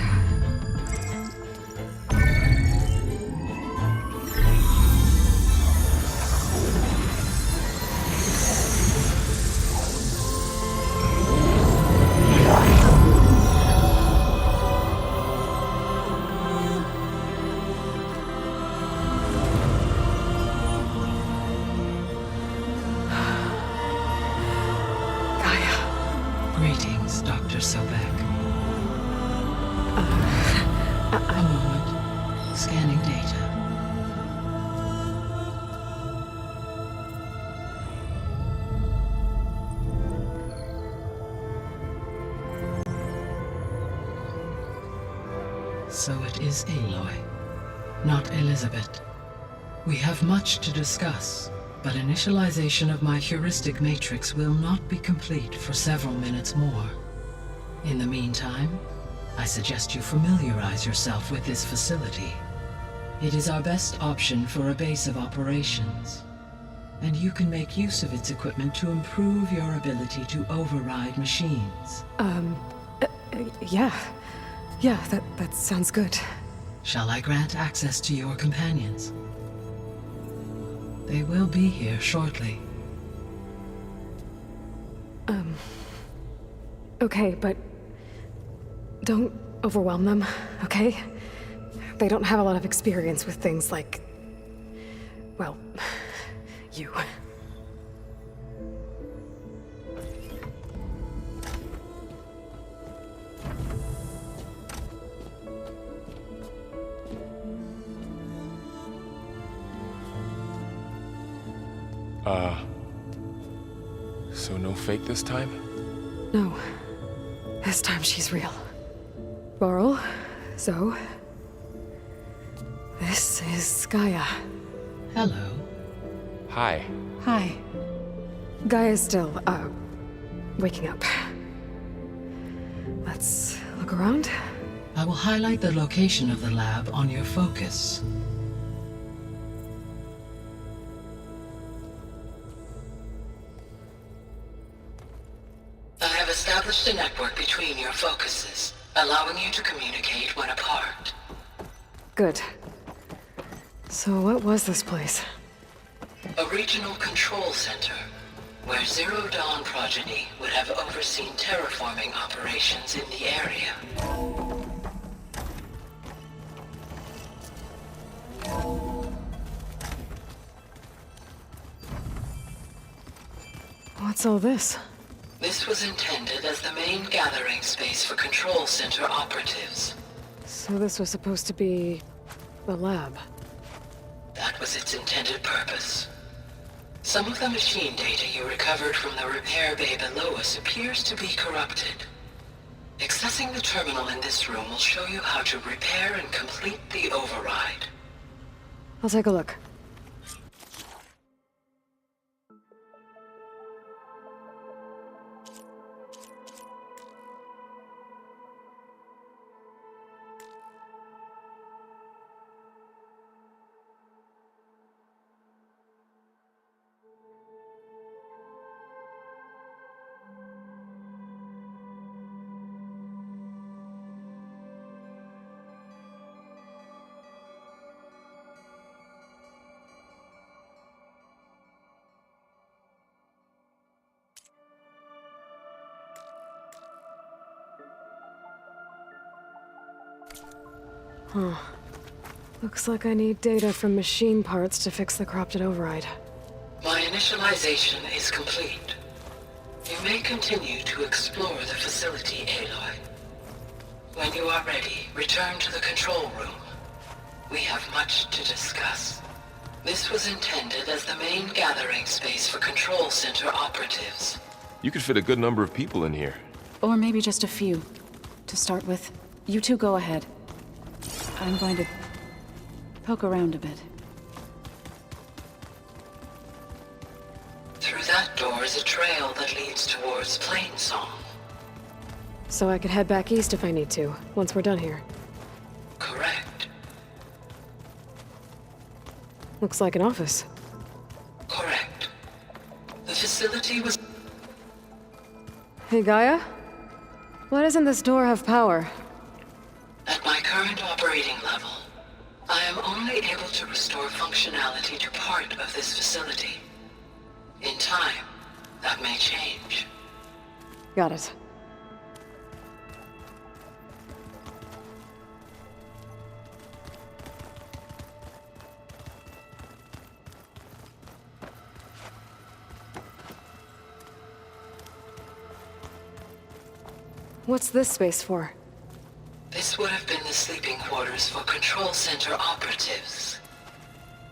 Greetings, Dr. Sobek. A moment. Scanning data. So it is Aloy, not Elizabeth. We have much to discuss. But initialization of my heuristic matrix will not be complete for several minutes more. In the meantime, I suggest you familiarize yourself with this facility. It is our best option for a base of operations, and you can make use of its equipment to improve your ability to override machines. Yeah. Yeah, that sounds good. Shall I grant access to your companions? They will be here shortly. Okay, but don't overwhelm them, okay? They don't have a lot of experience with things like, well, you. So no fake this time? No. This time she's real. Laurel, Zoe. This is Gaia. Hello. Hi. Hi. Gaia's still, waking up. Let's look around. I will highlight the location of the lab on your focus. I have established a network between your focuses, allowing you to communicate when apart. Good. So what was this place? A regional control center, where Zero Dawn progeny would have overseen terraforming operations in the area. What's all this? This was intended as the main gathering space for control center operatives. So this was supposed to be a lab. That was its intended purpose. Some of the machine data you recovered from the repair bay below us appears to be corrupted. Accessing the terminal in this room will show you how to repair and complete the override. I'll take a look. Huh. Looks like I need data from machine parts to fix the corrupted override. My initialization is complete. You may continue to explore the facility, Aloy. When you are ready, return to the control room. We have much to discuss. This was intended as the main gathering space for control center operatives. You could fit a good number of people in here. Or maybe just a few. To start with, you two go ahead. I'm going to poke around a bit. Through that door is a trail that leads towards Plainsong. So I could head back east if I need to, once we're done here. Correct. Looks like an office. Correct. The facility was... Hey, Gaia? Why doesn't this door have power? At my current operating level, I am only able to restore functionality to part of this facility. In time, that may change. Got it. What's this space for? This would have been the sleeping quarters for control center operatives.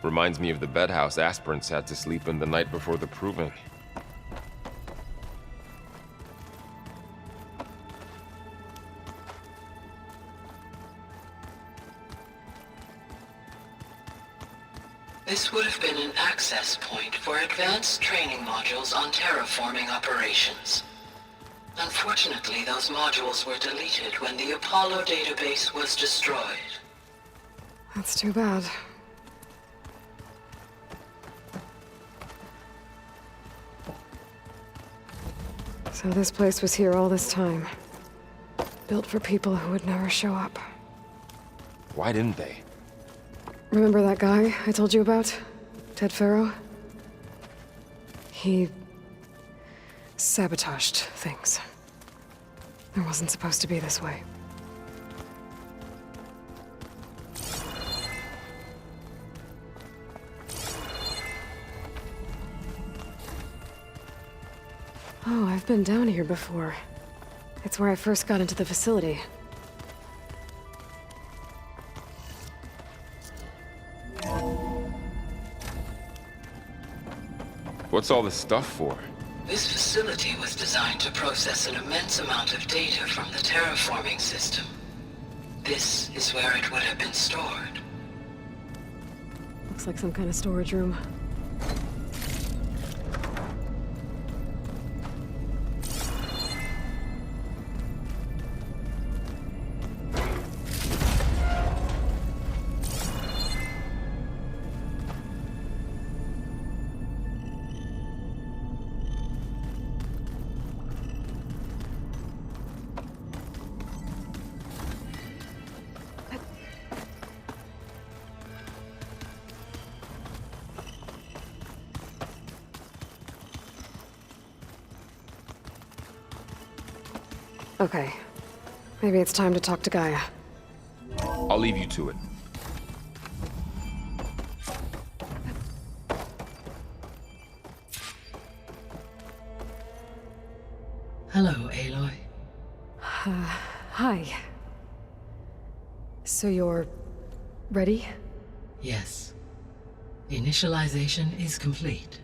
Reminds me of the bedhouse aspirants had to sleep in the night before the proving. This would have been an access point for advanced training modules on terraforming operations. Unfortunately, those modules were deleted when the Apollo database was destroyed. That's too bad. So this place was here all this time. Built for people who would never show up. Why didn't they? Remember that guy I told you about? Ted Farrow? He... sabotaged things. It wasn't supposed to be this way. Oh, I've been down here before. It's where I first got into the facility. What's all this stuff for? This facility was designed to process an immense amount of data from the terraforming system. This is where it would have been stored. Looks like some kind of storage room. Okay. Maybe it's time to talk to Gaia. I'll leave you to it. Hello, Aloy. Hi. So you're... ready? Yes. Initialization is complete.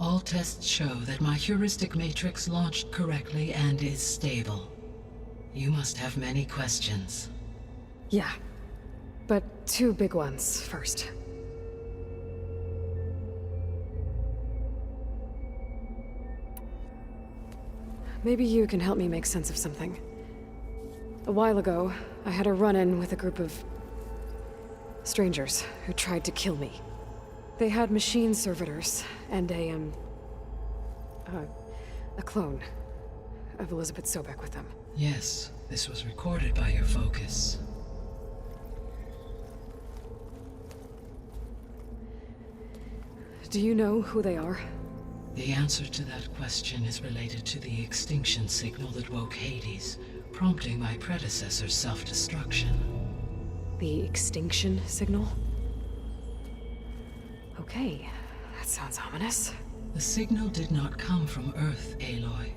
All tests show that my heuristic matrix launched correctly and is stable. You must have many questions. Yeah. But 2 big ones first. Maybe you can help me make sense of something. A while ago, I had a run-in with a group of... strangers who tried to kill me. They had machine servitors and a clone of Elizabeth Sobek with them. Yes, this was recorded by your focus. Do you know who they are? The answer to that question is related to the extinction signal that woke Hades, prompting my predecessor's self-destruction. The extinction signal? Okay, that sounds ominous. The signal did not come from Earth, Aloy.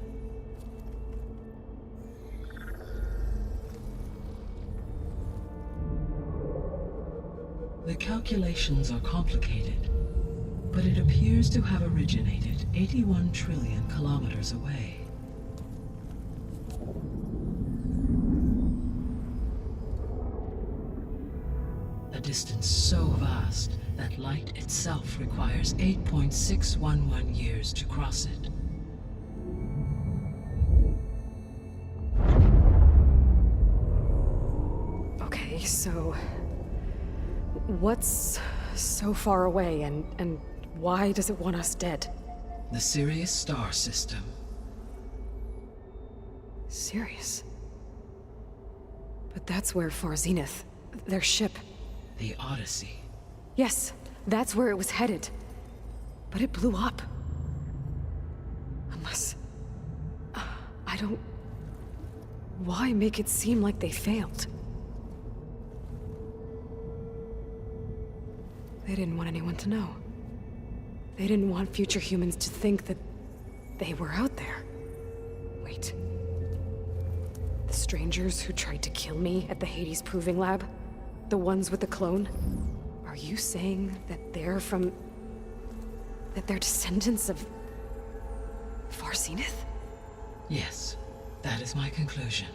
The calculations are complicated, but it appears to have originated 81 trillion kilometers away. A distance so vast that light itself requires 8.611 years to cross it. Okay, so... what's so far away, and why does it want us dead? The Sirius star system. Sirius? But that's where Far Zenith, their ship... The Odyssey. Yes, that's where it was headed. But it blew up. Unless... I don't... Why make it seem like they failed? They didn't want anyone to know. They didn't want future humans to think that they were out there. Wait. The strangers who tried to kill me at the Hades Proving Lab? The ones with the clone? Are you saying that they're from... that they're descendants of... Far Zenith? Yes, that is my conclusion.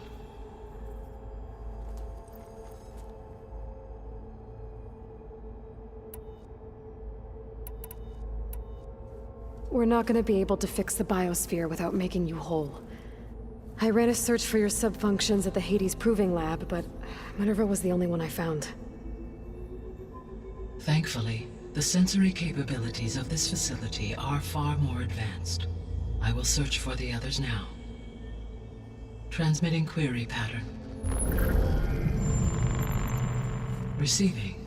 We're not gonna be able to fix the biosphere without making you whole. I ran a search for your subfunctions at the Hades Proving Lab, but Minerva was the only one I found. Thankfully, the sensory capabilities of this facility are far more advanced. I will search for the others now. Transmitting query pattern. Receiving.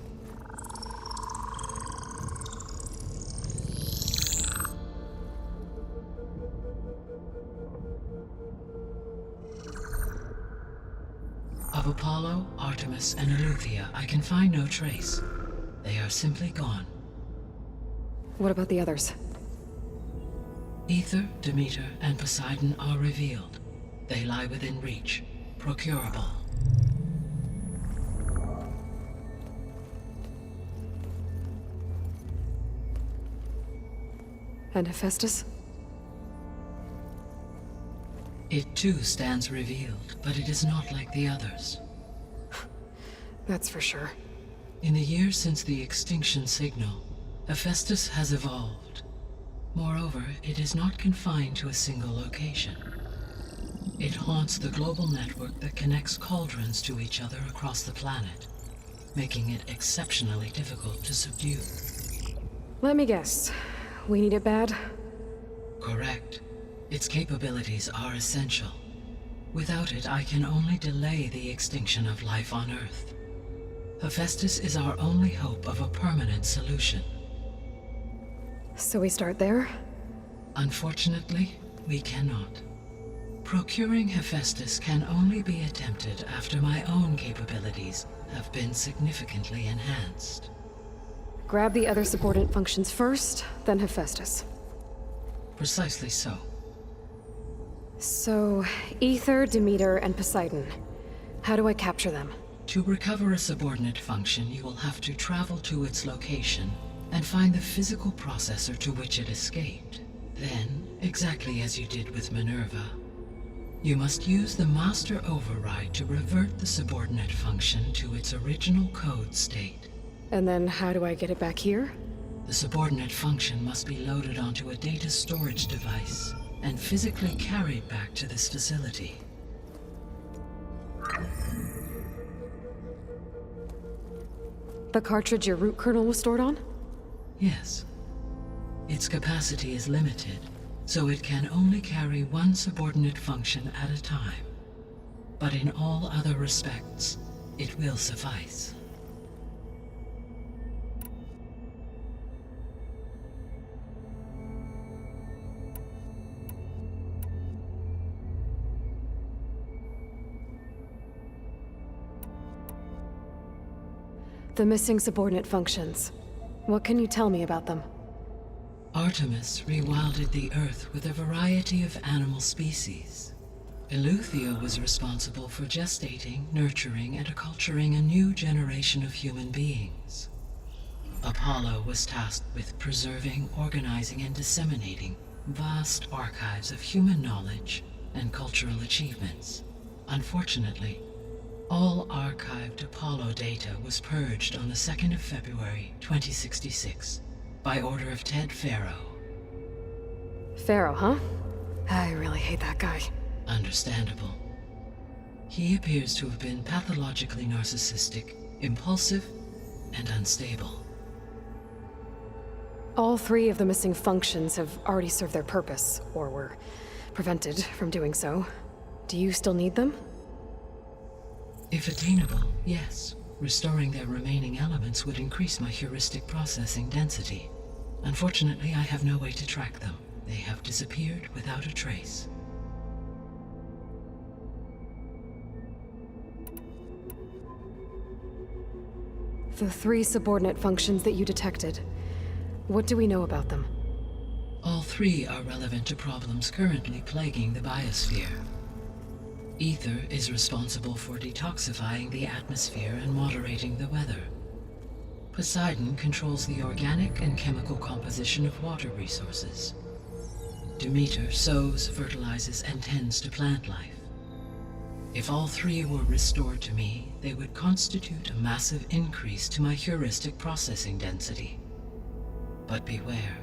Of Apollo, Artemis, and Eleuthia, I can find no trace. They are simply gone. What about the others? Ether, Demeter, and Poseidon are revealed. They lie within reach, procurable. And Hephaestus? It too stands revealed, but it is not like the others. That's for sure. In the years since the extinction signal, Hephaestus has evolved. Moreover, it is not confined to a single location. It haunts the global network that connects cauldrons to each other across the planet, making it exceptionally difficult to subdue. Let me guess. We need it bad? Correct. Its capabilities are essential. Without it, I can only delay the extinction of life on Earth. Hephaestus is our only hope of a permanent solution. So we start there? Unfortunately, we cannot. Procuring Hephaestus can only be attempted after my own capabilities have been significantly enhanced. Grab the other subordinate functions first, then Hephaestus. Precisely so. So, Ether, Demeter, and Poseidon. How do I capture them? To recover a subordinate function, you will have to travel to its location and find the physical processor to which it escaped. Then, exactly as you did with Minerva, you must use the master override to revert the subordinate function to its original code state. And then how do I get it back here? The subordinate function must be loaded onto a data storage device and physically carried back to this facility. The cartridge your root kernel was stored on? Yes. Its capacity is limited, so it can only carry one subordinate function at a time. But in all other respects, it will suffice. The missing subordinate functions. What can you tell me about them? Artemis rewilded the Earth with a variety of animal species. Eleuthia was responsible for gestating, nurturing, and acculturating a new generation of human beings. Apollo was tasked with preserving, organizing, and disseminating vast archives of human knowledge and cultural achievements. Unfortunately, all archived Apollo data was purged on the 2nd of February, 2066, by order of Ted Farrow. Farrow, huh? I really hate that guy. Understandable. He appears to have been pathologically narcissistic, impulsive, and unstable. All three of the missing functions have already served their purpose, or were prevented from doing so. Do you still need them? If attainable, yes. Restoring their remaining elements would increase my heuristic processing density. Unfortunately, I have no way to track them. They have disappeared without a trace. The three subordinate functions that you detected. What do we know about them? All three are relevant to problems currently plaguing the biosphere. Ether is responsible for detoxifying the atmosphere and moderating the weather. Poseidon controls the organic and chemical composition of water resources. Demeter sows, fertilizes, and tends to plant life. If all three were restored to me, they would constitute a massive increase to my heuristic processing density. But beware.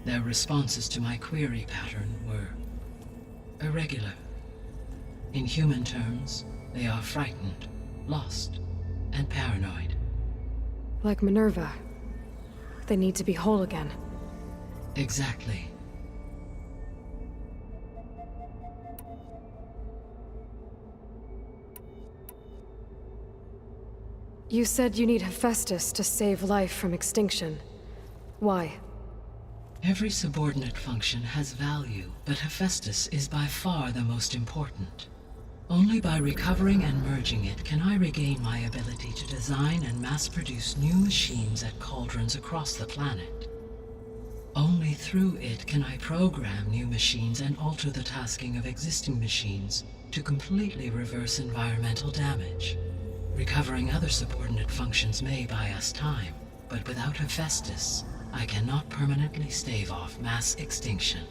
Their responses to my query pattern were irregular. In human terms, they are frightened, lost, and paranoid. Like Minerva. They need to be whole again. Exactly. You said you need Hephaestus to save life from extinction. Why? Every subordinate function has value, but Hephaestus is by far the most important. Only by recovering and merging it can I regain my ability to design and mass-produce new machines at cauldrons across the planet. Only through it can I program new machines and alter the tasking of existing machines to completely reverse environmental damage. Recovering other subordinate functions may buy us time, but without Hephaestus, I cannot permanently stave off mass extinction.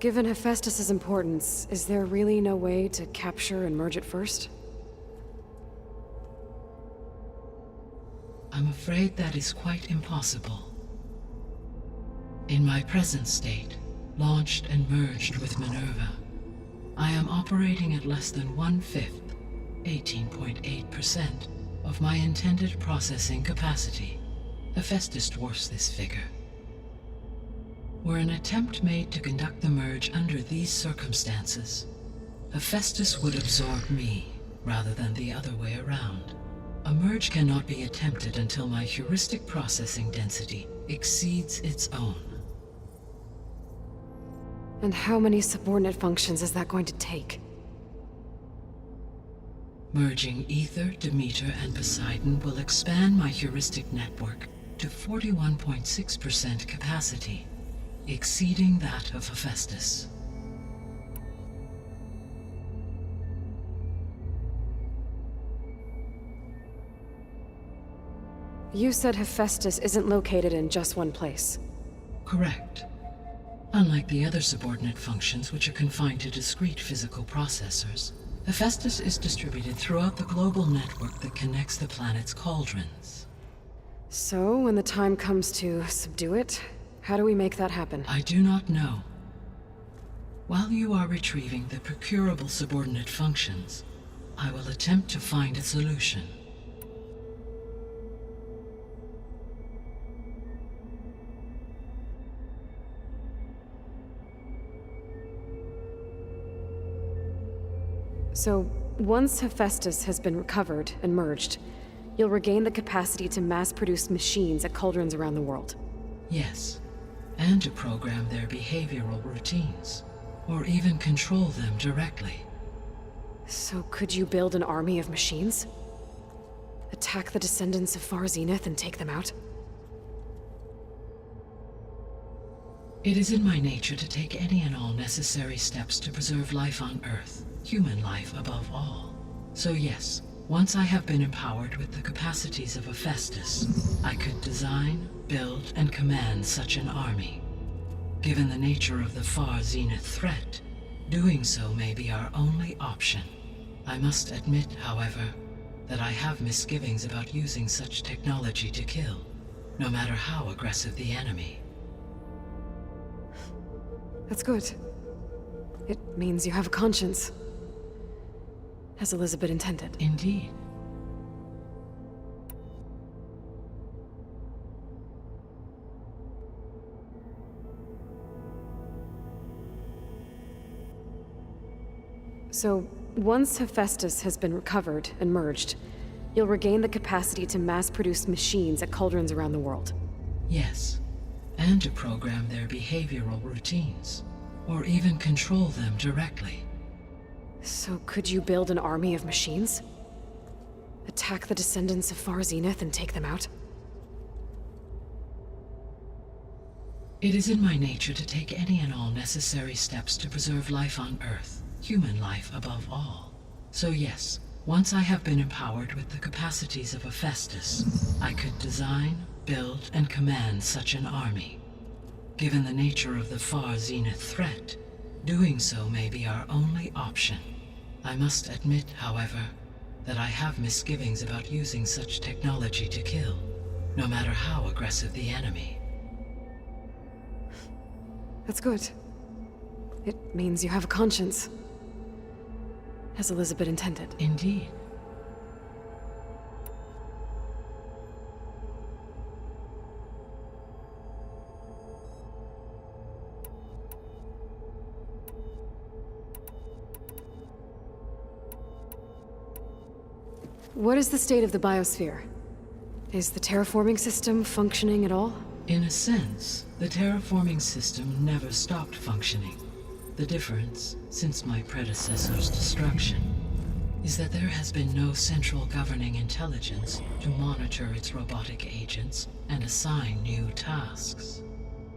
Given Hephaestus's importance, is there really no way to capture and merge it first? I'm afraid that is quite impossible. In my present state, launched and merged with Minerva, I am operating at less than 1/5, 18.8%, of my intended processing capacity. Hephaestus dwarfs this figure. Were an attempt made to conduct the merge under these circumstances, Hephaestus would absorb me rather than the other way around. A merge cannot be attempted until my heuristic processing density exceeds its own. And how many subordinate functions is that going to take? Merging Ether, Demeter, and Poseidon will expand my heuristic network to 41.6% capacity, exceeding that of Hephaestus. You said Hephaestus isn't located in just one place. Correct. Unlike the other subordinate functions, which are confined to discrete physical processors, Hephaestus is distributed throughout the global network that connects the planet's cauldrons. So, when the time comes to subdue it, how do we make that happen? I do not know. While you are retrieving the procurable subordinate functions, I will attempt to find a solution. So, once Hephaestus has been recovered and merged, you'll regain the capacity to mass-produce machines at cauldrons around the world. Yes, and to program their behavioral routines, or even control them directly. So could you build an army of machines? Attack the descendants of Far Zenith and take them out? It is in my nature to take any and all necessary steps to preserve life on Earth, human life above all. So yes, once I have been empowered with the capacities of Hephaestus, I could design, build, and command such an army. Given the nature of the Far Zenith threat, doing so may be our only option. I must admit, however, that I have misgivings about using such technology to kill, no matter how aggressive the enemy. That's good. It means you have a conscience. As Elizabeth intended. Indeed. So, once Hephaestus has been recovered and merged, you'll regain the capacity to mass-produce machines at cauldrons around the world. Yes, and to program their behavioral routines, or even control them directly. So could you build an army of machines? Attack the descendants of Far Zenith and take them out? It is in my nature to take any and all necessary steps to preserve life on Earth, human life above all. So yes, once I have been empowered with the capacities of Hephaestus, I could design, build, and command such an army. Given the nature of the Far Zenith threat, doing so may be our only option. I must admit, however, that I have misgivings about using such technology to kill, no matter how aggressive the enemy. That's good. It means you have a conscience. As Elizabeth intended. Indeed. What is the state of the biosphere? Is the terraforming system functioning at all? In a sense, the terraforming system never stopped functioning. The difference, since my predecessor's destruction, is that there has been no central governing intelligence to monitor its robotic agents and assign new tasks.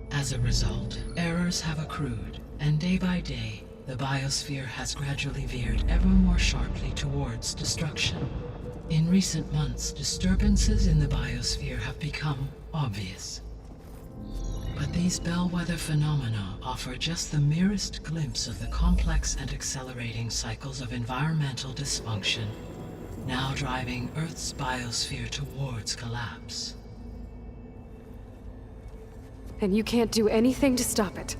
As a result, errors have accrued, and day by day, the biosphere has gradually veered ever more sharply towards destruction. In recent months, disturbances in the biosphere have become obvious. But these bellwether phenomena offer just the merest glimpse of the complex and accelerating cycles of environmental dysfunction, now driving Earth's biosphere towards collapse. And you can't do anything to stop it?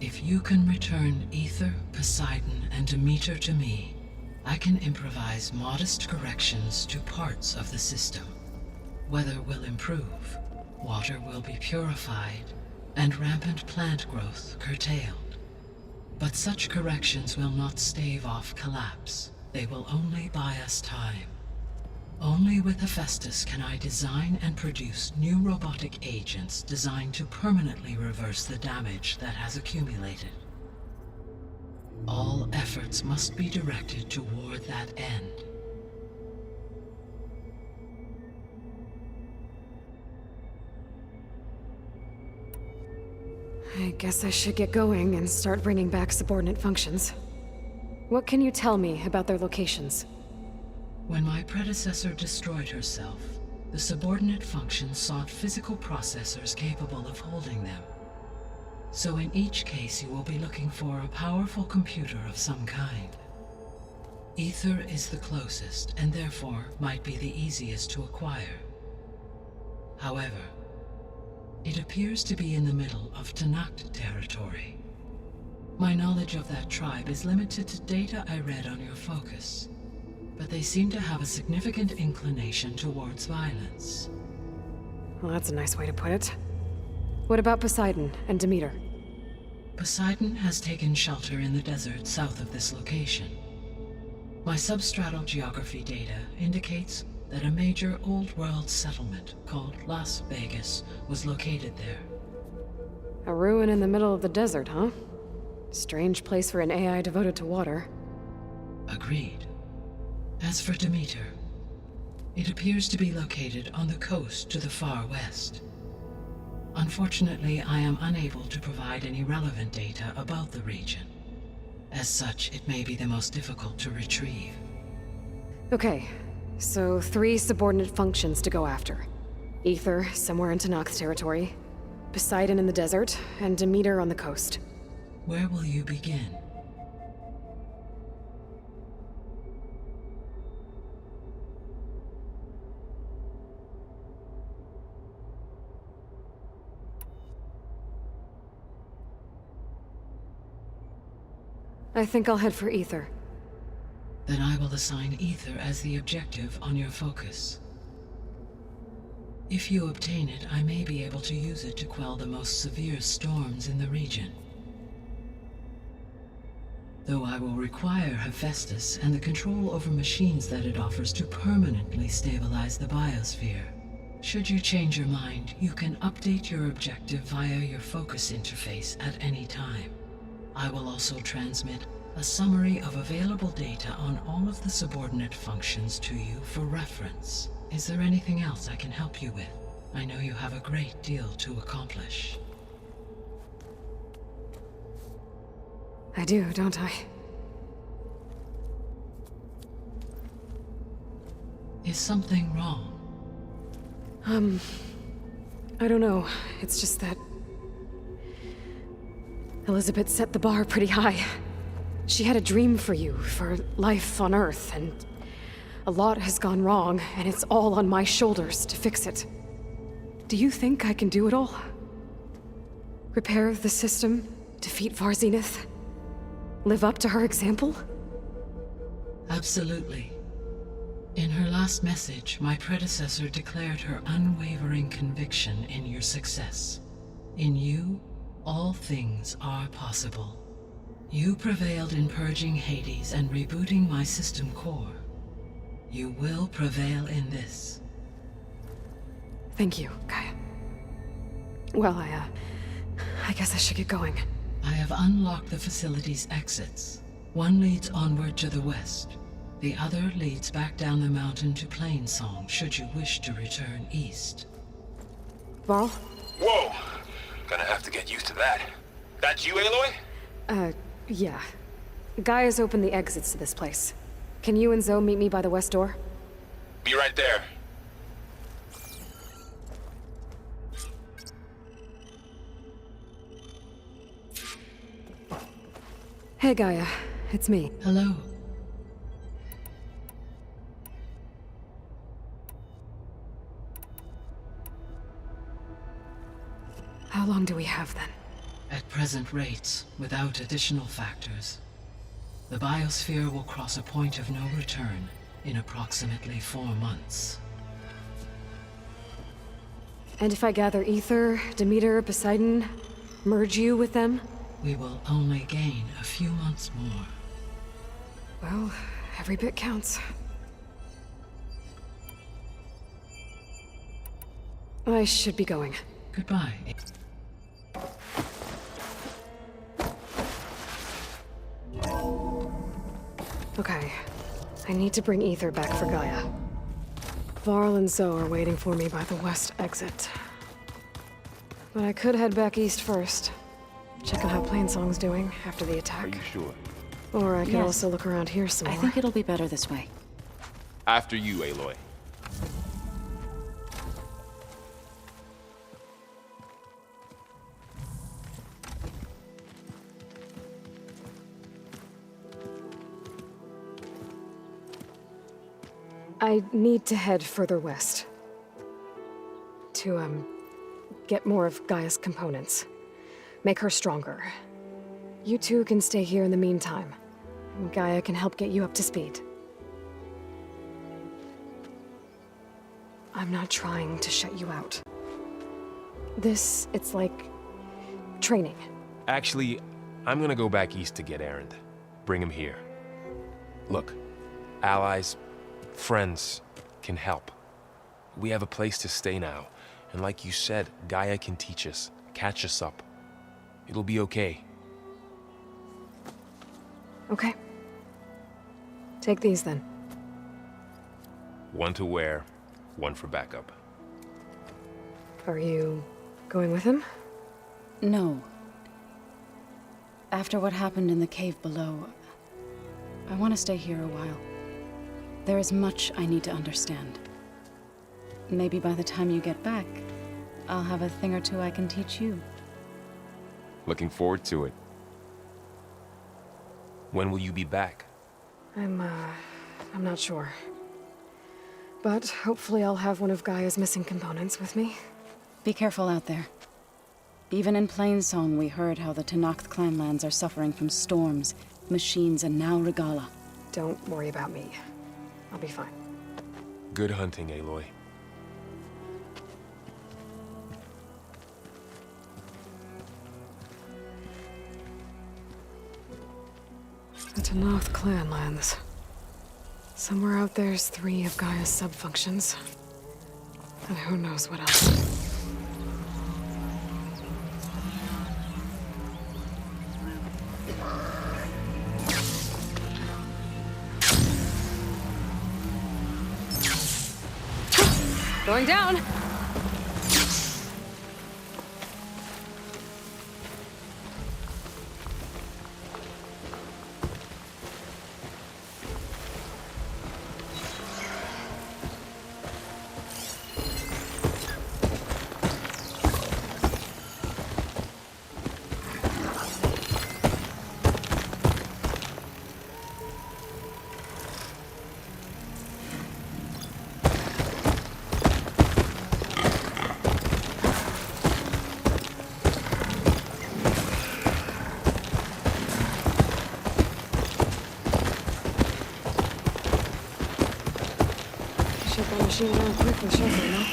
If you can return Ether, Poseidon, and Demeter to me, I can improvise modest corrections to parts of the system. Weather will improve, water will be purified, and rampant plant growth curtailed. But such corrections will not stave off collapse. They will only buy us time. Only with Hephaestus can I design and produce new robotic agents designed to permanently reverse the damage that has accumulated. All efforts must be directed toward that end. I guess I should get going and start bringing back subordinate functions. What can you tell me about their locations? When my predecessor destroyed herself, the subordinate functions sought physical processors capable of holding them. So in each case, you will be looking for a powerful computer of some kind. Ether is the closest, and therefore might be the easiest to acquire. However, it appears to be in the middle of Tanakh territory. My knowledge of that tribe is limited to data I read on your focus, but they seem to have a significant inclination towards violence. Well, that's a nice way to put it. What about Poseidon and Demeter? Poseidon has taken shelter in the desert south of this location. My substratal geography data indicates that a major old-world settlement called Las Vegas was located there. A ruin in the middle of the desert, huh? Strange place for an AI devoted to water. Agreed. As for Demeter, it appears to be located on the coast to the far west. Unfortunately, I am unable to provide any relevant data about the region. As such, it may be the most difficult to retrieve. Okay, so 3 subordinate functions to go after. Ether, somewhere in Tanakh territory, Poseidon in the desert, and Demeter on the coast. Where will you begin? I think I'll head for Ether. Then I will assign Ether as the objective on your focus. If you obtain it, I may be able to use it to quell the most severe storms in the region. Though I will require Hephaestus and the control over machines that it offers to permanently stabilize the biosphere. Should you change your mind, you can update your objective via your focus interface at any time. I will also transmit a summary of available data on all of the subordinate functions to you for reference. Is there anything else I can help you with? I know you have a great deal to accomplish. I do, don't I? Is something wrong? I don't know. It's just that Elizabeth set the bar pretty high. She had a dream for you, for life on Earth, and a lot has gone wrong, and it's all on my shoulders to fix it. Do you think I can do it all? Repair the system, defeat Varzenith, live up to her example? Absolutely. In her last message, my predecessor declared her unwavering conviction in your success. In you, all things are possible. You prevailed in purging Hades and rebooting my system core. You will prevail in this. Thank you, Gaia. Well, I guess I should get going. I have unlocked the facility's exits. One leads onward to the west. The other leads back down the mountain to Plainsong, should you wish to return east. Varl? Whoa! Gonna have to get used to that. That's you, Aloy? Yeah. Gaia's opened the exits to this place. Can you and Zoe meet me by the west door? Be right there. Hey, Gaia. It's me. Hello. How long do we have, then? At present rates, without additional factors, the biosphere will cross a point of no return in approximately 4 months. And if I gather Ether, Demeter, Poseidon, merge you with them? We will only gain a few months more. Well, every bit counts. I should be going. Goodbye. Okay. I need to bring Ether back for Gaia. Varl and Zoe are waiting for me by the west exit. But I could head back east first. Check on how Plainsong's doing after the attack. Are you sure? Or I could Yes. also look around here some more. I think it'll be better this way. After you, Aloy. I need to head further west. To, get more of Gaia's components. Make her stronger. You two can stay here in the meantime. Gaia can help get you up to speed. I'm not trying to shut you out. It's like training. Actually, I'm gonna go back east to get Erend. Bring him here. Look, allies, friends can help. We have a place to stay now, and like you said, Gaia can teach us, catch us up. It'll be okay. Okay. Take these then. One to wear, one for backup. Are you going with him? No. After what happened in the cave below, I want to stay here a while. There is much I need to understand. Maybe by the time you get back, I'll have a thing or two I can teach you. Looking forward to it. When will you be back? I'm not sure. But hopefully I'll have one of Gaia's missing components with me. Be careful out there. Even in Plainsong, we heard how the Tenakth clanlands are suffering from storms, machines, and now Regala. Don't worry about me. I'll be fine. Good hunting, Aloy. The Tenakth clanlands. Somewhere out there's 3 of Gaia's sub-functions. And who knows what else. Going down! Shut that machine down quick and shut it, no?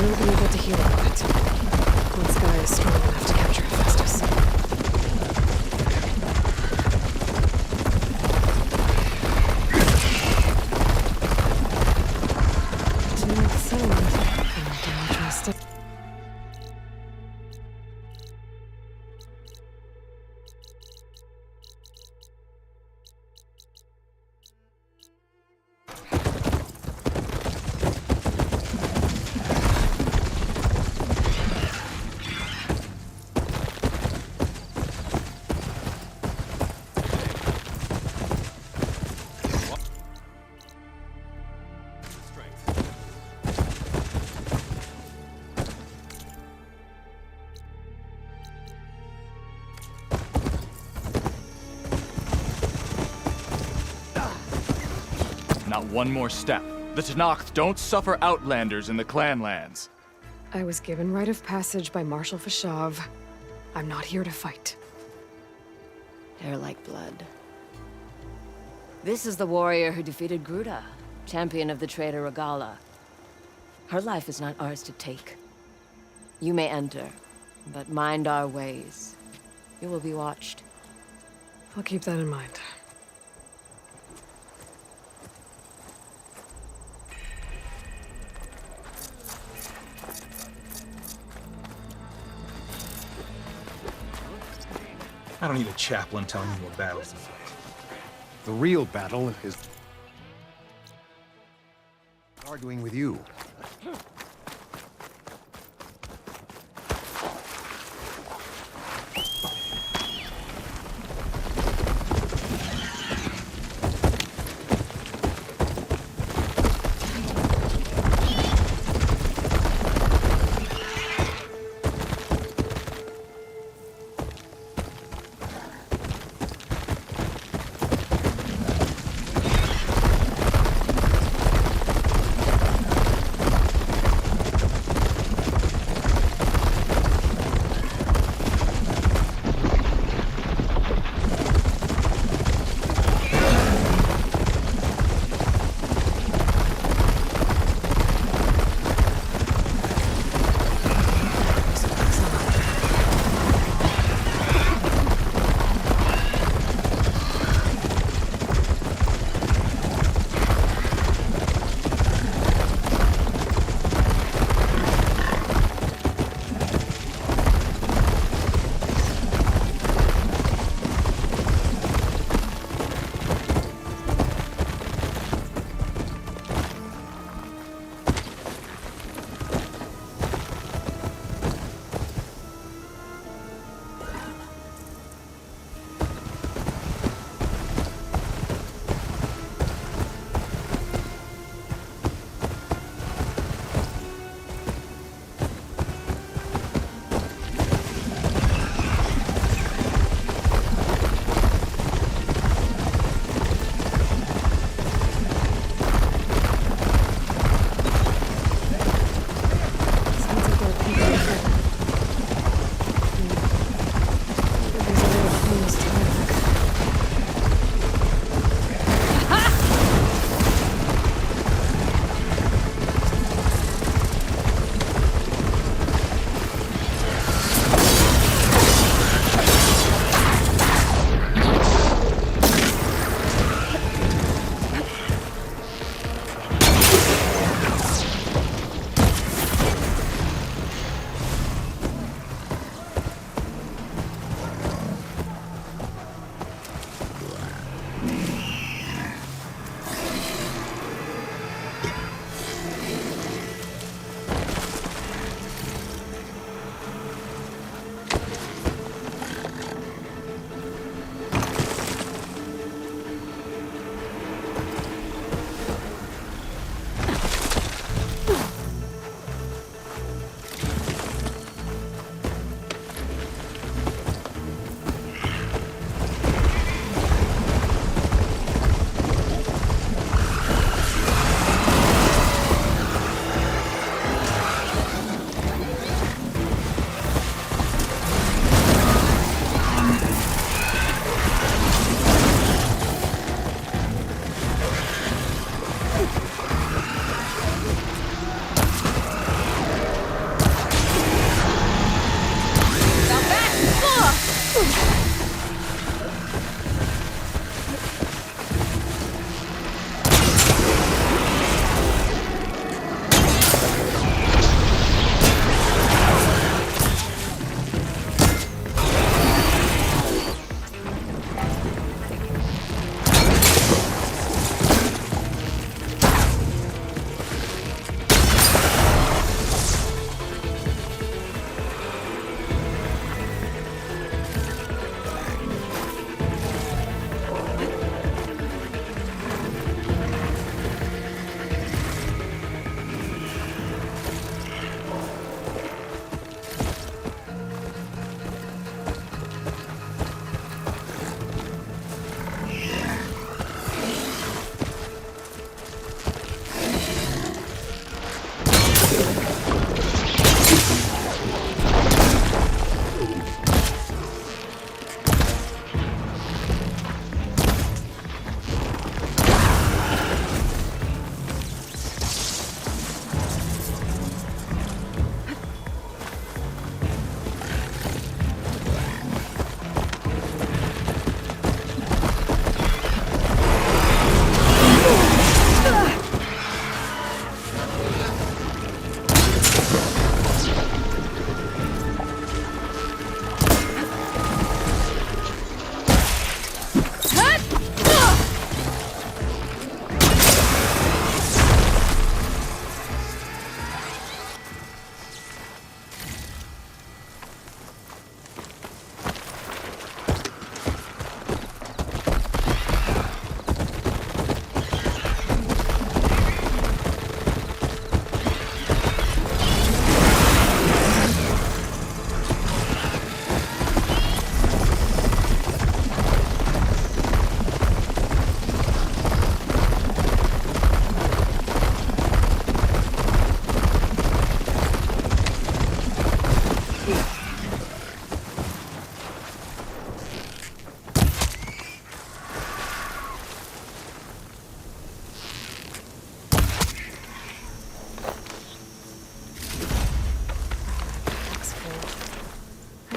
We'll be able to heal out of it. One sky is strong enough to capture Hephaestus. Smooth settlement. And trust it. Not one more step. The Tenakth don't suffer outlanders in the Clanlands. I was given rite of passage by Marshal Fashav. I'm not here to fight. They're like blood. This is the warrior who defeated Gruta, champion of the traitor Regala. Her life is not ours to take. You may enter, but mind our ways. You will be watched. I'll keep that in mind. I don't need a chaplain telling me what battles to fight. The real battle is arguing with you.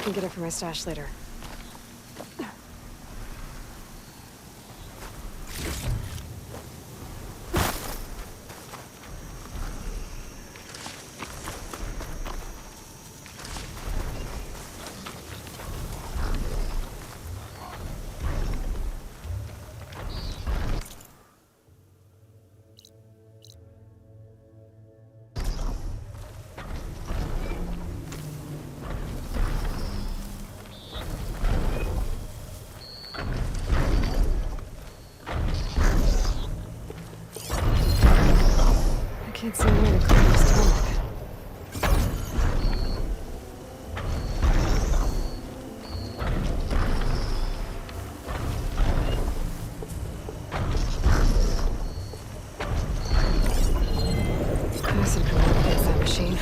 I can get it from my stash later. Can't see where to clear this tunnel. Acid can work against that machine.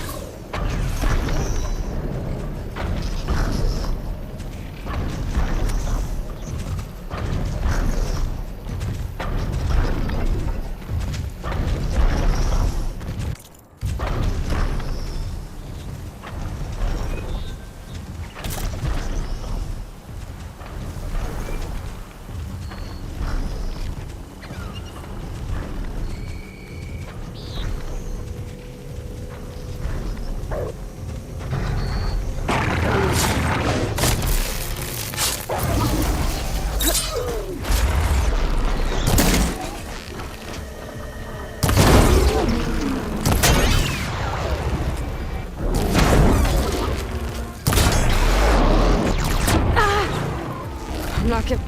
I'm not giving...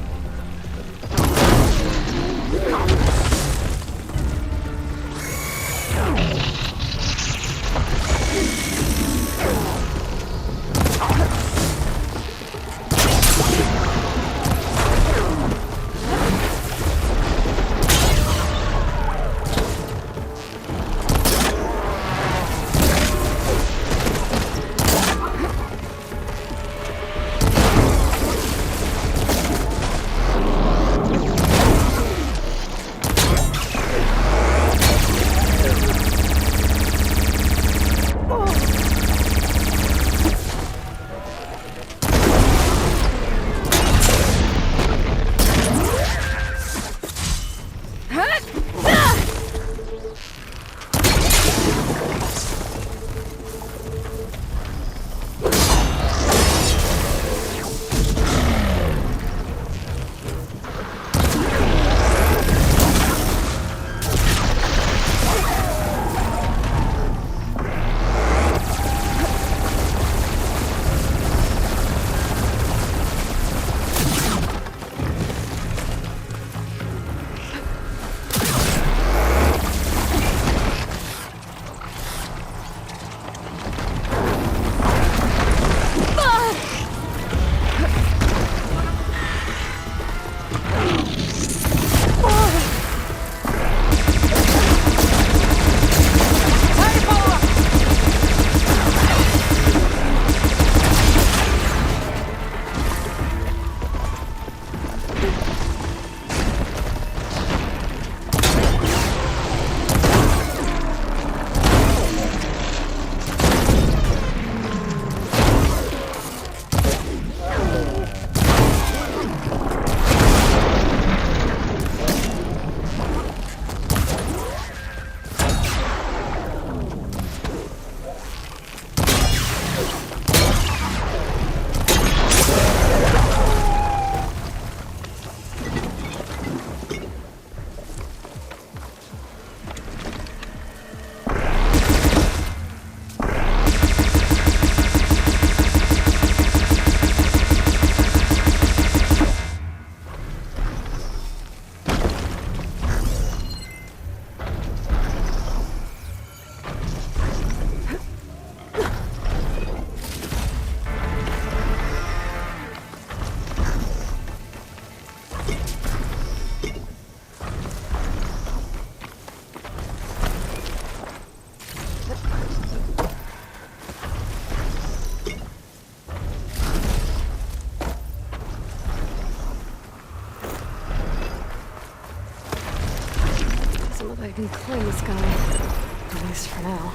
I can clear this guy. At least for now.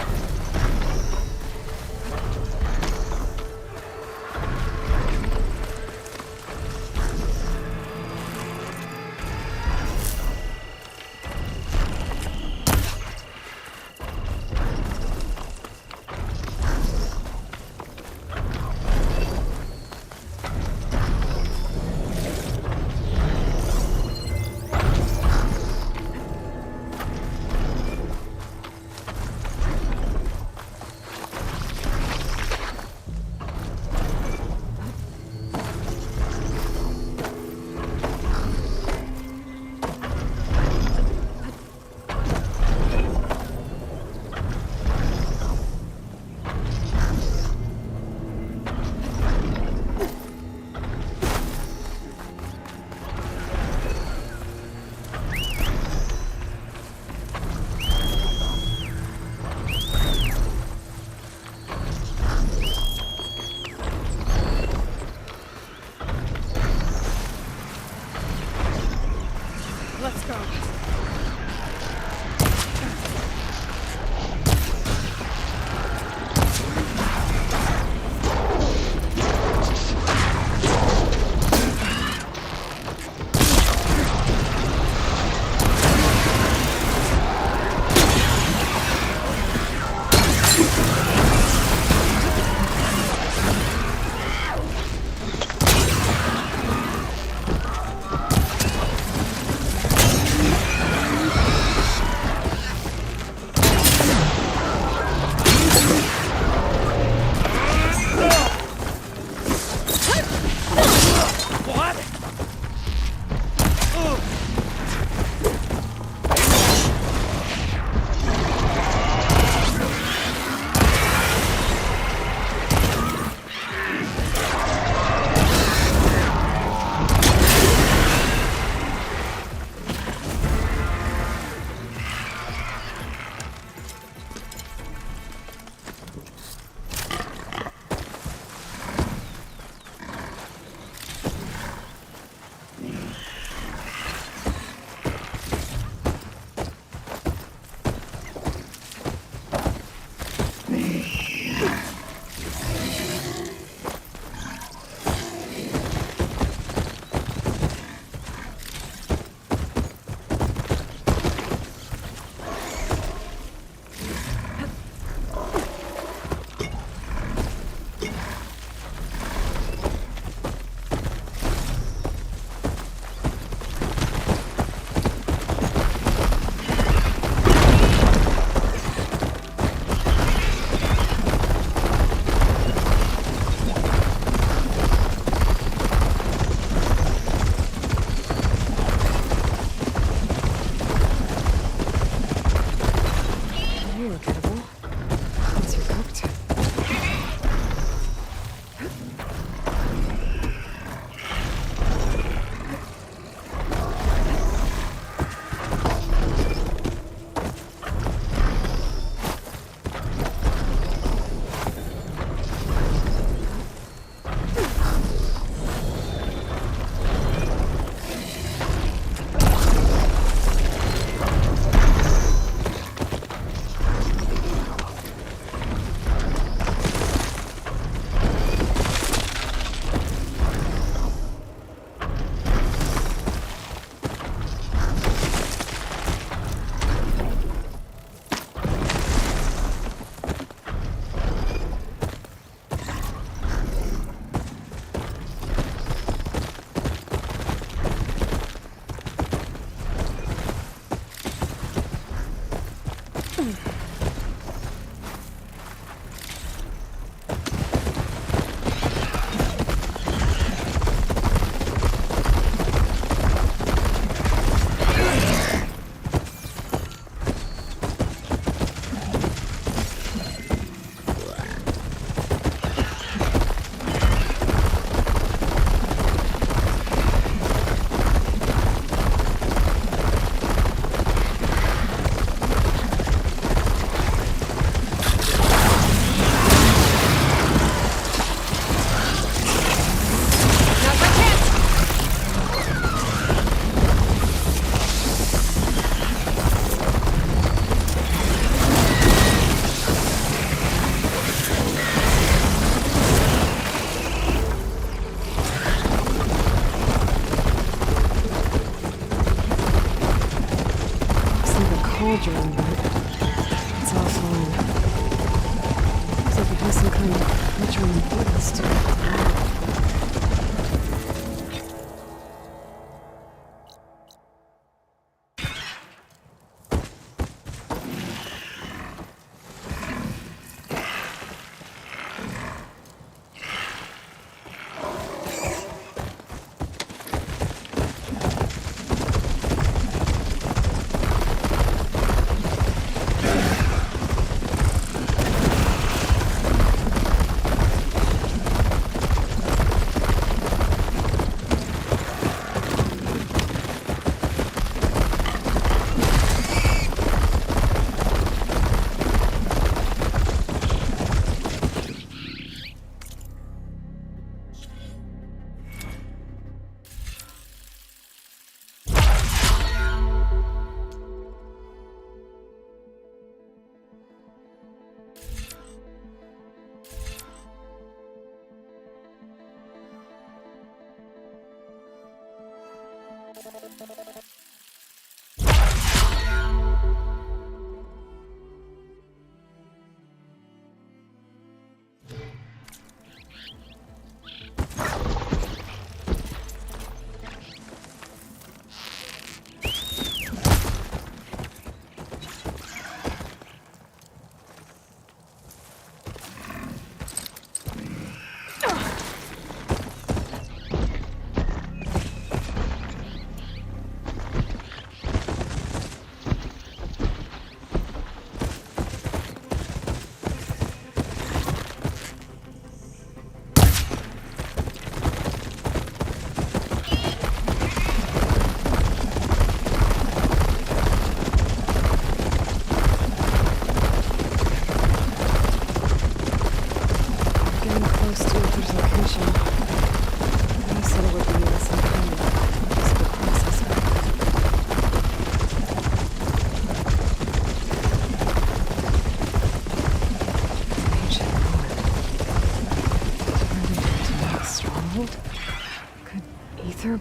find mutual importance to it.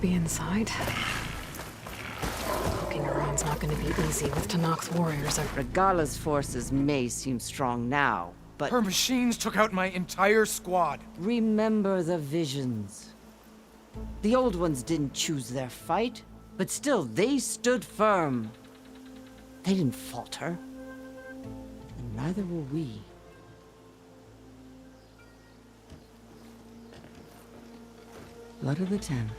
Be inside. Poking around's not gonna be easy with Tanakh's warriors. Regala's forces may seem strong now, but... Her machines took out my entire squad. Remember the visions. The old ones didn't choose their fight, but still, they stood firm. They didn't falter. And neither will we. Blood of the Ten.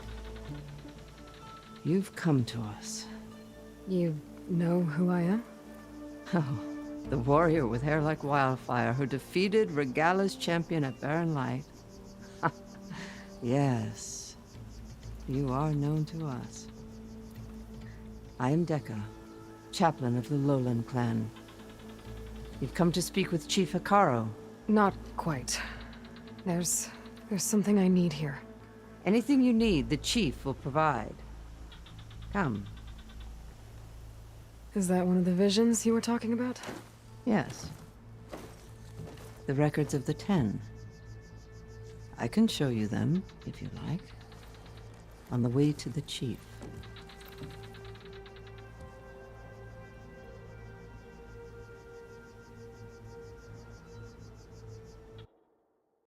You've come to us. You know who I am? Oh, the warrior with hair like wildfire who defeated Regala's champion at Barren Light. Yes, you are known to us. I am Dekka, chaplain of the Lowland clan. You've come to speak with Chief Hikaru. Not quite. There's something I need here. Anything you need, the chief will provide. Come. Is that one of the visions you were talking about? Yes. The records of the Ten. I can show you them, if you like. On the way to the chief.